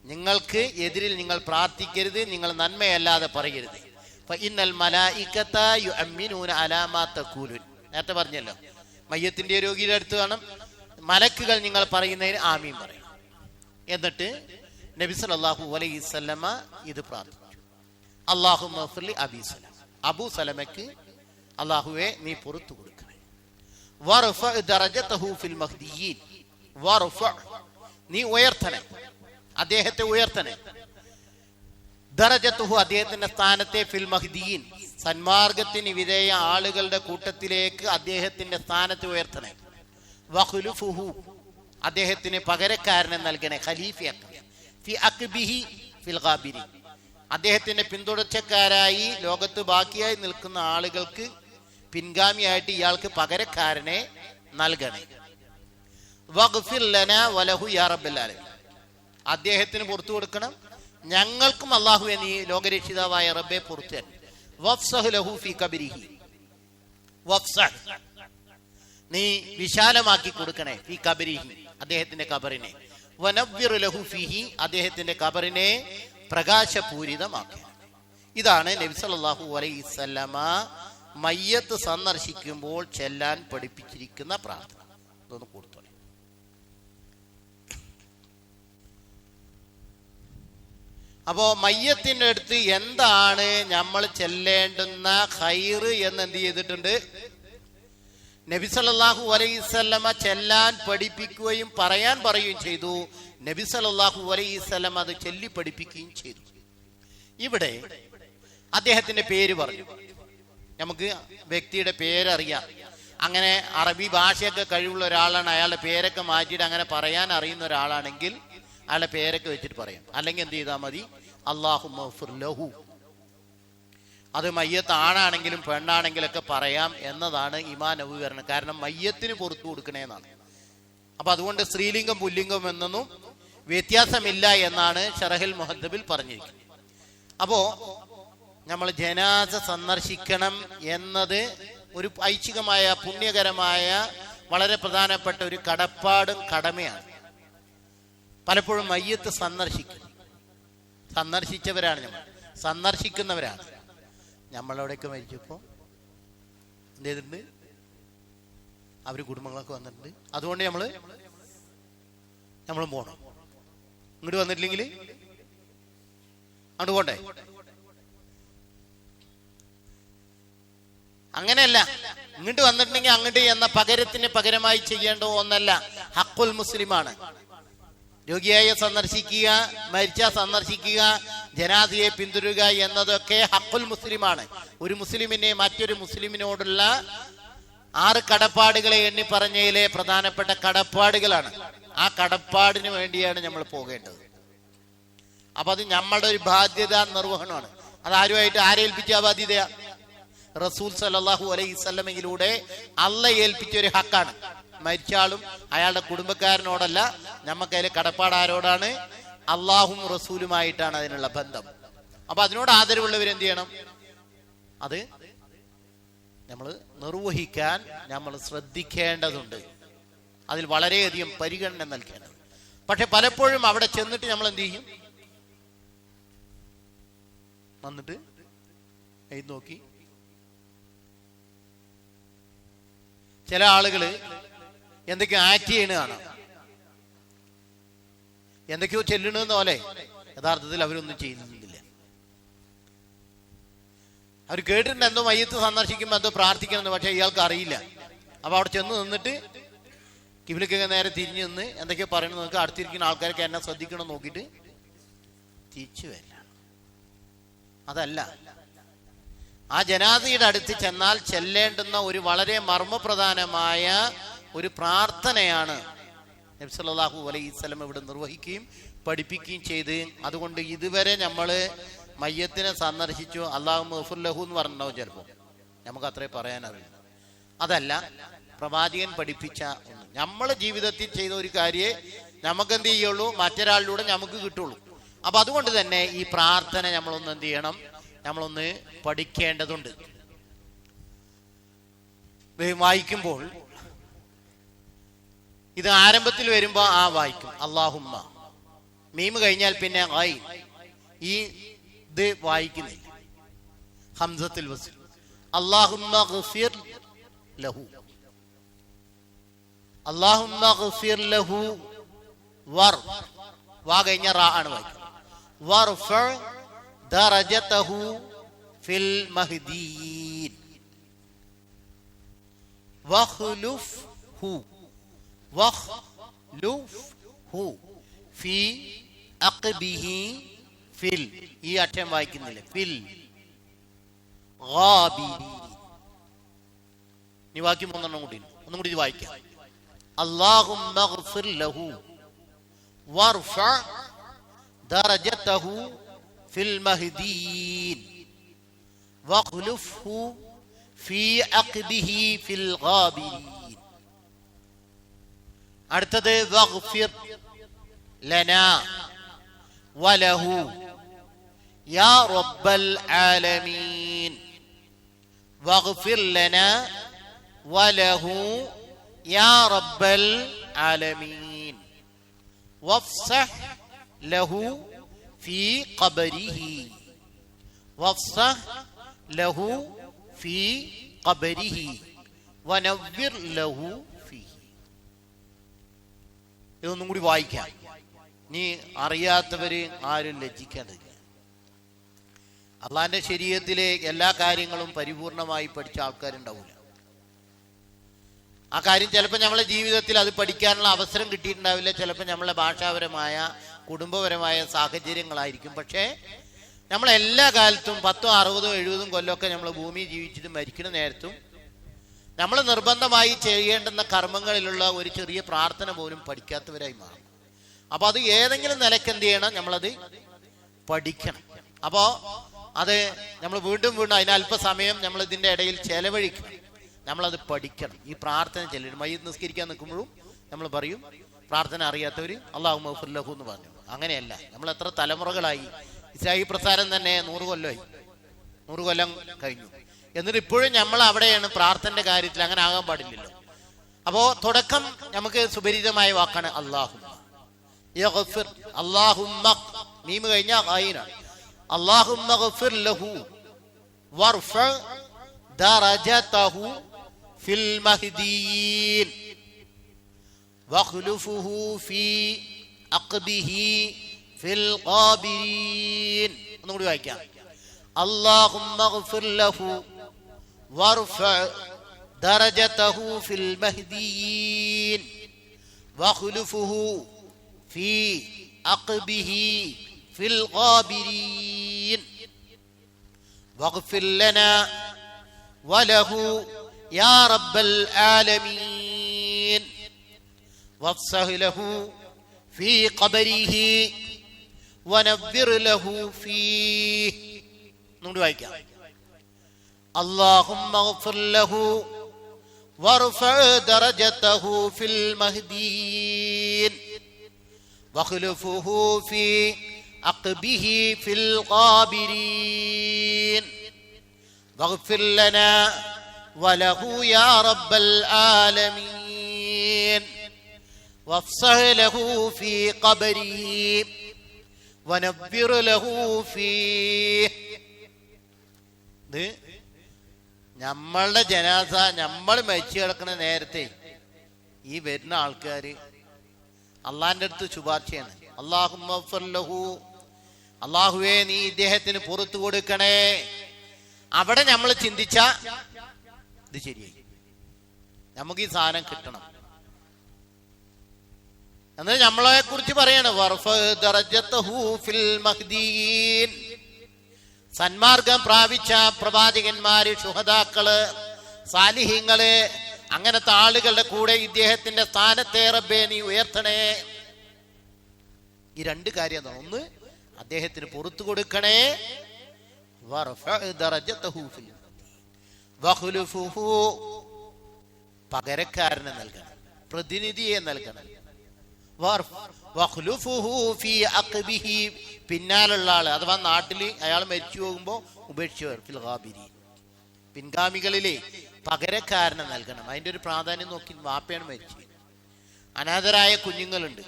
നിങ്ങൾക്ക് എതിരിൽ നിങ്ങൾ പ്രാർത്ഥിക്കരുത്, നിങ്ങൾ നന്മയല്ലാതെ പറയരുത്. ഫഇന്നൽ മലായികത യുഅമ്മിനൂന അലാ മാ തഖൂലുൻ, നേരത്തെ പറഞ്ഞല്ലോ മയ്യത്തിന്റെ രോഗിയുടെ അടുത്ത് വേണം മലക്കുകൾ നിങ്ങൾ പറയുന്നതിന് ആമീൻ പറയും. എന്നിട്ട് നബി സല്ലല്ലാഹു അലൈഹി വസല്ലമ ഇത് പ്രാർത്ഥിച്ചു, അല്ലാഹുമ്മ ഗ്ഫിർലി അബീ സലമ, അബൂ സലമയ്ക്ക് അല്ലാഹുവേ നീ പുറത്തു കൊടുക്കണേ. വർഫഅ ദറജതഹു ഫിൽ മഹ്ദിയീൻ, വർഫഅ നീ ഉയർത്തണേ, അദ്ദേഹത്തെ ഉയർത്തണേ. ദറജതഹു അദ്ദേഹത്തിന്റെ സ്ഥാനത്തെ ഫിൽ മഹ്ദിയീൻ, സന്മാർഗത്തിന് വിധേയ ആളുകളുടെ കൂട്ടത്തിലേക്ക് അദ്ദേഹത്തിന്റെ സ്ഥാനത്തെ ഉയർത്തണേ. വഖുലുഫുഹു അദ്ദേഹത്തിന് പകരക്കാരനെ നൽകണേ, ഖലീഫയാക്കണേ. ഫി അക്ബിഹി ഫിൽ ഗാബിരി, അദ്ദേഹത്തിന്റെ പിന്തുടർച്ചക്കാരായി ലോകത്ത് ബാക്കിയായി നിൽക്കുന്ന ആളുകൾക്ക് പിൻഗാമിയായിട്ട് ഇയാൾക്ക് പകരക്കാരനെ നൽകണേ. വഗ്ഫിർ ലനാ വലഹു യാ റബ്ബൽ ആലമീൻ, അദ്ദേഹത്തിന് പുറത്തു കൊടുക്കണം, ഞങ്ങൾക്കും അല്ലാഹുവേ നീ ലോകരക്ഷിതാവായ റബ്ബെ പുറത്തു തരണം. വഫ്സഹ് ലഹു ഫീ ഖബരിഹി, വഫ്സഹ് നീ വിശാലമാക്കി കൊടുക്കണേ, ഫീ ഖബരിഹി അദ്ദേഹത്തിന്റെ ഖബറിനെ. വനവ്വിർ ലഹു ഫീഹി അദ്ദേഹത്തിന്റെ ഖബറിനെ പ്രകാശപൂരിതമാക്കുക. ഇതാണ് നബി സല്ലല്ലാഹു അലൈഹി വസല്ലമ മയ്യത്ത് സന്ദർശിക്കുമ്പോൾ ചെല്ലാൻ പഠിപ്പിച്ചിരിക്കുന്ന പ്രാർത്ഥന. ഇതൊന്ന് കൊടുത്തോളെ. അപ്പോ മയ്യത്തിന്റെ അടുത്ത് എന്താണ് നമ്മൾ ചെല്ലേണ്ടുന്ന ഖൈറ് എന്ന് എന്ത് ചെയ്തിട്ടുണ്ട്? നബി സല്ലല്ലാഹു അലൈഹി വസല്ലമ ചെല്ലാൻ പഠിപ്പിക്കുകയും പറയാൻ പറയുകയും ചെയ്തു. നബി സല്ലല്ലാഹു അലൈഹി വസല്ലമ അത് ചൊല്ലി പഠിപ്പിക്കുകയും ചെയ്തു. ഇവിടെ അദ്ദേഹത്തിന്റെ പേര് പറഞ്ഞു, നമുക്ക് വ്യക്തിയുടെ പേരറിയാം. അങ്ങനെ അറബി ഭാഷയൊക്കെ കഴിവുള്ള ഒരാളാണ്, അയാളുടെ പേരൊക്കെ മാറ്റിയിട്ട് അങ്ങനെ പറയാൻ അറിയുന്ന ഒരാളാണെങ്കിൽ അയാളുടെ പേരൊക്കെ വെച്ചിട്ട് പറയാം. അല്ലെങ്കിൽ എന്ത് ചെയ്താൽ മതി, അല്ലാഹുമ്മ ഗ്ഫിർ ലഹു. അത് മയ്യത്ത് ആണാണെങ്കിലും പെണ്ണാണെങ്കിലൊക്കെ പറയാം എന്നതാണ് ഇമാം നവവി പറയുന്നത്. കാരണം മയ്യത്തിന് പുറത്തു കൊടുക്കണേന്നാണ്. അപ്പൊ അതുകൊണ്ട് സ്ത്രീലിംഗം പുല്ലിംഗം എന്നൊന്നും വ്യത്യാസമില്ല എന്നാണ് ശറഹുൽ മുഹദ്ദബിൽ പറഞ്ഞിരിക്കുന്നത്. അപ്പോ നമ്മൾ ജനാസ സന്ദർശിക്കണം എന്നത് ഒരു ഐച്ഛികമായ പുണ്യകരമായ വളരെ പ്രധാനപ്പെട്ട ഒരു കടപ്പാടും കടമയാണ്. പലപ്പോഴും മയ്യത്ത് സന്ദർശിച്ചവരാണ്, നമ്മൾ സന്ദർശിക്കുന്നവരാണ്. നമ്മളവിടെയൊക്കെ മരിച്ചപ്പോൾ എന്ത് ചെയ്തിട്ടുണ്ട്? അവർ കുടുംബങ്ങളൊക്കെ വന്നിട്ടുണ്ട്. അതുകൊണ്ട് നമ്മൾ പോണം. ഇങ്ങോട്ട് വന്നിട്ടില്ലെങ്കിൽ അങ്ങോട്ട് പോണ്ടേ? അങ്ങനെയല്ല, ഇങ്ങോട്ട് വന്നിട്ടുണ്ടെങ്കിൽ അങ്ങോട്ട് എന്ന പകരത്തിന് പകരമായി ചെയ്യേണ്ട ഒന്നല്ല. ഹഖുൽ മുസ്ലിമാണ്. രോഗിയായ സന്ദർശിക്കുക, മരിച്ച സന്ദർശിക്കുക, ജനാസയെ പിന്തുടരുക എന്നതൊക്കെ ഹഖുൽ മുസ്ലിമാണ്. ഒരു മുസ്ലിമിനെ മറ്റൊരു മുസ്ലിമിനോടുള്ള 6 കടപ്പാടുകളെ എണ്ണി പറഞ്ഞതിലെ പ്രധാനപ്പെട്ട കടപ്പാടുകളാണ്. ആ കടപ്പാടിന് വേണ്ടിയാണ് നമ്മൾ പോകേണ്ടത്. അപ്പൊ അത് നമ്മളുടെ ഒരു ബാധ്യത നിർവഹണമാണ്. അത് ആരുമായിട്ട് ആരേൽപ്പിച്ച ബാധ്യതയാ? റസൂൽ സല്ലല്ലാഹു അലൈഹി വസല്ലമയിലൂടെ അള്ളാഹ് ഏൽപ്പിച്ച ഒരു ഹക്കാണ്. മരിച്ചാളും അയാളുടെ കുടുംബക്കാരനോടല്ല, നമുക്ക് അതിലെ കടപ്പാട് ആരോടാണ്? അള്ളാഹും റസൂലുമായിട്ടാണ് അതിനുള്ള ബന്ധം. അപ്പൊ അതിനോട് ആദരവുള്ളവരെന്ത് ചെയ്യണം? അത് നമ്മൾ നിർവഹിക്കാൻ നമ്മൾ ശ്രദ്ധിക്കേണ്ടതുണ്ട്. അതിൽ വളരെയധികം പരിഗണന നൽകേണ്ടത്. പക്ഷെ പലപ്പോഴും അവിടെ ചെന്നിട്ട് നമ്മൾ എന്ത് ചെയ്യും? വന്നിട്ട് എഴുതി നോക്കി. ചില ആളുകള് എന്തൊക്കെയോ ആക്ട് ചെയ്യണതാണ്, എന്തൊക്കെയോ ചെല്ലണെന്ന് പോലെ യഥാർത്ഥത്തിൽ അവരൊന്നും ചെയ്യുന്നില്ല. അവർ കേട്ടിട്ടുണ്ട് എന്തോ മയ്യത്ത് സന്ദർശിക്കുമ്പോൾ എന്തോ പ്രാർത്ഥിക്കണമെന്ന്, പക്ഷെ ഇയാൾക്ക് അറിയില്ല. അപ്പൊ അവിടെ ചെന്ന് നിന്നിട്ട് കിബിലക്കൊക്കെ നേരെ തിരിഞ്ഞു നിന്ന് എന്തൊക്കെയോ പറയണമെന്ന് നോക്കുക. അടുത്തിരിക്കുന്ന ആൾക്കാരൊക്കെ എന്നെ ശ്രദ്ധിക്കണം നോക്കിയിട്ട് തിരിച്ചു വരില്ല. അതല്ല, ആ ജനാസയുടെ അടുത്ത് ചെന്നാൽ ചെല്ലേണ്ടുന്ന ഒരു വളരെ മർമ്മപ്രധാനമായ ഒരു പ്രാർത്ഥനയാണ് നബി സല്ലല്ലാഹു അലൈഹി വസല്ലം ഇവിടെ നിർവഹിക്കുകയും പഠിപ്പിക്കുകയും ചെയ്ത്. അതുകൊണ്ട് ഇതുവരെ നമ്മൾ മയ്യത്തിനെ സന്ദർശിച്ചു അല്ലാഹുമ്മ ഗ്ഫിർ ലഹു എന്ന് പറഞ്ഞിട്ടുണ്ടാവും ചിലപ്പോൾ, നമുക്ക് അത്രേ പറയാനറിയില്ല. അതല്ല പ്രവാചകൻ പഠിപ്പിച്ച ഒന്ന്. നമ്മൾ ജീവിതത്തിൽ ചെയ്ത ഒരു കാര്യമേ നമുക്കെന്ത് ചെയ്യുള്ളൂ, മറ്റൊരാളിലൂടെ നമുക്ക് കിട്ടുള്ളൂ. അപ്പൊ അതുകൊണ്ട് തന്നെ ഈ പ്രാർത്ഥന നമ്മളൊന്ന് എന്ത് ചെയ്യണം, നമ്മളൊന്ന് പഠിക്കേണ്ടതുണ്ട്. വായിക്കുമ്പോൾ ഇത് ആരംഭത്തിൽ വരുമ്പോ വായിക്കും അല്ലാഹുമ്മ, മീം കഴിഞ്ഞാൽ പിന്നെ ഈ ഇത് വായിക്കുന്നില്ല, ഹംസത്തുൽ വസ്ൽ. അല്ലാഹുമ്മ ഗഫിർ ലഹു, അല്ലാഹുമ്മ ഗഫിർ ലഹു, വർ വാ കഴിഞ്ഞ റാ ആണ് വായിക്കുന്നത്. വർഫ ദറജതഹു ഫിൽ മഹ്ദിയീൻ വഖ്ലുഫ്ഹു, വഖ്ലുഫ്ഹു ഫി അഖ്ബിഹി ഫിൽ, ഈ അക്ഷരം വായിക്കുന്നില്ല, ഫിൽ ഗാബിരീൻ. ഈ വാക്യം ഒന്നും കൂടി ഇത് വായിക്കാം. അല്ലാഹുമ്മ ഗഫിർ ലഹു വർഫ ദറജതഹു ഫിൽ മഹ്ദിയീൻ വഖ്ലുഫ്ഹു ഫീ അഖ്ബിഹി ഫിൽ ഗാബിരീൻ. അടുത്തത് വഗ്ഫിർ ലനാ വലഹു യാ റബ്ബൽ ആലമീൻ, വഗ്ഫിർ ലനാ വലഹു യാ റബ്ബൽ ആലമീൻ, വഫ്സഹ് ലഹു ഫീ ഖബരിഹി, വഫ്സഹ് ലഹു ഫീ ഖബരിഹി വനവ്വിർ ലഹു ഫീഹി. ഇതൊന്നും കൂടി വായിക്കാം. നീ അറിയാത്തവര് ആരും ലജ്ജിക്കാതില്ല. അള്ളാന്റെ ശരീഅത്തിലെ എല്ലാ കാര്യങ്ങളും പരിപൂർണമായി പഠിച്ച ആൾക്കാരുണ്ടാവില്ല. ആ കാര്യം ചിലപ്പോൾ നമ്മളെ ജീവിതത്തിൽ അത് പഠിക്കാനുള്ള അവസരം കിട്ടിയിട്ടുണ്ടാവില്ല. ചിലപ്പോൾ നമ്മളെ ഭാഷാപരമായ കുടുംബപരമായ സാഹചര്യങ്ങളായിരിക്കും. പക്ഷേ നമ്മൾ എല്ലാ കാലത്തും 10, 60, 70 കൊല്ലമൊക്കെ നമ്മൾ ഭൂമി ജീവിച്ചിട്ട് മരിക്കുന്ന നേരത്തും നമ്മൾ നിർബന്ധമായി ചെയ്യേണ്ടുന്ന കർമ്മങ്ങളിലുള്ള ഒരു ചെറിയ പ്രാർത്ഥന പോലും പഠിക്കാത്തവരായി മാറും. അപ്പൊ അത് ഏതെങ്കിലും നിലയ്ക്ക് എന്ത് ചെയ്യണം, നമ്മളത് പഠിക്കണം. അപ്പോ അത് നമ്മൾ വീണ്ടും അതിന് അല്പസമയം നമ്മൾ ഇതിന്റെ ഇടയിൽ ചെലവഴിക്കണം. നമ്മളത് പഠിക്കണം. ഈ പ്രാർത്ഥന ചെല്ലിടും. മയ്യിത്ത് നിസ്കരിക്കാൻ നിൽക്കുമ്പോഴും നമ്മൾ പറയും, പ്രാർത്ഥന അറിയാത്തവര് അല്ലാഹുമ്മ ഗഫിർ ലഹു എന്ന് പറഞ്ഞു. അങ്ങനെയല്ല. നമ്മൾ എത്ര തലമുറകളായി, ഇസ്ലാഹി പ്രസ്ഥാനം തന്നെ 100 കൊല്ലമായി, 100 കൊല്ലം കഴിഞ്ഞു. എന്നിട്ട് ഇപ്പോഴും നമ്മൾ അവിടെയാണ് പ്രാർത്ഥനയുടെ കാര്യത്തിൽ. അങ്ങനെ ആകാൻ പാടില്ലല്ലോ. അപ്പോ തുടക്കം നമുക്ക് സുപരിചിതമായ വാക്കാണ് അല്ലാഹുമ്മ യഗ്ഫിർ. അല്ലാഹുമ്മ മീം കഴിഞ്ഞ ഖായിനാണ്. അല്ലാഹുമ്മ ഗഫിർ ലഹു വർഫ ദറജതഹു ഫിൽ മഹ്ദിയീൻ വഖ്ലുഫുഹു ഫീ അഖ്ബിഹി ഫിൽ ഖാബിരീൻ. ഒന്നുകൂടി വായിക്കാം. അല്ലാഹുമ്മ ഗഫിർ ലഹു വർഫ ദറജതഹു ഫിൽ മഹ്ദിയീൻ വഖ്ലുഫുഹു ഫീ അഖ്ബിഹി ഫിൽ ഖാബിരീൻ വഗ്ഫിർ ലനാ വലഹു യാ റബ്ബൽ ആലമീൻ വഫ്സഹ് ലഹു ഫീ ഖബരിഹി വനവ്വിർ ലഹു ഫീഹി. നമ്മൾ വായിക്കാം. അല്ലാഹുമ്മ ഗഫിർ ലഹു വർഫഅ് ദറജതഹു ഫിൽ മഹ്ദിയീൻ വഖ്ലുഫുഹു ഫീ അഖ്ബിഹി ഫിൽ ഖാബിരീൻ വഗ്ഫിർ ലനാ വലഹു യാ റബ്ബൽ ആലമീൻ വഫ്സഹ് ലഹു ഫീ ഖബരിഹി വനവ്വിർ ലഹു ഫീഹി. ഇത് നമ്മളുടെ ജനാസ നമ്മൾ മരിച്ചു കിടക്കുന്ന നേരത്തെ ഈ വരുന്ന ആൾക്കാര് അള്ളാന്റെ അടുത്ത് ശുപാർശയാണ്. അല്ലാഹുമ്മ ഗഫിർ ലഹു, അള്ളാഹുവേ നീ ഇദ്ദേഹത്തിന് പുറത്തു കൊടുക്കണേ. അവിടെ നമ്മൾ ചിന്തിച്ച ഇത് ശരിയായി, നമുക്ക് ഈ സാധനം കിട്ടണം. എന്നാൽ നമ്മളെ കുറിച്ച് പറയാണ് വർഫഅ് ദറജതഹു ഫിൽ മഹ്ദിയീൻ. സന്മാർഗം പ്രാപിച്ച പ്രവാചകന്മാര്, ശുഹദാക്കള്, സാലിഹീങ്ങള്, അങ്ങനത്തെ ആളുകളുടെ കൂടെ ഇദ്ദേഹത്തിന്റെ സ്ഥാനത്തെ റബ്ബേ നീ ഉയർത്തണേ. ഈ 2 കാര്യം. ഒന്ന്, അദ്ദേഹത്തിന് പുറത്തു കൊടുക്കണേ. വർഫഅ് ദറജതഹു ഫിൽ വഖ്ലുഫുഹു, പകരക്കാരനെ നൽകണം, പ്രതിനിധിയെ നൽകണം. പിന്നാലുള്ള ആള് അഥവാ നാട്ടില് അയാൾ മരിച്ചു പോകുമ്പോ ഉപേക്ഷിച്ചവർ ഫിൽ ഗാബിരീൻ, പിൻഗാമികളിലെ പകരക്കാരനെ നൽകണം. അതിന്റെ ഒരു പ്രാധാന്യം നോക്കി. വാപ്പയാണ് മരിച്ചു, അനാഥരായ കുഞ്ഞുങ്ങളുണ്ട്,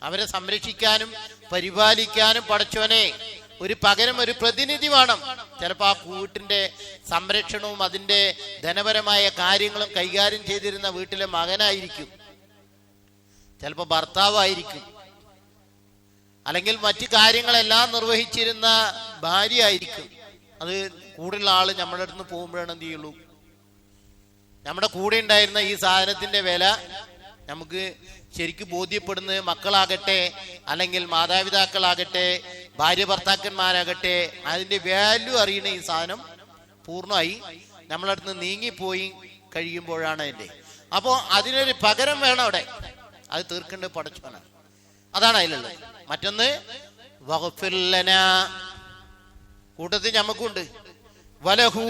അവരെ സംരക്ഷിക്കാനും പരിപാലിക്കാനും പടച്ചോനെ ഒരു പകരം ഒരു പ്രതിനിധി വേണം. ചിലപ്പോൾ ആ വീട്ടിന്റെ സംരക്ഷണവും അതിന്റെ ധനപരമായ കാര്യങ്ങളും കൈകാര്യം ചെയ്തിരുന്ന വീട്ടിലെ മകനായിരിക്കും, ചിലപ്പോൾ ഭർത്താവായിരിക്കും, അല്ലെങ്കിൽ മറ്റു കാര്യങ്ങളെല്ലാം നിർവഹിച്ചിരുന്ന ഭാര്യ ആയിരിക്കും. അത് കൂടുതലുള്ള ആള് നമ്മുടെ അടുത്ത് നിന്ന് പോകുമ്പോഴാണ് എന്ത് ചെയ്യുള്ളൂ, നമ്മുടെ കൂടെ ഉണ്ടായിരുന്ന ഈ സാധനത്തിന്റെ വില നമുക്ക് ശരിക്കും ബോധ്യപ്പെടുന്നത് മക്കളാകട്ടെ, അല്ലെങ്കിൽ മാതാപിതാക്കളാകട്ടെ, ഭാര്യ ഭർത്താക്കന്മാരാകട്ടെ, അതിന്റെ വാല്യൂ അറിയുന്ന ഈ സാധനം പൂർണ്ണമായി നമ്മളടുത്ത് നീങ്ങിപ്പോയി കഴിയുമ്പോഴാണ് അതിന്റെ. അപ്പോ അതിനൊരു പകരം വേണം അവിടെ, അത് തീർക്കേണ്ടത് പടച്ചോനാണ്. അതാണ് അതിലുള്ളത്. മറ്റൊന്ന് വഗ്ഫിർ ലനാ, കൂട്ടത്തിൽ നമുക്കുണ്ട്. വലഹു,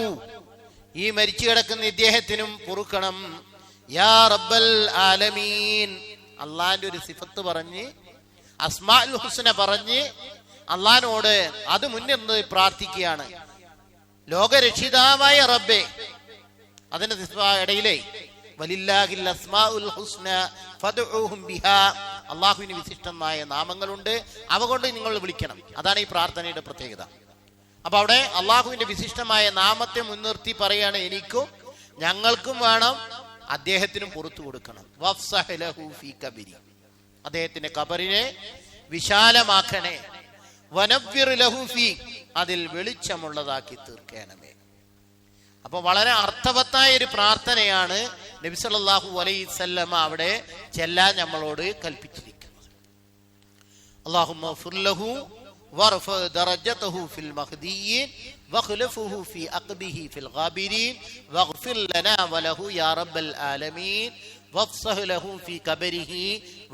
ഈ മരിച്ചു കിടക്കുന്ന ഇദ്ദേഹത്തിനും പൊറുക്കണം. യാ റബ്ബൽ ആലമീൻ, അള്ളാന്റെ ഒരു സിഫത്ത് പറഞ്ഞ് അസ്മാഉൽ ഹുസ്ന പറഞ്ഞ് അള്ളാഹിനോട് അത് മുന്നിൽ പ്രാർത്ഥിക്കുകയാണ്. ലോകരക്ഷിതാവായ റബ്ബേ, അതിന്റെ ഇടയിലെ വലില്ലാഹിൽ അസ്മാഉൽ ഹുസ്ന ഫദ്ഉഹും ബിഹാ, അള്ളാഹുവിന് വിശിഷ്ടമായ നാമങ്ങളുണ്ട്, അവ കൊണ്ട് നിങ്ങൾ വിളിക്കണം. അതാണ് ഈ പ്രാർത്ഥനയുടെ പ്രത്യേകത. അപ്പൊ അവിടെ അള്ളാഹുവിന്റെ വിശിഷ്ടമായ നാമത്തെ മുൻനിർത്തി പറയാണ്, എനിക്കും ഞങ്ങൾക്കും വേണം, അദ്ദേഹത്തിനും പുറത്തു കൊടുക്കണം. വഫ്സഹ് ലഹു ഫീ ഖബരി, അദ്ദേഹത്തിന്റെ ഖബറിനെ വിശാലമാക്കണേ. വനവ്വിർ ലഹു ഫീ, അതിൽ വെളിച്ചമുള്ളതാക്കി തീർക്കണമേ. അപ്പൊ വളരെ അർത്ഥവത്തായ ഒരു പ്രാർത്ഥനയാണ് നബി സല്ലല്ലാഹു അലൈഹി വസല്ലമ അവിടെ ചെല്ലാൻ നമ്മളോട് കൽപ്പിച്ചിരിക്കുന്നത്. അല്ലാഹുമ്മ ഗ്ഫിർ ലഹു വർഫ ദറജതഹു ഫിൽ മഹ്ദിയീൻ വഖ്ലഫുഹു ഫീ അഖ്ബിഹി ഫിൽ ഗാബിരീൻ വഗ്ഫിർ ലനാ വലഹു യാ റബ്ബൽ ആലമീൻ വഫ്സഹ് ലഹു ഫീ ഖബരിഹി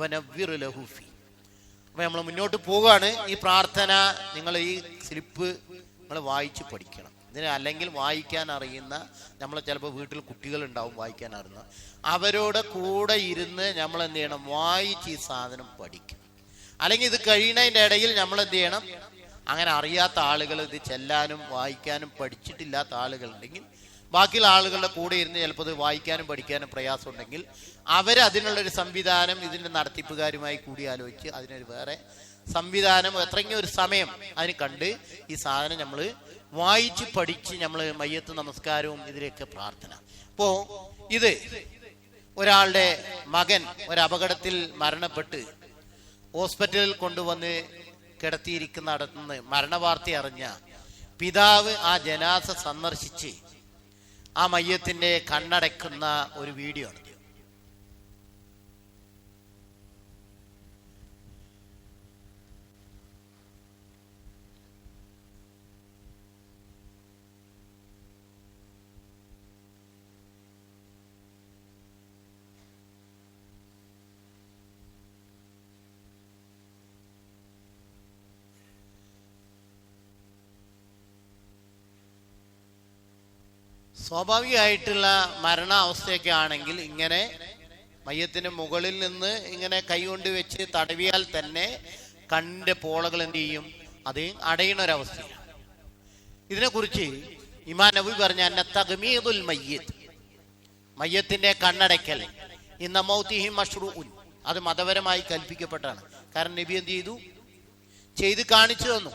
വനവ്വിർ ലഹു ഫീ. അപ്പൊ നമ്മൾ മുന്നോട്ട് പോവുകയാണ്. ഈ പ്രാർത്ഥന നിങ്ങൾ ഈ സ്ലിപ്പ് നിങ്ങൾ വായിച്ച് പഠിക്കണം. ഇതിന് അല്ലെങ്കിൽ വായിക്കാൻ അറിയുന്ന, നമ്മൾ ചിലപ്പോൾ വീട്ടിൽ കുട്ടികളുണ്ടാവും വായിക്കാൻ അറിയുന്ന, അവരോട് കൂടെ ഇരുന്ന് നമ്മൾ എന്ത് ചെയ്യണം, വായിച്ച് ഈ സാധനം പഠിക്കണം. അല്ലെങ്കിൽ ഇത് കഴിയുന്നതിൻ്റെ ഇടയിൽ നമ്മൾ എന്ത് ചെയ്യണം, അങ്ങനെ അറിയാത്ത ആളുകൾ, ഇത് ചെല്ലാനും വായിക്കാനും പഠിച്ചിട്ടില്ലാത്ത ആളുകളുണ്ടെങ്കിൽ ബാക്കിയുള്ള ആളുകളുടെ കൂടെ ഇരുന്ന് ചിലപ്പോൾ ഇത് വായിക്കാനും പഠിക്കാനും പ്രയാസം ഉണ്ടെങ്കിൽ അവരതിനുള്ളൊരു സംവിധാനം ഇതിൻ്റെ നടത്തിപ്പുകാരുമായി കൂടി ആലോചിച്ച് അതിനൊരു വേറെ സംവിധാനം, എത്രയെങ്കിലും ഒരു സമയം അതിന് കണ്ട് ഈ സാധനം നമ്മൾ വായിച്ച് പഠിച്ച് നമ്മൾ മയ്യത്ത് നമസ്കാരവും ഇതിലേക്ക് പ്രാർത്ഥന. അപ്പോ ഇത് ഒരാളുടെ മകൻ ഒരപകടത്തിൽ മരണപ്പെട്ട് ഹോസ്പിറ്റലിൽ കൊണ്ടുവന്ന് കിടത്തിയിരിക്കുന്നിടത്തുനിന്ന് മരണവാർത്ത അറിഞ്ഞ പിതാവ് ആ ജനാസ സന്ദർശിച്ച് ആ മയ്യത്തിന്റെ കണ്ണടയ്ക്കുന്ന ഒരു വീഡിയോ ആണ്. സ്വാഭാവികമായിട്ടുള്ള മരണാവസ്ഥയൊക്കെ ആണെങ്കിൽ ഇങ്ങനെ മയ്യത്തിന് മുകളിൽ നിന്ന് ഇങ്ങനെ കൈകൊണ്ട് വെച്ച് തടവിയാൽ തന്നെ കണ്ണിന്റെ പോളകൾ എന്ത് ചെയ്യും, അത് അടയുന്ന ഒരവസ്ഥയാണ്. ഇതിനെക്കുറിച്ച് ഇമാം നബവി പറഞ്ഞ തഗ്മീദുൽ മയ്യിത്ത്, മയ്യത്തിന്റെ കണ്ണടയ്ക്കൽ ഇന്ന മൗതിഹി മശ്റൂഉൻ, അത് മതപരമായി കൽപ്പിക്കപ്പെട്ടാണ്. കാരണം നബി എന്ത് ചെയ്ത് കാണിച്ചു തന്നു.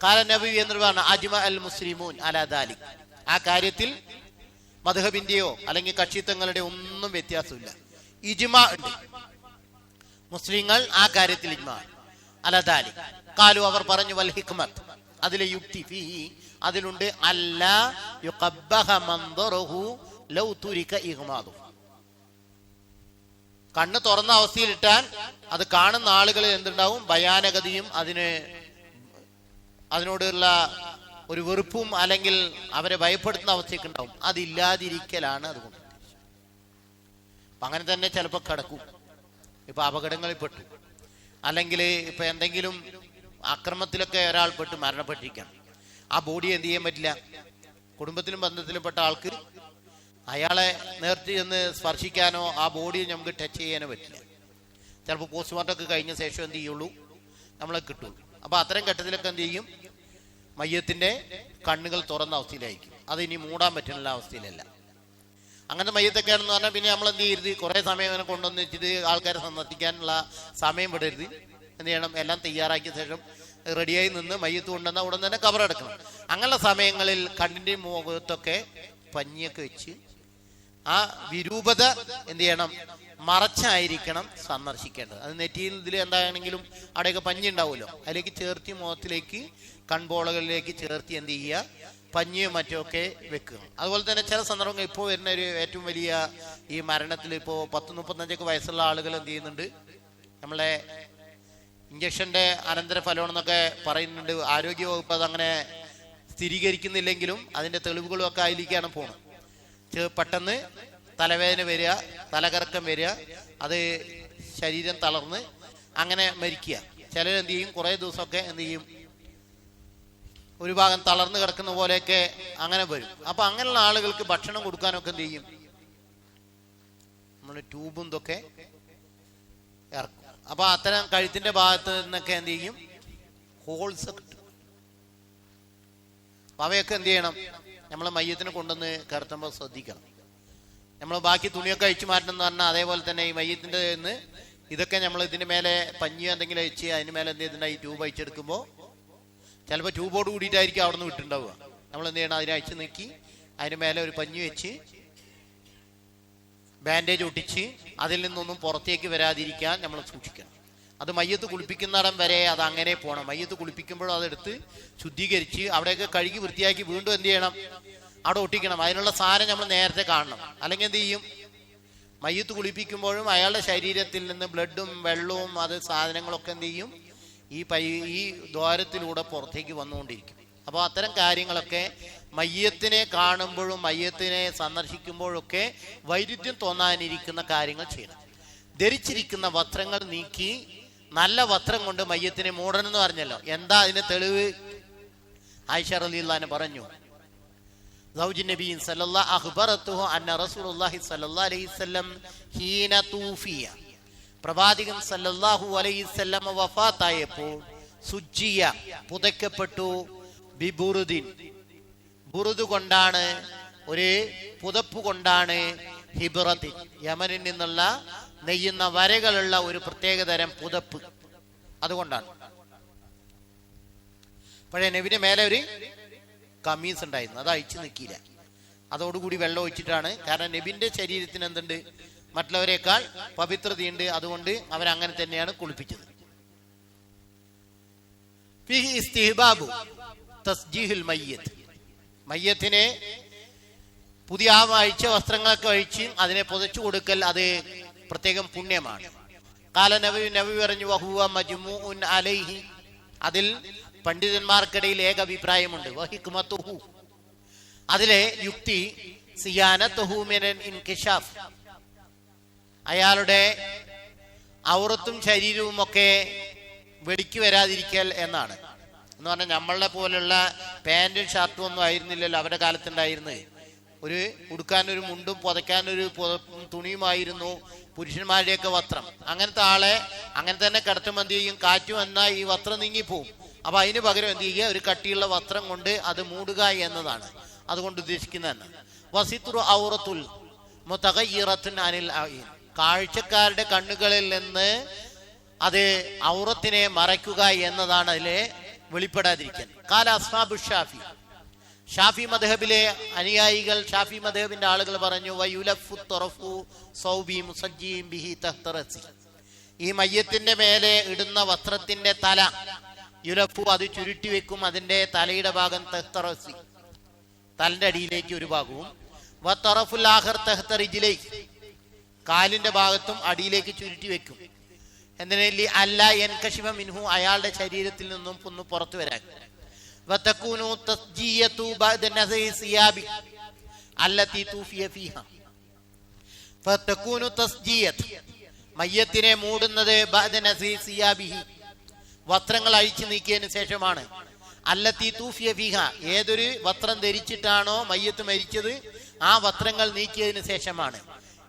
കാല നബി എന്ന് പറഞ്ഞ അജ്മ അൽ മുസ്ലിമൂൻ അലാ ദാലിക്, ആ കാര്യത്തിൽ മദ്ഹബിന്റെയോ അല്ലെങ്കിൽ കക്ഷിത്വങ്ങളുടെ ഒന്നും വ്യത്യാസമില്ല, ഇജ്മാ ഉണ്ട്. മുസ്ലിങ്ങൾ ആ കാര്യത്തിൽ ഇജ്മാ അലാ ദാലിക്. ഖാലു, അവർ പറഞ്ഞു, വൽ ഹിക്മത്ത്, അതിലെ യുക്തി, ഫീഹി, അതിലുണ്ട്, അല്ലാ യുഖബ്ബഹ മൻദറുഹു ലൗ തുരിക ഇഗ്മാദു, കണ്ണ് തുറന്ന അവസ്ഥയിലിട്ടാൽ അത് കാണുന്ന ആളുകൾ എന്തുണ്ടാവും, ഭയാനകതയും അതിനോടുള്ള ഒരു വെറുപ്പും അല്ലെങ്കിൽ അവരെ ഭയപ്പെടുത്തുന്ന അവസ്ഥയൊക്കെ ഉണ്ടാവും. അതില്ലാതിരിക്കലാണ് അതുകൊണ്ട്. അപ്പൊ അങ്ങനെ തന്നെ ചിലപ്പോൾ കിടക്കും. ഇപ്പൊ അപകടങ്ങളിൽ പെട്ടു, അല്ലെങ്കിൽ ഇപ്പൊ എന്തെങ്കിലും അക്രമത്തിലൊക്കെ ഒരാൾ പെട്ട് മരണപ്പെട്ടിരിക്കണം, ആ ബോഡി എന്ത് ചെയ്യാൻ പറ്റില്ല. കുടുംബത്തിലും ബന്ധത്തിലും പെട്ട ആൾക്ക് അയാളെ നേർത്തി ഒന്ന് സ്പർശിക്കാനോ ആ ബോഡി നമുക്ക് ടച്ച് ചെയ്യാനോ പറ്റില്ല. ചിലപ്പോൾ പോസ്റ്റ്മോർട്ടം ഒക്കെ കഴിഞ്ഞ ശേഷം എന്ത് ചെയ്യുള്ളൂ, നമ്മളെ കിട്ടുള്ളൂ. അപ്പോൾ അത്തരം ഘട്ടത്തിലൊക്കെ എന്ത് ചെയ്യും, മയ്യത്തിൻ്റെ കണ്ണുകൾ തുറന്ന അവസ്ഥയിലായിരിക്കും. അത് ഇനി മൂടാൻ പറ്റുന്ന അവസ്ഥയിലല്ല. അങ്ങനത്തെ മയ്യത്തൊക്കെയാണെന്ന് പറഞ്ഞാൽ പിന്നെ നമ്മൾ എന്ത് ചെയ്യരുത്, കുറേ സമയം അങ്ങനെ കൊണ്ടുവന്ന് വെച്ചിട്ട് ആൾക്കാരെ സന്ദർശിക്കാനുള്ള സമയം വിടരുത്. എന്ത് ചെയ്യണം, എല്ലാം തയ്യാറാക്കിയ ശേഷം റെഡിയായി നിന്ന് മയ്യത്ത് കൊണ്ടുവന്നാൽ ഉടൻ തന്നെ കബറടക്കണം. അങ്ങനെയുള്ള സമയങ്ങളിൽ കണ്ണിൻ്റെ മുഖത്തൊക്കെ പഞ്ഞിയൊക്കെ വെച്ച് ആ വിരൂപത എന്ത് ചെയ്യണം, മറച്ചായിരിക്കണം സന്ദർശിക്കേണ്ടത്. അത് നെറ്റിയിൽ ഇതിൽ എന്താണെങ്കിലും അവിടെയൊക്കെ പഞ്ഞി ഉണ്ടാവുമല്ലോ, അതിലേക്ക് ചേർത്തി മുഖത്തിലേക്ക് കൺപോളകളിലേക്ക് ചേർത്തി എന്ത് ചെയ്യുക, പഞ്ഞിയും മറ്റുമൊക്കെ വെക്കുക. അതുപോലെ തന്നെ ചില സന്ദർഭങ്ങൾ ഇപ്പോൾ വരുന്ന ഒരു ഏറ്റവും വലിയ ഈ മരണത്തിൽ ഇപ്പോൾ 10-35 വയസ്സുള്ള ആളുകൾ എന്ത് ചെയ്യുന്നുണ്ട്, നമ്മളെ ഇഞ്ചക്ഷൻ്റെ അനന്തരഫലമാണെന്നൊക്കെ പറയുന്നുണ്ട്. ആരോഗ്യവകുപ്പ് അതങ്ങനെ സ്ഥിരീകരിക്കുന്നില്ലെങ്കിലും അതിൻ്റെ തെളിവുകളും ഒക്കെ അതിലേക്കാണ് പോകുന്നത്. പെട്ടെന്ന് തലവേദന വരിക, തലകറക്കം വരിക, അത് ശരീരം തളർന്ന് അങ്ങനെ മരിക്കുക. ചിലരെന്ത് ചെയ്യും, കുറേ ദിവസമൊക്കെ എന്ത് ചെയ്യും, ഒരു ഭാഗം തളർന്ന് കിടക്കുന്ന പോലെയൊക്കെ അങ്ങനെ വരും. അപ്പം അങ്ങനെയുള്ള ആളുകൾക്ക് ഭക്ഷണം കൊടുക്കാനൊക്കെ എന്ത് ചെയ്യും, നമ്മൾ ട്യൂബും ഇതൊക്കെ ഇറക്കും. അപ്പം അത്തരം കഴുത്തിൻ്റെ ഭാഗത്ത് നിന്നൊക്കെ എന്ത് ചെയ്യും, ഹോൾസ് കിട്ടും. അപ്പം അവയൊക്കെ എന്ത് ചെയ്യണം, നമ്മൾ മയ്യത്തിനെ കൊണ്ടുവന്ന് കിടത്തുമ്പോൾ ശ്രദ്ധിക്കണം. നമ്മൾ ബാക്കി തുണിയൊക്കെ അഴിച്ചു മാറ്റണം എന്ന് പറഞ്ഞാൽ അതേപോലെ തന്നെ ഈ മയ്യത്തിൻ്റെ നിന്ന് ഇതൊക്കെ നമ്മൾ ഇതിൻ്റെ മേലെ പഞ്ഞിയോ എന്തെങ്കിലും അഴിച്ച് അതിന് മേലെ എന്ത് ചെയ്തിട്ടുണ്ടാവും, ഈ ട്യൂബ് അഴിച്ചെടുക്കുമ്പോൾ ചിലപ്പോൾ ട്യൂബോട് കൂടിയിട്ടായിരിക്കും അവിടെ നിന്ന് വിട്ടുണ്ടാവുക. നമ്മൾ എന്ത് ചെയ്യണം, അതിനെ അഴിച്ച് നീക്കി അതിന് മേലെ ഒരു പഞ്ഞി വെച്ച് ബാൻഡേജ് ഒട്ടിച്ച് അതിൽ നിന്നൊന്നും പുറത്തേക്ക് വരാതിരിക്കാൻ നമ്മൾ സൂക്ഷിക്കണം. അത് മയ്യത്ത് കുളിപ്പിക്കുന്നിടം വരെ അത് അങ്ങനെ പോകണം. മയ്യത്ത് കുളിപ്പിക്കുമ്പോഴും അതെടുത്ത് ശുദ്ധീകരിച്ച് അവിടെയൊക്കെ കഴുകി വൃത്തിയാക്കി വീണ്ടും എന്ത് ചെയ്യണം, അവിടെ ഒട്ടിക്കണം. അതിനുള്ള സാധനം നമ്മൾ നേരത്തെ കാണണം. അല്ലെങ്കിൽ എന്ത് ചെയ്യും, മയ്യത്ത് കുളിപ്പിക്കുമ്പോഴും അയാളുടെ ശരീരത്തിൽ നിന്ന് ബ്ലഡും വെള്ളവും അത് സാധനങ്ങളൊക്കെ എന്ത് ചെയ്യും, ഈ ദ്വാരത്തിലൂടെ പുറത്തേക്ക് വന്നുകൊണ്ടിരിക്കും. അപ്പോൾ അത്തരം കാര്യങ്ങളൊക്കെ മയ്യത്തിനെ കാണുമ്പോഴും മയ്യത്തിനെ സന്ദർശിക്കുമ്പോഴൊക്കെ വൈരുദ്ധ്യം തോന്നാനിരിക്കുന്ന കാര്യങ്ങൾ ചെയ്യണം. ധരിച്ചിരിക്കുന്ന വസ്ത്രങ്ങൾ നീക്കി നല്ല വസ്ത്രം കൊണ്ട് മയ്യത്തിനെ മൂടണം എന്ന് പറഞ്ഞല്ലോ. എന്താ അതിന് തെളിവ്? ആയിഷ റളിയല്ലാഹു അൻഹ പറഞ്ഞു, സൗജ് നബി സല്ലല്ലാഹു അഖ്ബറതുഹു അന്ന റസൂലുള്ളാഹി സല്ലല്ലാഹു അലൈഹി വസല്ലം ഹീന തൂഫിയ, പ്രവാചകൻ സല്ലല്ലാഹു അലൈഹി വസല്ലം വഫാത്തായപ്പോൾ സുജ്ജിയ പുതയ്ക്കപ്പെട്ടു, ബിബുറുദിൻ ബുറുദ് കൊണ്ടാണ്, ഒരു പുതപ്പ് കൊണ്ടാണ്, ഹിബ്റത്തിൻ യമനിൽ നിന്നുള്ള നെയ്യുന്ന വരകളുള്ള ഒരു പ്രത്യേകതരം പുതപ്പ്, അതുകൊണ്ടാണ്. പഴയ നബിന്റെ മേലെ ഒരു കമീസ് ഉണ്ടായിരുന്നു, അത് അഴിച്ചു നിൽക്കില്ല. അതോടുകൂടി വെള്ളം ഒഴിച്ചിട്ടാണ്. കാരണം നബിന്റെ ശരീരത്തിന് എന്തുണ്ട്, മറ്റുള്ളവരെക്കാൾ പവിത്രതയുണ്ട്. അതുകൊണ്ട് അവരങ്ങനെ തന്നെയാണ് കുളിപ്പിച്ചത്. ഫീഹി ഇസ്തിഹ്ബാബു തസ്ജീഹുൽ മയ്യത്ത്, മയ്യത്തിനെ പുതിയ അഴിച്ച വസ്ത്രങ്ങളൊക്കെ അഴിച്ച് അതിനെ പുതച്ചു കൊടുക്കൽ അത് പ്രത്യേകം പുണ്യമാണ്. കാല നബി പറഞ്ഞു, വഹുവ മജ്മൂഉൻ അലൈഹി, അതിൽ പണ്ഡിതന്മാർക്കിടയിൽ ഏക അഭിപ്രായമുണ്ട്. വഹിക്മതുഹു, അതിലെ യുക്തി സിയാനതുഹു മിനൽ ഇൻകിശാഫ്, അയാളുടെ ഔറത്തും ശരീരവും ഒക്കെ വെളിക്ക് വരാതിരിക്കൽ എന്നാണ്. എന്ന് പറഞ്ഞാൽ നമ്മളെ പോലുള്ള പാൻറ്റും ഷർട്ടും ഒന്നും ആയിരുന്നില്ലല്ലോ അവരുടെ കാലത്തുണ്ടായിരുന്നത്. ഒരു ഉടുക്കാനൊരു മുണ്ടും പുതയ്ക്കാനൊരു തുണിയുമായിരുന്നു പുരുഷന്മാരുടെയൊക്കെ വസ്ത്രം. അങ്ങനത്തെ ആളെ അങ്ങനെ തന്നെ കിടത്തുമ്പോൾ എന്ത് ചെയ്യും, കാറ്റ് വന്നാൽ ഈ വസ്ത്രം നീങ്ങിപ്പോവും. അപ്പൊ അതിന് പകരം എന്ത് ചെയ്യുക, ഒരു കട്ടിയുള്ള വസ്ത്രം കൊണ്ട് അത് മൂടുക എന്നതാണ് അതുകൊണ്ട് ഉദ്ദേശിക്കുന്നതെന്ന്. വസിത്രു ഔറത്തുൽ മുതഗയ്യിറത്തുൻ അനിൽ അഈൻ, കാഴ്ചക്കാരുടെ കണ്ണുകളിൽ നിന്ന് അത് ഔറത്തിനെ മറയ്ക്കുക എന്നതാണ് അതിലെ വെളിപ്പെടാതിരിക്കാൻ. കാല അസ്ഹാബു ഷാഫി, ഷാഫി മദ്ഹബിലെ അനുയായികൾ, ഷാഫി മദ്ഹബിന്റെ ആളുകൾ പറഞ്ഞു, വയുലഫു തറഫു സൗബി മുസജ്ജിൻ ബിഹി തഹ്ത റസി, ഈ മയ്യത്തിന്റെ മേലെ ഇടുന്ന വസ്ത്രത്തിന്റെ തല യുലഫു, അത് ചുരുട്ടി വെക്കും, അതിന്റെ തലയുടെ ഭാഗം തഹ്ത റസി, തലന്റെ അടിയിലേക്ക് ഒരു ഭാഗവും, വതറഫുൽ ആഖർ തഹ്ത റിജ്ലൈ, കാലിന്റെ ഭാഗത്തും അടിയിലേക്ക് ചുരുട്ടി വെക്കും. എന്തിനു? അല്ല യൻകശിഫ മിൻഹു, അയാളുടെ ശരീരത്തിൽ നിന്നും ഒന്ന് പുറത്തു വരാൻ. വതകൂനു തസ്ജിയതു ബഅദ നസി സിയാബി അല്ലതി തൂഫിയ ഫീഹ, ഫതകൂനു തസ്ജിയത്ത്, മയ്യത്തിനെ മൂടുന്നത് ബഅദ നസി സിയാബിഹി, വസ്ത്രങ്ങൾ അഴിച്ചു നീക്കിയതിന് ശേഷമാണ്. അല്ലത്തി തൂഫിയ ഫീഹ, ഏതൊരു വസ്ത്രം ധരിച്ചിട്ടാണോ മയ്യത്ത് മരിച്ചത് ആ വസ്ത്രങ്ങൾ നീക്കിയതിന് ശേഷമാണ്.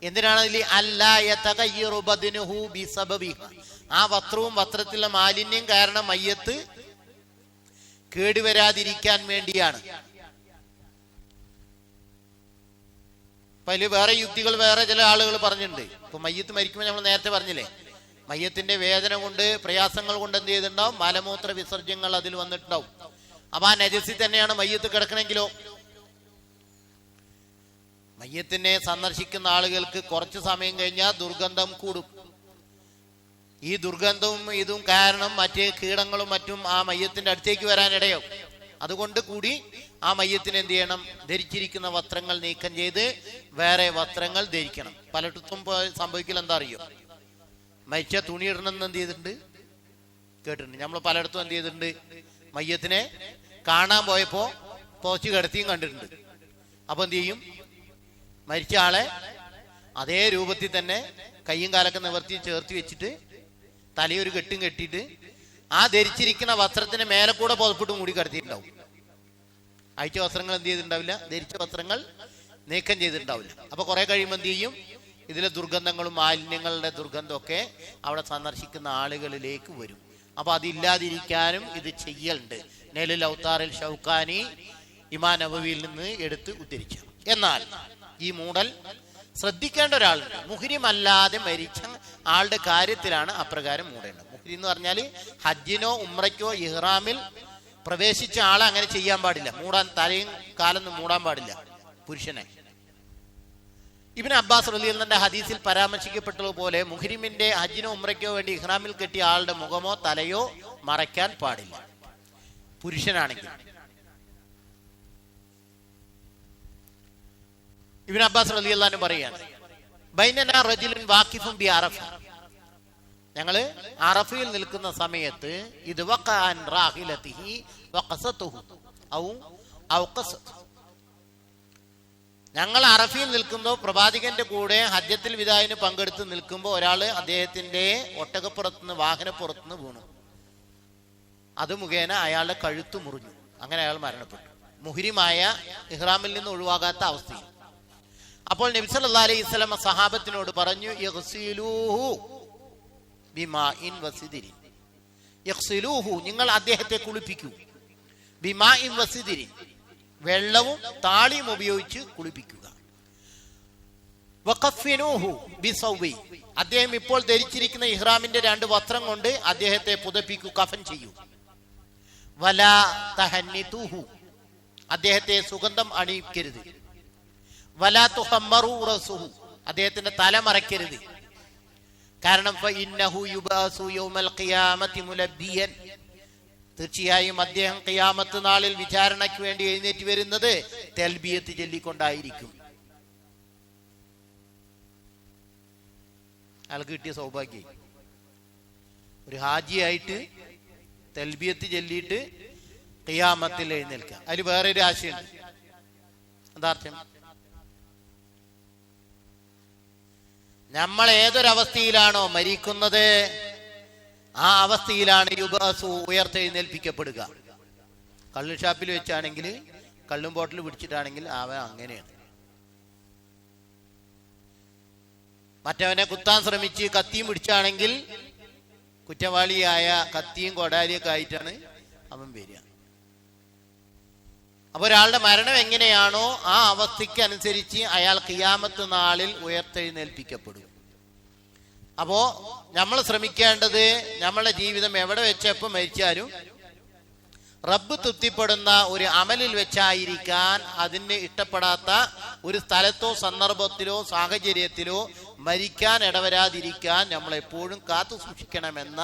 എന്തിനാണ് അതിൽ അല്ലാ യതഗയ്യറു ബദനുഹു ബിസബബിഹ, ആ വസ്ത്രവും വസ്ത്രത്തിലെ മാലിന്യം കാരണം മയ്യത്ത് കേടുവരാതിരിക്കാൻ വേണ്ടിയാണ്. അപ്പൊ അതിൽ വേറെ യുക്തികൾ വേറെ ചില ആളുകൾ പറഞ്ഞിട്ടുണ്ട്. ഇപ്പൊ മയ്യത്ത് മരിക്കുമ്പോൾ നമ്മൾ നേരത്തെ പറഞ്ഞില്ലേ, മയ്യത്തിന്റെ വേദന കൊണ്ട് പ്രയാസങ്ങൾ കൊണ്ട് എന്ത് ചെയ്തിട്ടുണ്ടാവും, മലമൂത്ര വിസർജ്യങ്ങൾ അതിൽ വന്നിട്ടുണ്ടാവും. അപ്പൊ ആ നജസിൽ തന്നെയാണ് മയ്യത്ത് കിടക്കണമെങ്കിലോ, മയ്യത്തിനെ സന്ദർശിക്കുന്ന ആളുകൾക്ക് കുറച്ച് സമയം കഴിഞ്ഞാൽ ദുർഗന്ധം കൂടും. ഈ ദുർഗന്ധവും ഇതും കാരണം മറ്റേ കീടങ്ങളും മറ്റും ആ മയ്യത്തിന്റെ അടുത്തേക്ക് വരാനിടയോ. അതുകൊണ്ട് കൂടി ആ മയ്യത്തിന് എന്ത് ചെയ്യണം, ധരിച്ചിരിക്കുന്ന വസ്ത്രങ്ങൾ നീക്കം ചെയ്ത് വേറെ വസ്ത്രങ്ങൾ ധരിക്കണം. പലയിടത്തും സംഭവിക്കൽ എന്താ അറിയോ, മരിച്ച തുണി ഇടണമെന്ന് എന്ത് ചെയ്തിട്ടുണ്ട് കേട്ടിട്ടുണ്ട്. നമ്മൾ പലയിടത്തും എന്ത് ചെയ്തിട്ടുണ്ട്, മയ്യത്തിനെ കാണാൻ പോയപ്പോ പോച്ച് കിടത്തിയും കണ്ടിട്ടുണ്ട്. അപ്പൊ എന്ത് ചെയ്യും, മരിച്ച ആളെ അതേ രൂപത്തിൽ തന്നെ കയ്യും കാലൊക്കെ നിവർത്തി ചേർത്തി വെച്ചിട്ട് തലയൊരു കെട്ടും കെട്ടിയിട്ട് ആ ധരിച്ചിരിക്കുന്ന വസ്ത്രത്തിന് മേലെ കൂടെ പുതപ്പിട്ട് മൂടി കിടത്തിയിട്ടുണ്ടാവും. അയച്ച വസ്ത്രങ്ങൾ എന്ത് ചെയ്തിട്ടുണ്ടാവില്ല, ധരിച്ച വസ്ത്രങ്ങൾ നീക്കം ചെയ്തിട്ടുണ്ടാവില്ല. അപ്പൊ കുറെ കഴിയുമ്പോൾ എന്ത് ചെയ്യും, ഇതിലെ ദുർഗന്ധങ്ങളും മാലിന്യങ്ങളുടെ ദുർഗന്ധമൊക്കെ അവിടെ സന്ദർശിക്കുന്ന ആളുകളിലേക്ക് വരും. അപ്പൊ അതില്ലാതിരിക്കാനും ഇത് ചെയ്യലുണ്ട്. നെലുൽ ഔത്താറിൽ ഷൗക്കാനി ഇമാം നവവിയിൽ നിന്ന് എടുത്ത് ഉദ്ധരിച്ചു. എന്നാൽ ഈ മൂടൽ ശ്രദ്ധിക്കേണ്ട ഒരാളുണ്ട്. മുഹ്രിമല്ലാതെ മരിച്ച ആളുടെ കാര്യത്തിലാണ് അപ്രകാരം മൂടേണ്ടത്. മുഹ്രി എന്ന് പറഞ്ഞാൽ ഹജ്ജിനോ ഉംറയ്ക്കോ ഇഹ്റാമിൽ പ്രവേശിച്ച ആളെ അങ്ങനെ ചെയ്യാൻ പാടില്ല. മൂടാൻ തലയും കാലൊന്നും മൂടാൻ പാടില്ല പുരുഷനെ. ഇബ്നു അബ്ബാസ് റളിയല്ലാഹു അൻഹു ഹദീസിൽ പരാമർശിക്കപ്പെട്ടതുപോലെ മുഹ്രിമിന്റെ ഹജ്ജിനോ ഉംറയ്ക്കോ വേണ്ടി ഇഹ്റാമിൽ കെട്ടിയ ആളുടെ മുഖമോ തലയോ മറയ്ക്കാൻ പാടില്ല പുരുഷനാണെങ്കിൽ. ഇബ്നു അബ്ബാസ് റളിയല്ലാഹു അൻഹു പറയാണ്, ബൈനനാ റജുലുൻ വാഖിഫുൻ ബി അറഫ, ഞങ്ങള് അറഫയിൽ നിൽക്കുന്ന സമയത്ത് ഇത് വഖഅൻ റാഹിലതിഹി വഖസതുഹു ഔ ഖസത്, ഞങ്ങൾ അറഫയിൽ നിൽക്കുമ്പോൾ പ്രവാചകന്റെ കൂടെ ഹജ്ജത്തുൽ വിദായിന് പങ്കെടുത്ത് നിൽക്കുമ്പോൾ ഒരാള് അദ്ദേഹത്തിന്റെ ഒട്ടകപ്പുറത്തുനിന്ന് വാഹനപ്പുറത്തുനിന്ന് വീണു. അത് മുഖേന അയാളുടെ കഴുത്ത് മുറിഞ്ഞു. അങ്ങനെ അയാൾ മരണപ്പെട്ടു, മുഹ്രിമായ ഇഹ്റാമിൽ നിന്ന് ഒഴിവാകാത്ത അവസ്ഥയിൽ. അപ്പോൾ നബി സല്ലല്ലാഹു അലൈഹി വസല്ലം സഹാബത്തിനോട് പറഞ്ഞു, യഗ്സിലൂഹു ബിമാഇൻ വസിദിരിൻ, യഗ്സിലൂഹു, നിങ്ങൾ അദ്ദേഹത്തെ കുളിപ്പിക്കൂ, ബിമാഇൻ വസിദിരിൻ, വെള്ളവും താളിയും ഉപയോഗിച്ച് കുളിപ്പിക്കുക. വഖഫിനൂഹു ബിസൗബി, അദ്ദേഹം ഇപ്പോൾ ധരിച്ചിരിക്കുന്ന ഇഹ്റാമിന്റെ 2 വസ്ത്രം കൊണ്ട് അദ്ദേഹത്തെ പുതപ്പിക്കൂ, കഫൻ ചെയ്യൂ. വലാ തഹന്നിതുഹു, അദ്ദേഹത്തെ സുഗന്ധം അണിയിക്കരുത്. വലാ തുഹമ്മറു റസുഹു, അദ്ദേഹത്തിന്റെ തല മറയ്ക്കരുത്. കാരണം ഫഇന്നഹു യുബഅസു യൗമൽ ഖിയാമത്തി മുലബ്ബിയൻ, തീർച്ചയായും അദ്ദേഹം ഖിയാമത്ത് നാളിൽ വിചാരണയ്ക്ക് വേണ്ടി എഴുന്നേറ്റ് വരുന്നത് തൽബിയത്ത് ചൊല്ലിക്കൊണ്ടായിരിക്കും. അയാൾക്ക് കിട്ടിയ സൗഭാഗ്യം, ഒരു ഹാജിയായിട്ട് തൽബിയത്ത് ചൊല്ലിയിട്ട് ഖിയാമത്തിൽ എഴുന്നേൽക്കുക. അതിൽ വേറൊരു ആശയമുണ്ട്. എന്താ അർത്ഥം? നമ്മൾ ഏതൊരവസ്ഥയിലാണോ മരിക്കുന്നത് ആ അവസ്ഥയിലാണ് യുബഅസു, ഉയർത്തെഴുന്നേൽപ്പിക്കപ്പെടുക. കള്ള് ഷാപ്പിൽ വെച്ചാണെങ്കിൽ, കള്ളും ബോട്ടിൽ പിടിച്ചിട്ടാണെങ്കിൽ അവൻ അങ്ങനെയാണ്. മറ്റവനെ കുത്താൻ ശ്രമിച്ച് കത്തിയും പിടിച്ചാണെങ്കിൽ കുറ്റവാളിയായ കത്തിയും കൊടാലിയൊക്കെ ആയിട്ടാണ് അവൻ വരിക. അപ്പൊ ഒരാളുടെ മരണം എങ്ങനെയാണോ ആ അവസ്ഥയ്ക്ക് അനുസരിച്ച് അയാൾ ഖിയാമത്ത് നാളിൽ ഉയർത്തെഴുന്നേൽപ്പിക്കപ്പെടും. അപ്പോ നമ്മൾ ശ്രമിക്കേണ്ടത് നമ്മളുടെ ജീവിതം എവിടെ വെച്ചപ്പോൾ മരിച്ചാലും റബ്ബ് തൃപ്തിപ്പെടുന്ന ഒരു അമലിൽ വെച്ചായിരിക്കാൻ, അതിന് ഇഷ്ടപ്പെടാത്ത ഒരു സ്ഥലത്തോ സന്ദർഭത്തിലോ സാഹചര്യത്തിലോ മരിക്കാൻ ഇടവരാതിരിക്കാൻ നമ്മൾ എപ്പോഴും കാത്തു സൂക്ഷിക്കണമെന്ന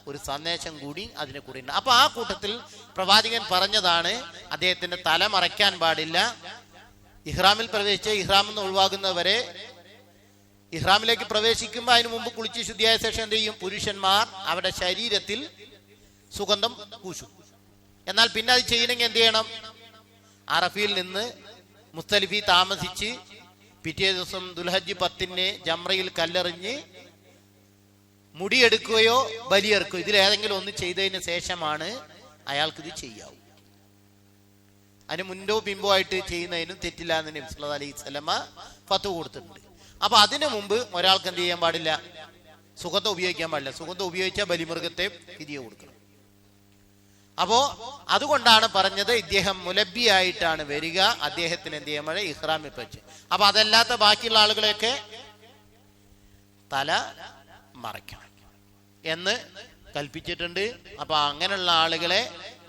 ഒരു സന്ദേശം കൂടി അതിനെ കൂടി ഉണ്ട്. അപ്പൊ ആ കൂട്ടത്തിൽ പ്രവാചകൻ പറഞ്ഞതാണ്, അദ്ദേഹത്തിന്റെ തല മറയ്ക്കാൻ പാടില്ല. ഇഹ്റാമിൽ പ്രവേശിച്ച് ഇഹ്റാമിൽ നിന്ന് ഒഴിവാകുന്നവരെ, ഇഹ്റാമിലേക്ക് പ്രവേശിക്കുമ്പോൾ അതിനു മുമ്പ് കുളിച്ച് ശുദ്ധിയായ ശേഷം എന്ത് ചെയ്യും, പുരുഷന്മാർ അവരുടെ ശരീരത്തിൽ സുഗന്ധം പൂശും. എന്നാൽ പിന്നെ അത് ചെയ്യണമെങ്കിൽ എന്ത് ചെയ്യണം, അറഫയിൽ നിന്ന് മുസ്തലിഫി താമസിച്ച് പിറ്റേ ദിവസം ദുൽഹജ്ജ് 10 ജംറയിൽ കല്ലെറിഞ്ഞ് മുടിയെടുക്കുകയോ ബലിയെറുക്കുകയോ ഇതിലേതെങ്കിലും ഒന്ന് ചെയ്തതിന് ശേഷമാണ് അയാൾക്കിത് ചെയ്യാവൂ. അതിന് മുൻപോ പിമ്പോ ആയിട്ട് ചെയ്യുന്നതിനും തെറ്റില്ല എന്ന് നബി സല്ലല്ലാഹു അലൈഹി വസല്ലമ ഫത്വ കൊടുത്തിട്ടുണ്ട്. അപ്പൊ അതിനു മുമ്പ് ഒരാൾക്ക് എന്ത് ചെയ്യാൻ പാടില്ല? സുഗന്ധം ഉപയോഗിക്കാൻ പാടില്ല. സുഗന്ധം ഉപയോഗിച്ച ബലിമൃഗത്തെ ഫിദിയ കൊടുക്കണം. അപ്പോ അതുകൊണ്ടാണ് പറഞ്ഞത് ഇദ്ദേഹം മുലബിയായിട്ടാണ് വരിക, അദ്ദേഹത്തിന് എന്ത് ചെയ്യാൻ പാടില്ല? ഇഹ്റാമിൽ വെച്ച്. അപ്പൊ അതല്ലാത്ത ബാക്കിയുള്ള ആളുകളെയൊക്കെ തല മറയ്ക്കണം എന്ന് കൽപ്പിച്ചിട്ടുണ്ട്. അപ്പൊ അങ്ങനെയുള്ള ആളുകളെ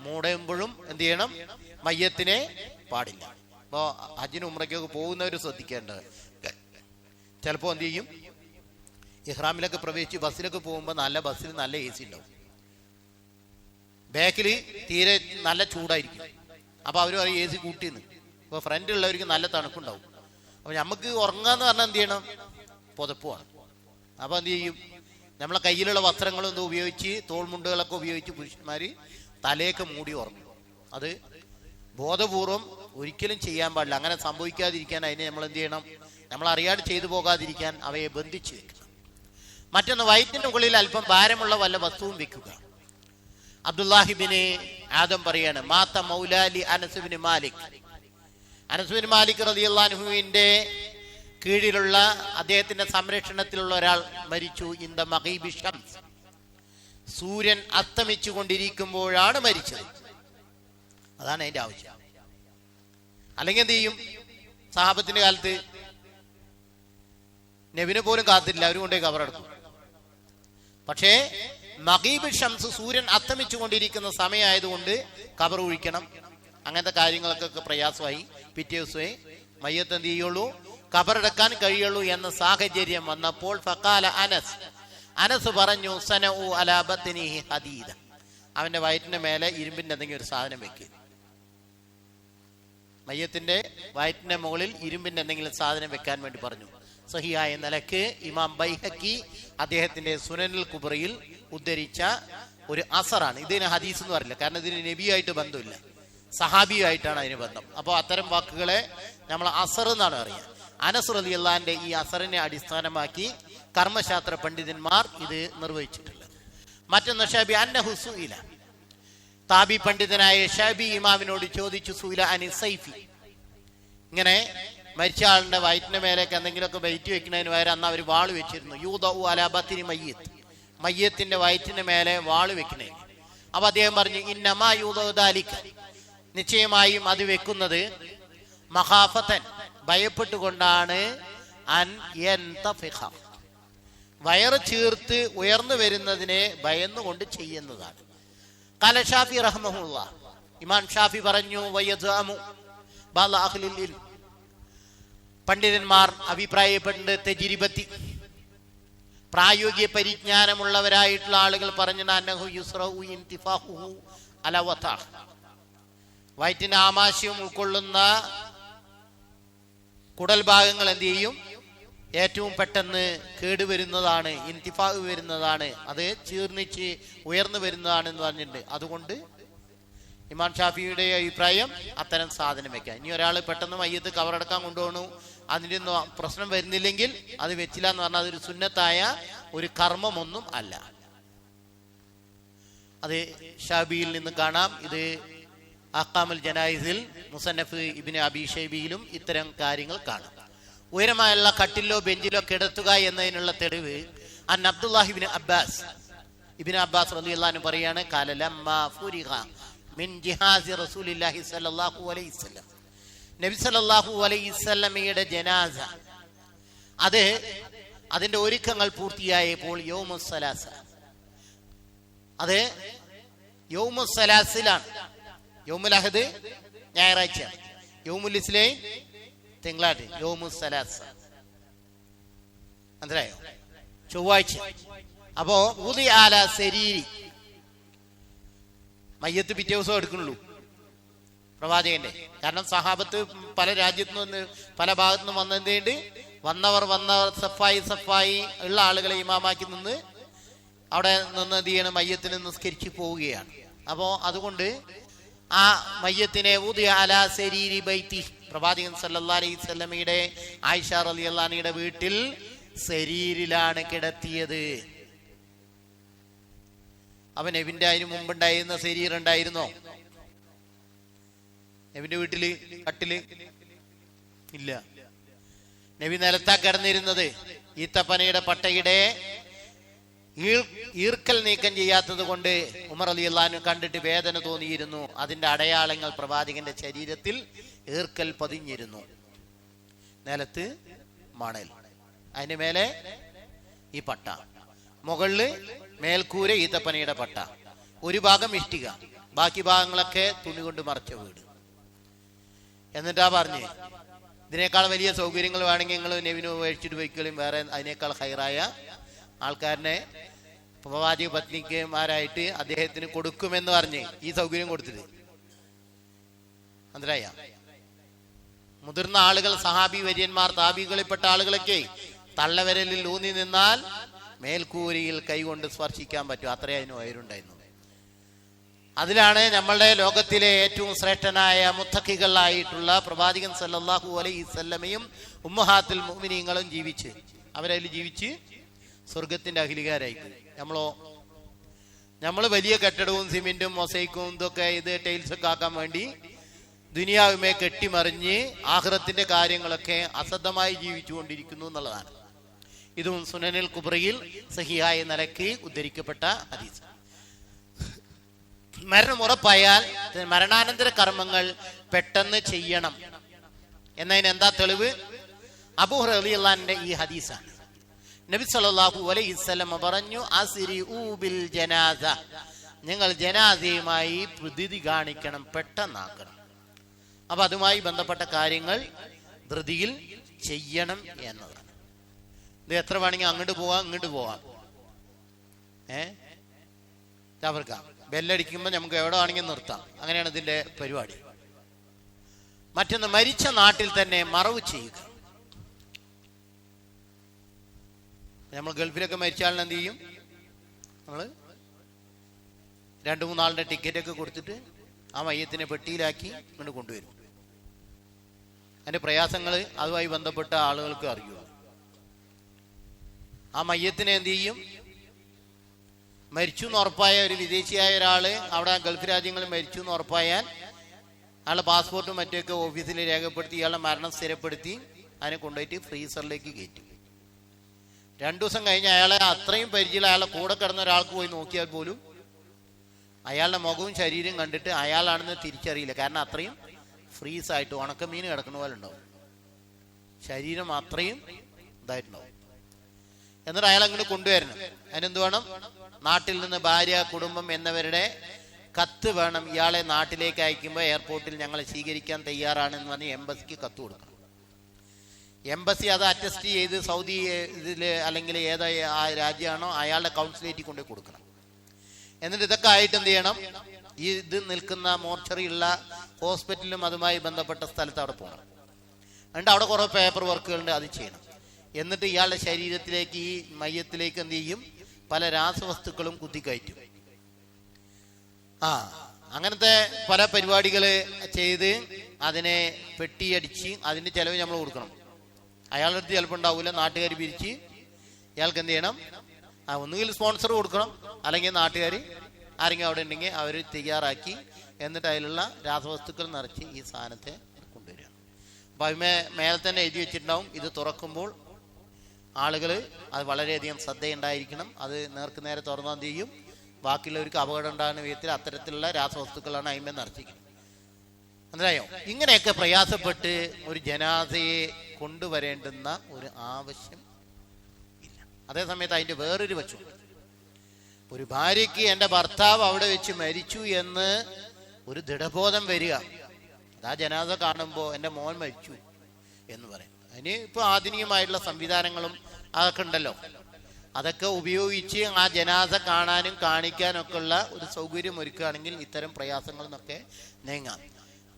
മൂടുമ്പോഴും എന്ത് ചെയ്യണം? മയ്യത്തിനെ പാടില്ല. അപ്പോ ഹജ്ജിന് ഉംറയ്ക്കൊക്കെ പോകുന്നവർ ശ്രദ്ധിക്കേണ്ടത്, ചിലപ്പോ എന്ത് ചെയ്യും, ഇഹ്റാമിലൊക്കെ പ്രവേശിച്ച് ബസ്സിലൊക്കെ പോകുമ്പോൾ നല്ല ബസ്സിൽ നല്ല AC ഉണ്ടാവും, ബാക്കിൽ തീരെ നല്ല ചൂടായിരിക്കും. അപ്പൊ അവർ പറയും AC കൂട്ടിന്ന്. അപ്പൊ ഫ്രണ്ട് ഉള്ളവർക്ക് നല്ല തണുപ്പുണ്ടാവും. അപ്പൊ നമുക്ക് ഉറങ്ങാന്ന് പറഞ്ഞാൽ എന്ത് ചെയ്യണം? പുതപ്പുമാണ്. അപ്പൊ എന്ത് ചെയ്യും? നമ്മളെ കയ്യിലുള്ള വസ്ത്രങ്ങളും എന്തോ ഉപയോഗിച്ച്, തോൾമുണ്ടുകളൊക്കെ ഉപയോഗിച്ച് പുരുഷന്മാർ തലയൊക്കെ മൂടി ഉറങ്ങും. അത് ബോധപൂർവം ഒരിക്കലും ചെയ്യാൻ പാടില്ല. അങ്ങനെ സംഭവിക്കാതിരിക്കാൻ അതിനെ നമ്മൾ എന്ത് ചെയ്യണം? നമ്മൾ അറിയാതെ ചെയ്തു പോകാതിരിക്കാൻ അവയെ ബന്ധിച്ച് വെക്കണം. മറ്റൊന്ന്, വയറ്റിന്റെ മുകളിൽ അല്പം ഭാരമുള്ള വല്ല വസ്തുവും വെക്കുക. അബ്ദുല്ലാഹിബിന് ആദം പറയാണ്, മാത്ത മൗലാലി അനസുബിന് മാലിക്. അനസുബിൻ മാലിക് റളിയല്ലാഹു അൻഹുവിന്റെ കീഴിലുള്ള അദ്ദേഹത്തിന്റെ സംരക്ഷണത്തിലുള്ള ഒരാൾ മരിച്ചു. ഇന്ദ മഗീബി ശംസ്, സൂര്യൻ അസ്തമിച്ചു കൊണ്ടിരിക്കുമ്പോഴാണ് മരിച്ചത്. അതാണ് അതിന്റെ ആവശ്യം. അല്ലെങ്കിൽ എന്ത് ചെയ്യും? സഹാബത്തിന്റെ കാലത്ത് നബിനെ പോലും കാത്തില്ല, അവരും കൊണ്ടേ കബറടക്കും. പക്ഷേ മഗീബ് ഷംസ്, സൂര്യൻ അസ്തമിച്ചു കൊണ്ടിരിക്കുന്ന സമയമായതുകൊണ്ട് കബർ ഒഴിക്കണം. അങ്ങനത്തെ കാര്യങ്ങൾക്കൊക്കെ പ്രയാസമായി. പിറ്റേ ദിവസമേ മയ്യത്ത് എന്ത് ചെയ്യുള്ളൂ? കബറടക്കാൻ കഴിയുള്ളൂ എന്ന സാഹചര്യം വന്നപ്പോൾ ഫഖാല അനസ്, അനസ് പറഞ്ഞു, സനഉ അലാ ബത്നിഹി ഹദീദ, അവന്റെ വയറ്റിന്റെ മേലെ ഇരുമ്പിന്റെ എന്തെങ്കിലും ഒരു സാധനം വെക്കുക. മയ്യത്തിന്റെ വയറ്റിന്റെ മുകളിൽ ഇരുമ്പിന്റെ എന്തെങ്കിലും സാധനം വെക്കാൻ വേണ്ടി പറഞ്ഞു. സഹിയായ നിലക്ക് ഇമാം ബൈഹഖി അദ്ദേഹത്തിന്റെ സുനനുൽ കുബ്രയിൽ ഉദ്ധരിച്ച ഒരു അസറാണ്. ഇതിന് ഹദീസ് എന്ന് പറയില്ല, കാരണം ഇതിന് നബിയായിട്ട് ബന്ധമില്ല, സഹാബിയായിട്ടാണ് അതിന് ബന്ധം. അപ്പോൾ അത്തരം വാക്കുകളെ നമ്മൾ അസർ എന്നാണ് അറിയുക. അനസ് റളിയല്ലാഹുവിന്റെ ഈ അസറിനെ അടിസ്ഥാനമാക്കി കർമ്മശാസ്ത്ര പണ്ഡിതന്മാർ ഇത് നിർവഹിച്ചിട്ടുണ്ട്. മറ്റൊന്ന്, ഷാബി അന്നഹു സുഇല, താബി പണ്ഡിതനായ ഷാബി ഇമാമിനോട് ചോദിച്ചു, സുഇല അനി സൈഫി, ഇങ്ങനെ മരിച്ച ആളിന്റെ വയറ്റിന്റെ മേലേക്ക് എന്തെങ്കിലുമൊക്കെ വെയിറ്റ് വെക്കുന്നതിന് പകരം അന്ന് അവർ വാള് വെച്ചിരുന്നു. യൂദഉ അലാ ബത്നി മയ്യിത്ത്, മയ്യത്തിന്റെ വയറ്റിന്റെ മേലെ വാള് വെക്കുന്നതിന്. അപ്പൊ അദ്ദേഹം പറഞ്ഞു, ഇന്നമാ യൂദഉ ദാലിക, നിശ്ചയമായും അത് വെക്കുന്നത് മഖാഫതൻ, ഭയപ്പെട്ടുകൊണ്ടാണ്, അൻ യൻതഫിഖ, വയറ് ചീർത്ത് ഉയർന്നു വരുന്നതിനെ ഭയന്നുകൊണ്ട് ചെയ്യുന്നതാണ്. ഖാല ഷാഫി റഹ്മഹുല്ലാഹ്, ഇമാം ഷാഫി പറഞ്ഞു, വയദഅമു ബഅദ അഹ്ലിൽ ഇൽം, പണ്ഡിതന്മാർ അഭിപ്രായപ്പെട്ടുണ്ട്, തജ്രിബത്തി, പ്രായോഗിക പരിജ്ഞാനമുള്ളവരായിട്ടുള്ള ആളുകൾ പറഞ്ഞു, അന്നഹു യുസ്റഉ ഇന്തിഫാഹുഹു അലാ വതാഹ്, വയറ്റിന്റെ ആമാശയം ഉൾക്കൊള്ളുന്ന കുടൽ ഭാഗങ്ങൾ എന്ത് ചെയ്യും? ഏറ്റവും പെട്ടെന്ന് കേടുവരുന്നതാണ്, ഇന്തിഫാഹ് വരുന്നതാണ്, അത് ചീർണിച്ച് ഉയർന്നു വരുന്നതാണെന്ന് പറഞ്ഞിട്ടുണ്ട്. അതുകൊണ്ട് ഇമാം ഷാഫിയുടെ അഭിപ്രായം അത്തരം സാധനം വെക്കാം. ഇനി ഒരാൾ പെട്ടെന്ന് മയ്യത്ത് കവറടക്കാൻ കൊണ്ടുപോകണു, അതിൻ്റെ ഒന്നും പ്രശ്നം വരുന്നില്ലെങ്കിൽ അത് വെച്ചില്ല എന്ന് പറഞ്ഞാൽ അതൊരു സുന്നത്തായ ഒരു കർമ്മമൊന്നും അല്ല. അത് ഷാബിയിൽ നിന്ന് കാണാം. ഇത് അഖാമുൽ ജനായിസിൽ മുസന്നഫ് ഇബ്നു അബീ ഷൈബിയിലും ഇത്തരം കാര്യങ്ങൾ കാണാം. ഉയരമായുള്ള കട്ടിലോ ബെഞ്ചിലോ കിടത്തുക എന്നതിനുള്ള തെളിവ് അൻ അബ്ദുല്ലാഹി ഇബ്നു അബ്ബാസ് റളിയല്ലാഹു അൻഹു പറയാണ്, ഖാല ലമ്മാ ഫുരിഗ മിൻ ജിഹാസി റസൂലില്ലാഹി സ്വല്ലല്ലാഹു അലൈഹി വസല്ലം, നബി സല്ലല്ലാഹു അലൈഹി വസല്ലമയുടെ ജനാസ, അത് അതിന്റെ ഒരുക്കങ്ങൾ പൂർത്തിയായപ്പോൾ യൗമുസ് സലാസ, അത് യൗമുസ് സലാസിലാണ്. യൗമുൽ അഹദ് ഞായറാഴ്ച, യൗമുൽ ഇസ്ലൈൻ തിങ്കളാഴ്ച, യൗമുസ് സലാസ മനസ്സിലായോ? ചൊവ്വാഴ്ച. അപ്പോ ഊദി ആല ശരീരി, മയ്യത്ത് പിറ്റേ ദിവസം എടുക്കുന്നുള്ളൂ പ്രവാചകന്റെ. കാരണം സഹാബത്ത് പല രാജ്യത്തു നിന്ന് പല ഭാഗത്തു നിന്നും വന്നതുകൊണ്ട് വന്നവർ സഫായി ഉള്ള ആളുകളെ ഇമാമാക്കി നിന്ന് അവിടെ നിന്ന് എന്ത് ചെയ്യണം? മയ്യത്തിന് നിസ്കരിച്ച് പോവുകയാണ്. അപ്പോ അതുകൊണ്ട് ആ മയ്യത്തിനെ ഊദി അല ശരീരി ബൈത്തി, പ്രവാചകൻ സല്ലല്ലാഹു അലൈഹി വസല്ലമയുടെ ആയിഷ റളിയല്ലാഹു അൻഹയുടെ വീട്ടിൽ ശരീരിലാണ് കിടത്തിയത്. അവൻ നബിന്റെ അതിന് മുമ്പുണ്ടായിരുന്ന ശരീരം ഉണ്ടായിരുന്നോ? നബിന്റെ വീട്ടില് കട്ടില് ഇല്ല. നബി നിലത്താ കിടന്നിരുന്നത്. ഈത്തപ്പനയുടെ പട്ടയുടെ ഈർക്കൽ നീക്കം ചെയ്യാത്തത് കൊണ്ട് ഉമർ റളിയല്ലാഹു അൻഹു കണ്ടിട്ട് വേദന തോന്നിയിരുന്നു. അതിന്റെ അടയാളങ്ങൾ പ്രവാചകന്റെ ശരീരത്തിൽ ഈർക്കൽ പതിഞ്ഞിരുന്നു. നിലത്ത് മണൽ, അതിന് മേലെ ഈ പട്ട, മുകളില് മേൽക്കൂര ഈത്തപ്പനയുടെ പട്ട, ഒരു ഭാഗം ഇഷ്ടിക, ബാക്കി ഭാഗങ്ങളൊക്കെ തുണി കൊണ്ട് മറച്ച വീട്. എന്നിട്ടാ പറഞ്ഞ്, ഇതിനേക്കാൾ വലിയ സൗകര്യങ്ങൾ വേണമെങ്കിൽ നിങ്ങൾ നബിനെ മേടിച്ചിട്ട് പോയിക്കളും, വേറെ അതിനേക്കാൾ ഹൈറായ ആൾക്കാരനെ പ്രവാചക പത്നിക്കന്മാരായിട്ട് അദ്ദേഹത്തിന് കൊടുക്കുമെന്ന് പറഞ്ഞ് ഈ സൗകര്യം കൊടുത്തിട്ട് മനസ്സിലായ മുതിർന്ന ആളുകൾ, സഹാബി വര്യന്മാർ, താബികളിൽപ്പെട്ട ആളുകളൊക്കെ തള്ളവരലിൽ ഊന്നി നിന്നാൽ മേൽക്കൂരിയിൽ കൈകൊണ്ട് സ്പർശിക്കാൻ പറ്റും. അത്രേ അതിന് വയറുണ്ടായിരുന്നു. അതിലാണ് നമ്മളുടെ ലോകത്തിലെ ഏറ്റവും ശ്രേഷ്ഠനായ മുത്തഖികളായിട്ടുള്ള പ്രവാചകൻ സല്ലല്ലാഹു അലൈഹി വസല്ലമയും ഉമ്മഹാത്തുൽ മുഅ്മിനീങ്ങളും ജീവിച്ച്, അവരതിൽ ജീവിച്ച് സ്വർഗത്തിന്റെ അഖിലികാരായി. നമ്മൾ വലിയ കെട്ടിടവും സിമെന്റും മൊസൈക്കും ഇതൊക്കെ ഇത് ടൈൽസൊക്കെ ആക്കാൻ വേണ്ടി ദുനിയാവുമേ കെട്ടിമറിഞ്ഞ് ആഖിറത്തിന്റെ കാര്യങ്ങളൊക്കെ അസദ്ധമായി ജീവിച്ചു കൊണ്ടിരിക്കുന്നു എന്നുള്ളതാണ്. ഇതും സുനനുൽ കുബ്രയിൽ സഹിഹായ നിലയ്ക്ക് ഉദ്ധരിക്കപ്പെട്ട ഹദീസ്. മരണം ഉറപ്പായാൽ മരണാനന്തര കർമ്മങ്ങൾ പെട്ടെന്ന് ചെയ്യണം എന്നതിന് എന്താ തെളിവ്? അബൂ ഹുറൈറ റളിയല്ലാഹു അൻഹുവിന്റെ ഈ ഹദീസാണ്. നബി സല്ലല്ലാഹു അലൈഹി വസല്ലം പറഞ്ഞു, അസ്രിഊ ബിൽ ജനാസ, നിങ്ങൾ ജനാസയുമായി ധൃതി കാണിക്കണം, പെട്ടെന്നാക്കണം. അപ്പൊ അതുമായി ബന്ധപ്പെട്ട കാര്യങ്ങൾ ധൃതിയിൽ ചെയ്യണം എന്നതാണ്. ഇത് എത്ര വേണമെങ്കിൽ അങ്ങോട്ട് പോവാം ഇങ്ങോട്ട് പോവാം. അവർക്ക് ബെല്ലടിക്കുമ്പോൾ നമുക്ക് എവിടെ വേണമെങ്കിൽ നിർത്താം. അങ്ങനെയാണ് ഇതിന്റെ പരിപാടി. മറ്റൊന്ന്, മരിച്ച നാട്ടിൽ തന്നെ മറവ് ചെയ്യുക. നമ്മൾ ഗൾഫിലൊക്കെ മരിച്ചാളിന് എന്ത് ചെയ്യും? നമ്മള് 2-3 ആളുടെ ടിക്കറ്റൊക്കെ കൊടുത്തിട്ട് ആ മയ്യത്തിനെ പെട്ടിയിലാക്കി ഇങ്ങോട്ട് കൊണ്ടുവരും. അതിന്റെ പ്രയാസങ്ങൾ അതുമായി ബന്ധപ്പെട്ട ആളുകൾക്ക് അറിയൂ. ആ മയ്യത്തിനെ എന്ത് ചെയ്യും? മരിച്ചു എന്ന് ഉറപ്പായ ഒരു വിദേശിയായ ഒരാള് അവിടെ ഗൾഫ് രാജ്യങ്ങളിൽ മരിച്ചു എന്ന് ഉറപ്പായാൽ അയാളുടെ പാസ്പോർട്ടും മറ്റൊക്കെ ഓഫീസിൽ രേഖപ്പെടുത്തി ഇയാളുടെ മരണം സ്ഥിരപ്പെടുത്തി അതിനെ കൊണ്ടുപോയിട്ട് ഫ്രീസറിലേക്ക് കയറ്റും. 2 ദിവസം കഴിഞ്ഞ് അയാളെ അത്രയും പരിചയം അയാളെ കൂടെ കിടന്ന ഒരാൾക്ക് പോയി നോക്കിയാൽ പോലും അയാളുടെ മുഖവും ശരീരം കണ്ടിട്ട് അയാളാണെന്ന് തിരിച്ചറിയില്ല. കാരണം അത്രയും ഫ്രീസായിട്ട് ഉണക്കമീൻ കിടക്കുന്ന പോലെ ഉണ്ടാവും, ശരീരം അത്രയും ഇതായിട്ടുണ്ടാവും. എന്നിട്ട് അയാൾ അങ്ങോട്ട് കൊണ്ടുവരണം. അതിനെന്ത് വേണം? നാട്ടിൽ നിന്ന് ഭാര്യ, കുടുംബം എന്നവരുടെ കത്ത് വേണം. ഇയാളെ നാട്ടിലേക്ക് അയക്കുമ്പോൾ എയർപോർട്ടിൽ ഞങ്ങളെ സ്വീകരിക്കാൻ തയ്യാറാണെന്ന് പറഞ്ഞ് എംബസിക്ക് കത്ത് കൊടുക്കണം. എംബസി അത് അറ്റസ്റ്റ് ചെയ്ത് സൗദി ഇതില് അല്ലെങ്കിൽ ഏതാ രാജ്യമാണോ അയാളുടെ കൗൺസിലേറ്റിൽ കൊണ്ടുപോയി കൊടുക്കണം. എന്നിട്ട് ഇതൊക്കെ ആയിട്ട് എന്ത് ചെയ്യണം? ഈ ഇത് നിൽക്കുന്ന മോർച്ചറിയുള്ള ഹോസ്പിറ്റലിലും അതുമായി ബന്ധപ്പെട്ട സ്ഥലത്ത് അവിടെ പോകണം. എന്നിട്ട് അവിടെ കുറേ പേപ്പർ വർക്കുകളുണ്ട്, അത് ചെയ്യണം. എന്നിട്ട് ഇയാളുടെ ശരീരത്തിലേക്ക്, ഈ മയ്യത്തിലേക്ക് എന്ത് ചെയ്യും? പല രാസവസ്തുക്കളും കുത്തിക്കയറ്റും. അങ്ങനത്തെ പല പരിപാടികൾ ചെയ്ത് അതിനെ പെട്ടിയടിച്ച് അതിന്റെ ചെലവ് നമ്മൾ കൊടുക്കണം. അയാളുടെ അടുത്ത് ചിലപ്പോൾ ഉണ്ടാവില്ല, നാട്ടുകാർ പിരിച്ച് ഇയാൾക്ക് എന്ത് ചെയ്യണം? ഒന്നുകിൽ സ്പോൺസർ കൊടുക്കണം, അല്ലെങ്കിൽ നാട്ടുകാർ ആരെങ്കിലും അവിടെ ഉണ്ടെങ്കിൽ അവർ തയ്യാറാക്കി എന്നിട്ട് അതിലുള്ള രാസവസ്തുക്കൾ നിറച്ച് ഈ സാധനത്തെ കൊണ്ടുവരിക. അപ്പം അതിമേ മേലെ തന്നെ എഴുതി വെച്ചിട്ടുണ്ടാവും, ഇത് തുറക്കുമ്പോൾ ആളുകൾ അത് വളരെയധികം ശ്രദ്ധയുണ്ടായിരിക്കണം. അത് നേർക്ക് നേരെ തുറന്നാൽ എന്ത് ചെയ്യും? ബാക്കിയുള്ളവർക്ക് അപകടം ഉണ്ടാകുന്ന വിധത്തിൽ അത്തരത്തിലുള്ള രാസവസ്തുക്കളാണ് അതിമേ നിറച്ചിരിക്കുന്നത്. മനസ്സിലായോ? ഇങ്ങനെയൊക്കെ പ്രയാസപ്പെട്ട് ഒരു ജനാസയെ കൊണ്ടുവരേണ്ടുന്ന ഒരു ആവശ്യം ഇല്ല. അതേസമയത്ത് അതിന്റെ വേറൊരു വശമുണ്ട്. ഒരു ഭാര്യയ്ക്ക് എൻ്റെ ഭർത്താവ് അവിടെ വെച്ച് മരിച്ചു എന്ന് ഒരു ദൃഢബോധം വരിക, ആ ജനാസ കാണുമ്പോൾ എൻ്റെ മോൻ മരിച്ചു എന്ന് പറയും. അതിന് ഇപ്പോൾ ആധുനികമായിട്ടുള്ള സംവിധാനങ്ങളും അതൊക്കെ ഉണ്ടല്ലോ. അതൊക്കെ ഉപയോഗിച്ച് ആ ജനാസ കാണാനും കാണിക്കാനും ഒക്കെ ഉള്ള ഒരു സൗകര്യം ഒരുക്കുകയാണെങ്കിൽ ഇത്തരം പ്രയാസങ്ങളിൽ നിന്നൊക്കെ നീങ്ങാം.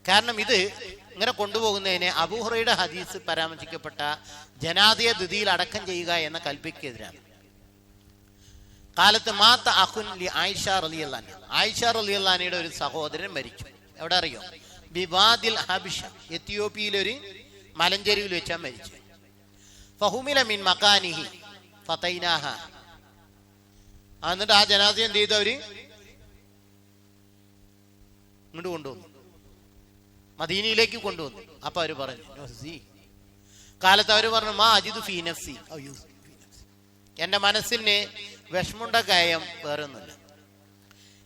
കാരണം ഇത് ഇങ്ങനെ കൊണ്ടുപോകുന്നതിനെ അബൂ ഹുറൈറയുടെ ഹദീസ് പരാമർശിക്കപ്പെട്ട ജനാസയെ ദ്വിതിയിൽ അടക്കം ചെയ്യുക എന്ന കൽപ്പനയ്ക്കെതിരാണ്. കാലത്ത് മാത്ത അഖുൻ ലി ആയിഷ റളിയല്ലാഹു അൻഹ, ആയിഷ റളിയല്ലാഹു അൻഹയുടെ ഒരു സഹോദരൻ മരിച്ചു. എവിടെ അറിയോ? ബിവാദിൽ ഹബിഷ, എത്യോപ്യയിലൊരു മലഞ്ചെരുവിൽ വെച്ചാൽ മരിച്ചു. ഫഹുമില മിൻ മക്കാനിഹി ഫതൈനാഹ, എന്നിട്ട് ആ ജനാസ എന്ത് ചെയ്തു? അവര് ഇങ്ങോട്ട് കൊണ്ടുവന്നു, മദീനയിലേക്ക് കൊണ്ടുവന്നു. അപ്പൊ അവര് പറഞ്ഞു, കാലത്ത് അവർ പറഞ്ഞു മാ അജിദു ഫീ നഫ്സി, എന്റെ മനസ്സിന് വിഷമുണ്ട കാര്യം വേറെ ഒന്നുമില്ല.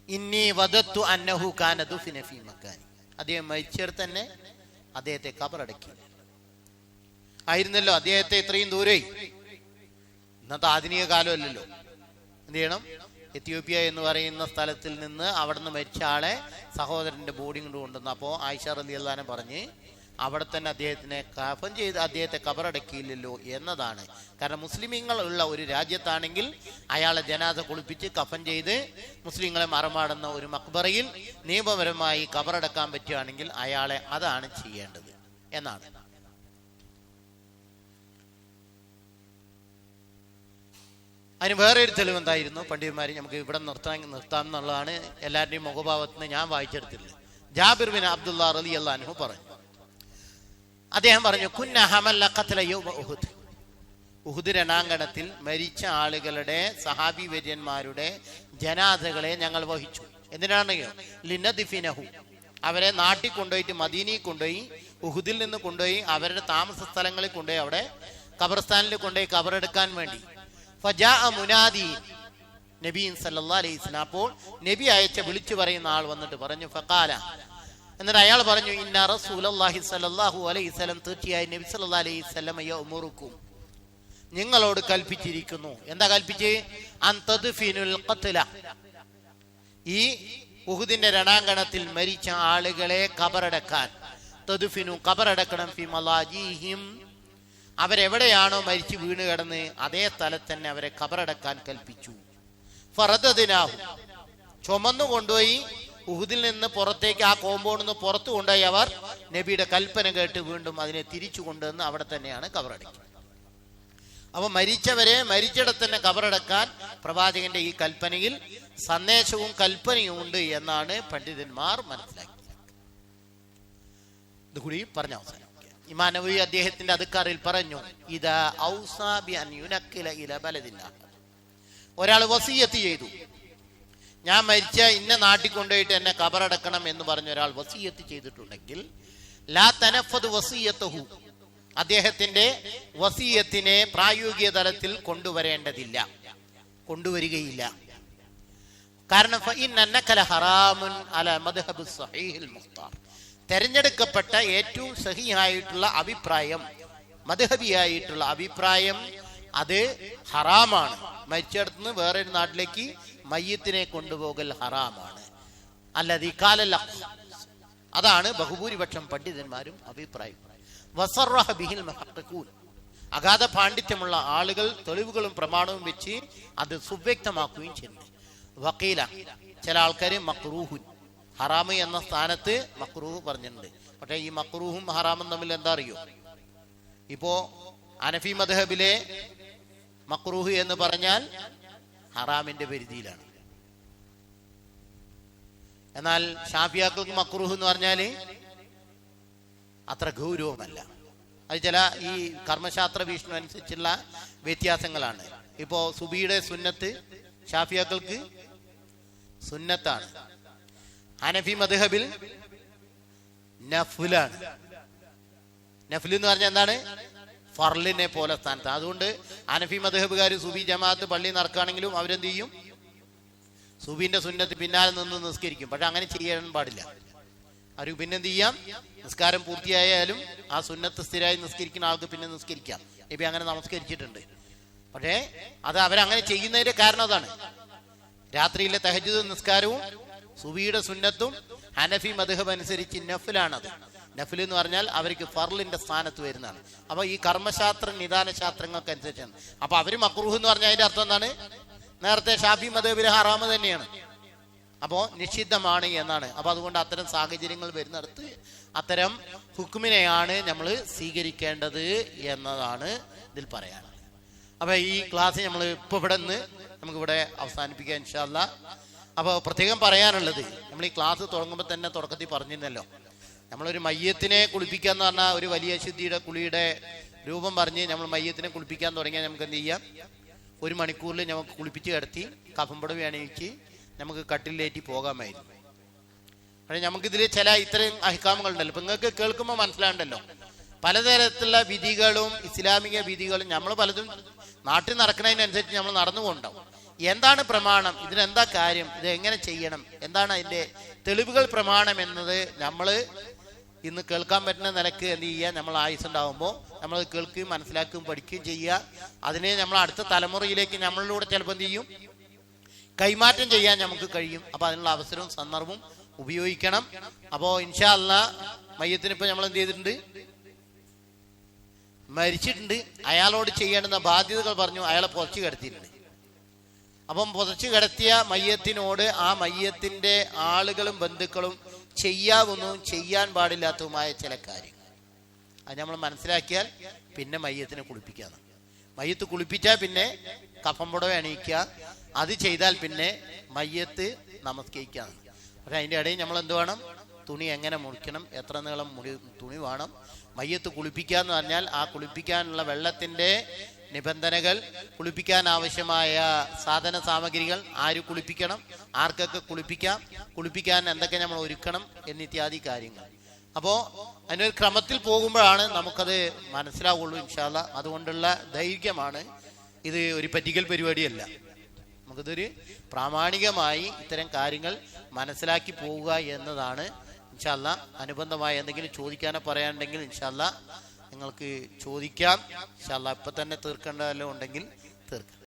ഇന്നി വദത്തു അന്നഹു കാന ദുഫിന ഫീ മക്കാനി, അദ്ദേഹം മരിച്ചേർത്ത് തന്നെ അദ്ദേഹത്തെ ഖബറടക്കി ആയിരുന്നല്ലോ. അദ്ദേഹത്തെ ഇത്രയും ദൂരെ, ഇന്നത്തെ ആധുനിക കാലമല്ലല്ലോ. എന്ത് ചെയ്യണം? എത്യോപ്യ എന്ന് പറയുന്ന സ്ഥലത്തിൽ നിന്ന് അവിടെ നിന്ന് മരിച്ച ആളെ സഹോദരന്റെ ബോഡി കൊണ്ട് കൊണ്ടുവന്നു. അപ്പോൾ ആയിഷ റളിയല്ലാഹു അൻഹ പറഞ്ഞ് അവിടെ തന്നെ അദ്ദേഹത്തിനെ കഫൻ ചെയ്ത് അദ്ദേഹത്തെ ഖബറടക്കിയില്ലല്ലോ എന്നതാണ്. കാരണം മുസ്ലിമീങ്ങൾ ഉള്ള ഒരു രാജ്യത്താണെങ്കിൽ അയാളെ ജനാസ കുളിപ്പിച്ച് കഫൻ ചെയ്ത് മുസ്ലിങ്ങളെ മറമാടുന്ന ഒരു മക്ബറയിൽ നിയമപരമായി ഖബറടക്കാൻ പറ്റുകയാണെങ്കിൽ അയാളെ അതാണ് ചെയ്യേണ്ടത് എന്നാണ്. അതിന് വേറെ ഒരു തെളിവ് എന്തായിരുന്നു? പണ്ഡിതന്മാർ നമുക്ക് ഇവിടെ നിർത്താം എന്നുള്ളതാണ് എല്ലാവരുടെയും മുഖഭാവത്തിന് ഞാൻ വായിച്ചെടുത്തില്ല. ജാബിർ ബിൻ അബ്ദുല്ലാ റളിയല്ലാഹു അൻഹു പറഞ്ഞു, അദ്ദേഹം പറഞ്ഞു, കുന്ന ഹമല്ല ഖത്ല യൗമ ഉഹുദ്, ഉഹുദ് രണാങ്കണത്തിൽ മരിച്ച ആളുകളുടെ സഹാബി വര്യന്മാരുടെ ജനാസകളെ ഞങ്ങൾ വഹിച്ചു. എന്തിനാണെന്നോ? ലിനദിഫിനഹു, അവരെ നാട്ടിൽ കൊണ്ടുപോയിട്ട് മദീനയിൽ കൊണ്ടുപോയി, ഉഹുദിൽ നിന്ന് കൊണ്ടുപോയി അവരുടെ താമസ സ്ഥലങ്ങളിൽ കൊണ്ടുപോയി അവിടെ ഖബർസ്ഥാനിൽ കൊണ്ടുപോയി ഖബറെടുക്കാൻ വേണ്ടി. ഫജാ മുനാദി നബി സല്ലല്ലാഹു അലൈഹി വസല്ലം, അപ്പോൾ നബി അയച്ച വിളിച്ചു പറയുന്ന ആൾ വന്നിട്ട് പറഞ്ഞു, ഫഖാല, എന്നിട്ട് അയാൾ പറഞ്ഞു, ഇന്ന റസൂലുള്ളാഹി സ്വല്ലല്ലാഹു അലൈഹി വസല്ലം, തീർച്ചയായും നബി സല്ലല്ലാഹു അലൈഹി വസല്ലം യഅ്മുറുക്കും, നിങ്ങളോട് കൽപ്പിച്ചിരിക്കുന്നു. എന്താ കൽപ്പിച്ച്? അൻ തദ്ഫിനുൽ ഖത്ല, ഈ ഉഹുദിന്റെ രണാങ്കണത്തിൽ മരിച്ച ആളുകളെ ഖബറടക്കാൻ. തദ്ഫിനു, ഖബറടക്കണം, ഫി മലാജിഹിം, അവരെവിടെയാണോ മരിച്ചു വീണ് കിടന്ന് അതേ സ്ഥലത്ത് തന്നെ അവരെ ഖബറടക്കാൻ കൽപ്പിച്ചു. ഫറദദിനാഹു, ചുമന്നു കൊണ്ടുപോയി ഉഹുദിൽ നിന്ന് പുറത്തേക്ക്, ആ കോമ്പൗണ്ടിൽ നിന്ന് പുറത്തു കൊണ്ടുപോയി അവർ നബിയുടെ കൽപ്പന കേട്ട് വീണ്ടും അതിനെ തിരിച്ചു കൊണ്ടുവന്ന് അവിടെ തന്നെയാണ് ഖബറടക്കുക. അപ്പൊ മരിച്ചവരെ മരിച്ചിടത്ത് തന്നെ ഖബറടക്കാൻ പ്രവാചകന്റെ ഈ കൽപ്പനയിൽ സന്ദേശവും കൽപ്പനയും ഉണ്ട് എന്നാണ് പണ്ഡിതന്മാർ മനസ്സിലാക്കിയത്. ഇതുകൂടി പറഞ്ഞ അവസാനം ഇമാം നവവി അദ്ദേഹത്തിന്റെ അദ്കാറിൽ പറഞ്ഞു, ഇദാ ഔസാ ബി അൻ യുനക്കില ഇല ബലദില്ലാഹ്, ഒരാൾ വസിയത്ത് ചെയ്തു, ഞാൻ മരിച്ച ഇന്ന നാട്ടിൽ കൊണ്ടുപോയിട്ട് എന്നെ ഖബറടക്കണം എന്ന് പറഞ്ഞ ഒരാൾ വസിയത്ത് ചെയ്തിട്ടുണ്ടെങ്കിൽ, ലാ തനഫദു വസിയത്തുഹു, അദ്ദേഹത്തിന്റെ വസിയത്തിനെ പ്രായോഗിക തലത്തിൽ കൊണ്ടുവരേണ്ടതില്ല, കൊണ്ടുവരികയില്ല. കാരണം ഫഇന്നക ലഹറാമുൻ അലാ മദ്ഹബി സ്വഹീഹിൽ മുഖ്താർ, തെരഞ്ഞെടുക്കപ്പെട്ട ഏറ്റവും സഹിയായിട്ടുള്ള അഭിപ്രായം, മദ്ഹബിയായിട്ടുള്ള അഭിപ്രായം, അത് ഹറാമാണ്. മരിച്ചിടത്ത് നിന്ന് വേറൊരു നാട്ടിലേക്ക് മയ്യത്തിനെ കൊണ്ടുപോകൽ ഹറാമാണ്. അല്ലദീ ഖാലൽ അഖ്, അതാണ് ബഹുഭൂരിപക്ഷം പണ്ഡിതന്മാരും അഭിപ്രായം. വസറഹ ബിഹിൽ മുഹഖ്ഖിഖൂൻ, അഗാധ പാണ്ഡിത്യമുള്ള ആളുകൾ തെളിവുകളും പ്രമാണവും വെച്ച് അത് സുവ്യക്തമാക്കുകയും ചെയ്യുന്നു. വഖീല, ചില ആൾക്കാർ മക്റൂഹുൻ, ഹറാമ് എന്ന സ്ഥാനത്ത് മക്റൂഹ് പറഞ്ഞിട്ടുണ്ട്. പക്ഷേ ഈ മക്റൂഹും ഹറാമും തമ്മിൽ എന്താ അറിയോ? ഇപ്പോ ഹനഫി മദ്ഹബിലെ മക്റൂഹ് എന്ന് പറഞ്ഞാൽ ഹറാമിന്റെ പരിധിയിലാണ്. എന്നാൽ ഷാഫിയാക്കൾക്ക് മക്റൂഹ് എന്ന് പറഞ്ഞാല് അത്ര ഗൗരവമല്ല. അത് ചില ഈ കർമ്മശാസ്ത്ര വീക്ഷണം അനുസരിച്ചുള്ള വ്യത്യാസങ്ങളാണ്. ഇപ്പോ സുബിയുടെ സുന്നത്ത് ഷാഫിയാക്കൾക്ക് സുന്നത്താണ്, ഹനഫി മദ്ഹബിൽ നഫ്ലാണ്. നഫ്ൽ എന്ന് പറഞ്ഞാൽ എന്താണ്? ഫർലിനെ പോലെ സ്ഥാനത്ത്. അതുകൊണ്ട് ഹനഫി മദ്ഹബുകാർ സുബി ജമാഅത്ത് പള്ളി നടക്കുകയാണെങ്കിലും അവരെന്ത് ചെയ്യും? സുബിന്റെ സുന്നത്ത് പിന്നാലെ നിന്ന് നിസ്കരിക്കും. പക്ഷെ അങ്ങനെ ചെയ്യാൻ പാടില്ല. അവർ പിന്നെ എന്ത് ചെയ്യാം? നിസ്കാരം പൂർത്തിയായാലും ആ സുന്നത്ത് സ്ഥിരമായി നിസ്കരിക്കുന്ന ആൾക്ക് പിന്നെ നിസ്കരിക്കാം. നബി അങ്ങനെ നമസ്കരിച്ചിട്ടുണ്ട്. പക്ഷേ അത് അവരങ്ങനെ ചെയ്യുന്നതിന്റെ കാരണം അതാണ്. രാത്രിയിലെ തഹജ്ജുദ് നിസ്കാരവും സുബിയുടെ സുന്നത്തും ഹനഫി മദ്ഹബ് അനുസരിച്ച് നഫ്ലാണത്. നഫ്ൽ എന്ന് പറഞ്ഞാൽ അവർക്ക് ഫർലിന്റെ സ്ഥാനത്ത് വരുന്നതാണ്. അപ്പൊ ഈ കർമ്മശാസ്ത്ര നിദാന ശാസ്ത്രങ്ങൾക്ക് അനുസരിച്ചാണ്. അപ്പൊ അവര് മക്റൂഹ് എന്ന് പറഞ്ഞാൽ അതിന്റെ അർത്ഥം എന്താണ്? നേരത്തെ ഷാഫി മദ്ഹബിലെ ഹറാമ് തന്നെയാണ്. അപ്പോ നിഷിദ്ധമാണ് എന്നാണ്. അപ്പൊ അതുകൊണ്ട് അത്തരം സാഹചര്യങ്ങൾ വരുന്നിടത്ത് അത്തരം ഹുക്മിനെയാണ് നമ്മൾ സ്വീകരിക്കേണ്ടത് എന്നതാണ് ഇതിൽ പറയാനുള്ളത്. അപ്പൊ ഈ ക്ലാസ് നമ്മൾ ഇപ്പൊ ഇവിടെ നിന്ന് നമുക്കിവിടെ അവസാനിപ്പിക്കാം ഇൻഷാ അല്ലാഹ്. അപ്പോൾ പ്രത്യേകം പറയാനുള്ളത്, നമ്മൾ ഈ ക്ലാസ് തുടങ്ങുമ്പോൾ തന്നെ തുടക്കത്തിൽ പറഞ്ഞിരുന്നല്ലോ, നമ്മളൊരു മയ്യത്തിനെ കുളിപ്പിക്കുക എന്ന് പറഞ്ഞാൽ ഒരു വലിയ ശുദ്ധിയുടെ കുളിയുടെ രൂപം പറഞ്ഞ് നമ്മൾ മയ്യത്തിനെ കുളിപ്പിക്കാൻ തുടങ്ങിയാൽ നമുക്ക് എന്ത് ചെയ്യാം? 1 മണിക്കൂറിൽ നമുക്ക് കുളിപ്പിച്ച് കിടത്തി കഫംപുടവി അണിയിച്ച് നമുക്ക് കട്ടിലേറ്റി പോകാമായിരുന്നു. പക്ഷേ നമുക്കിതിൽ ചില ഇത്രയും അഹിക്കാമുകളുണ്ടല്ലോ. ഇപ്പം നിങ്ങൾക്ക് കേൾക്കുമ്പോൾ മനസ്സിലാണ്ടല്ലോ പലതരത്തിലുള്ള വിധികളും ഇസ്ലാമിക വിധികളും നമ്മൾ പലതും നാട്ടിൽ നടക്കുന്നതിനനുസരിച്ച് നമ്മൾ നടന്നുകൊണ്ടാവും. എന്താണ് പ്രമാണം, ഇതിനെന്താ കാര്യം, ഇത് എങ്ങനെ ചെയ്യണം, എന്താണ് അതിൻ്റെ തെളിവുകൾ, പ്രമാണം എന്നത് നമ്മൾ ഇന്ന് കേൾക്കാൻ പറ്റുന്ന നിലക്ക് എന്ത് ചെയ്യുക, നമ്മൾ ആയുസ്സുണ്ടാകുമ്പോൾ നമ്മൾ കേൾക്കുകയും മനസ്സിലാക്കുകയും പഠിക്കുകയും ചെയ്യുക. അതിനെ നമ്മൾ അടുത്ത തലമുറയിലേക്ക് നമ്മളിലൂടെ ചിലപ്പോൾ എന്ത് ചെയ്യും, കൈമാറ്റം ചെയ്യാൻ നമുക്ക് കഴിയും. അപ്പോൾ അതിനുള്ള അവസരവും സന്ദർഭവും ഉപയോഗിക്കണം. അപ്പോൾ ഇൻഷാ അല്ലാഹ് മയ്യത്തിനിപ്പോൾ നമ്മൾ എന്ത് ചെയ്തിട്ടുണ്ട്, മരിച്ചിട്ടുണ്ട്, അയാളോട് ചെയ്യേണ്ടുന്ന ബാധ്യതകൾ പറഞ്ഞു, അയാളെ പുറച്ചു കിടത്തിയിട്ടുണ്ട്. അപ്പം പുറച്ചു കിടത്തിയ മയ്യത്തിനോട് ആ മയ്യത്തിൻ്റെ ആളുകളും ബന്ധുക്കളും ചെയ്യാവുന്നതും ചെയ്യാൻ പാടില്ലാത്തതുമായ ചില കാര്യങ്ങൾ അത് നമ്മൾ മനസ്സിലാക്കിയാൽ പിന്നെ മയ്യത്തിനെ കുളിപ്പിക്കാന്ന്. മയ്യത്ത് കുളിപ്പിച്ചാൽ പിന്നെ കഫം പുടവ അണിയിക്കുക, അത് ചെയ്താൽ പിന്നെ മയ്യത്ത് നമസ്കരിക്കാന്ന്. പക്ഷെ അതിൻ്റെ ഇടയിൽ നമ്മൾ എന്ത് വേണം, തുണി എങ്ങനെ മുറിക്കണം, എത്ര നീളം തുണി വേണം. മയ്യത്ത് കുളിപ്പിക്കുക എന്ന് പറഞ്ഞാൽ ആ കുളിപ്പിക്കാനുള്ള വെള്ളത്തിൻ്റെ നിബന്ധനകൾ, കുളിപ്പിക്കാൻ ആവശ്യമായ സാധന സാമഗ്രികൾ, ആര് കുളിപ്പിക്കണം, ആർക്കൊക്കെ കുളിപ്പിക്കാം, കുളിപ്പിക്കാൻ എന്തൊക്കെ നമ്മൾ ഒരുക്കണം എന്നിത്യാദി കാര്യങ്ങൾ. അപ്പോൾ അതിനൊരു ക്രമത്തിൽ പോകുമ്പോഴാണ് നമുക്കത് മനസ്സിലാവുള്ളൂ ഇൻഷാ അല്ലാഹ്. അതുകൊണ്ടുള്ള ദൈർഘ്യമാണ് ഇത്, ഒരു പറ്റിക്കൽ പരിപാടിയല്ല. നമുക്കിതൊരു പ്രാമാണികമായി ഇത്തരം കാര്യങ്ങൾ മനസ്സിലാക്കി പോവുക എന്നതാണ് ഇൻഷാ അല്ലാഹ്. അനുബന്ധമായ എന്തെങ്കിലും ചോദിക്കാനോ പറയാനുണ്ടെങ്കിൽ ഇൻഷാ അല്ലാഹ് നിങ്ങൾക്ക് ചോദിക്കാം. ഇൻഷാ അല്ലാഹ് ഇപ്പം തന്നെ തീർക്കേണ്ടതെല്ലാം ഉണ്ടെങ്കിൽ തീർക്കാം.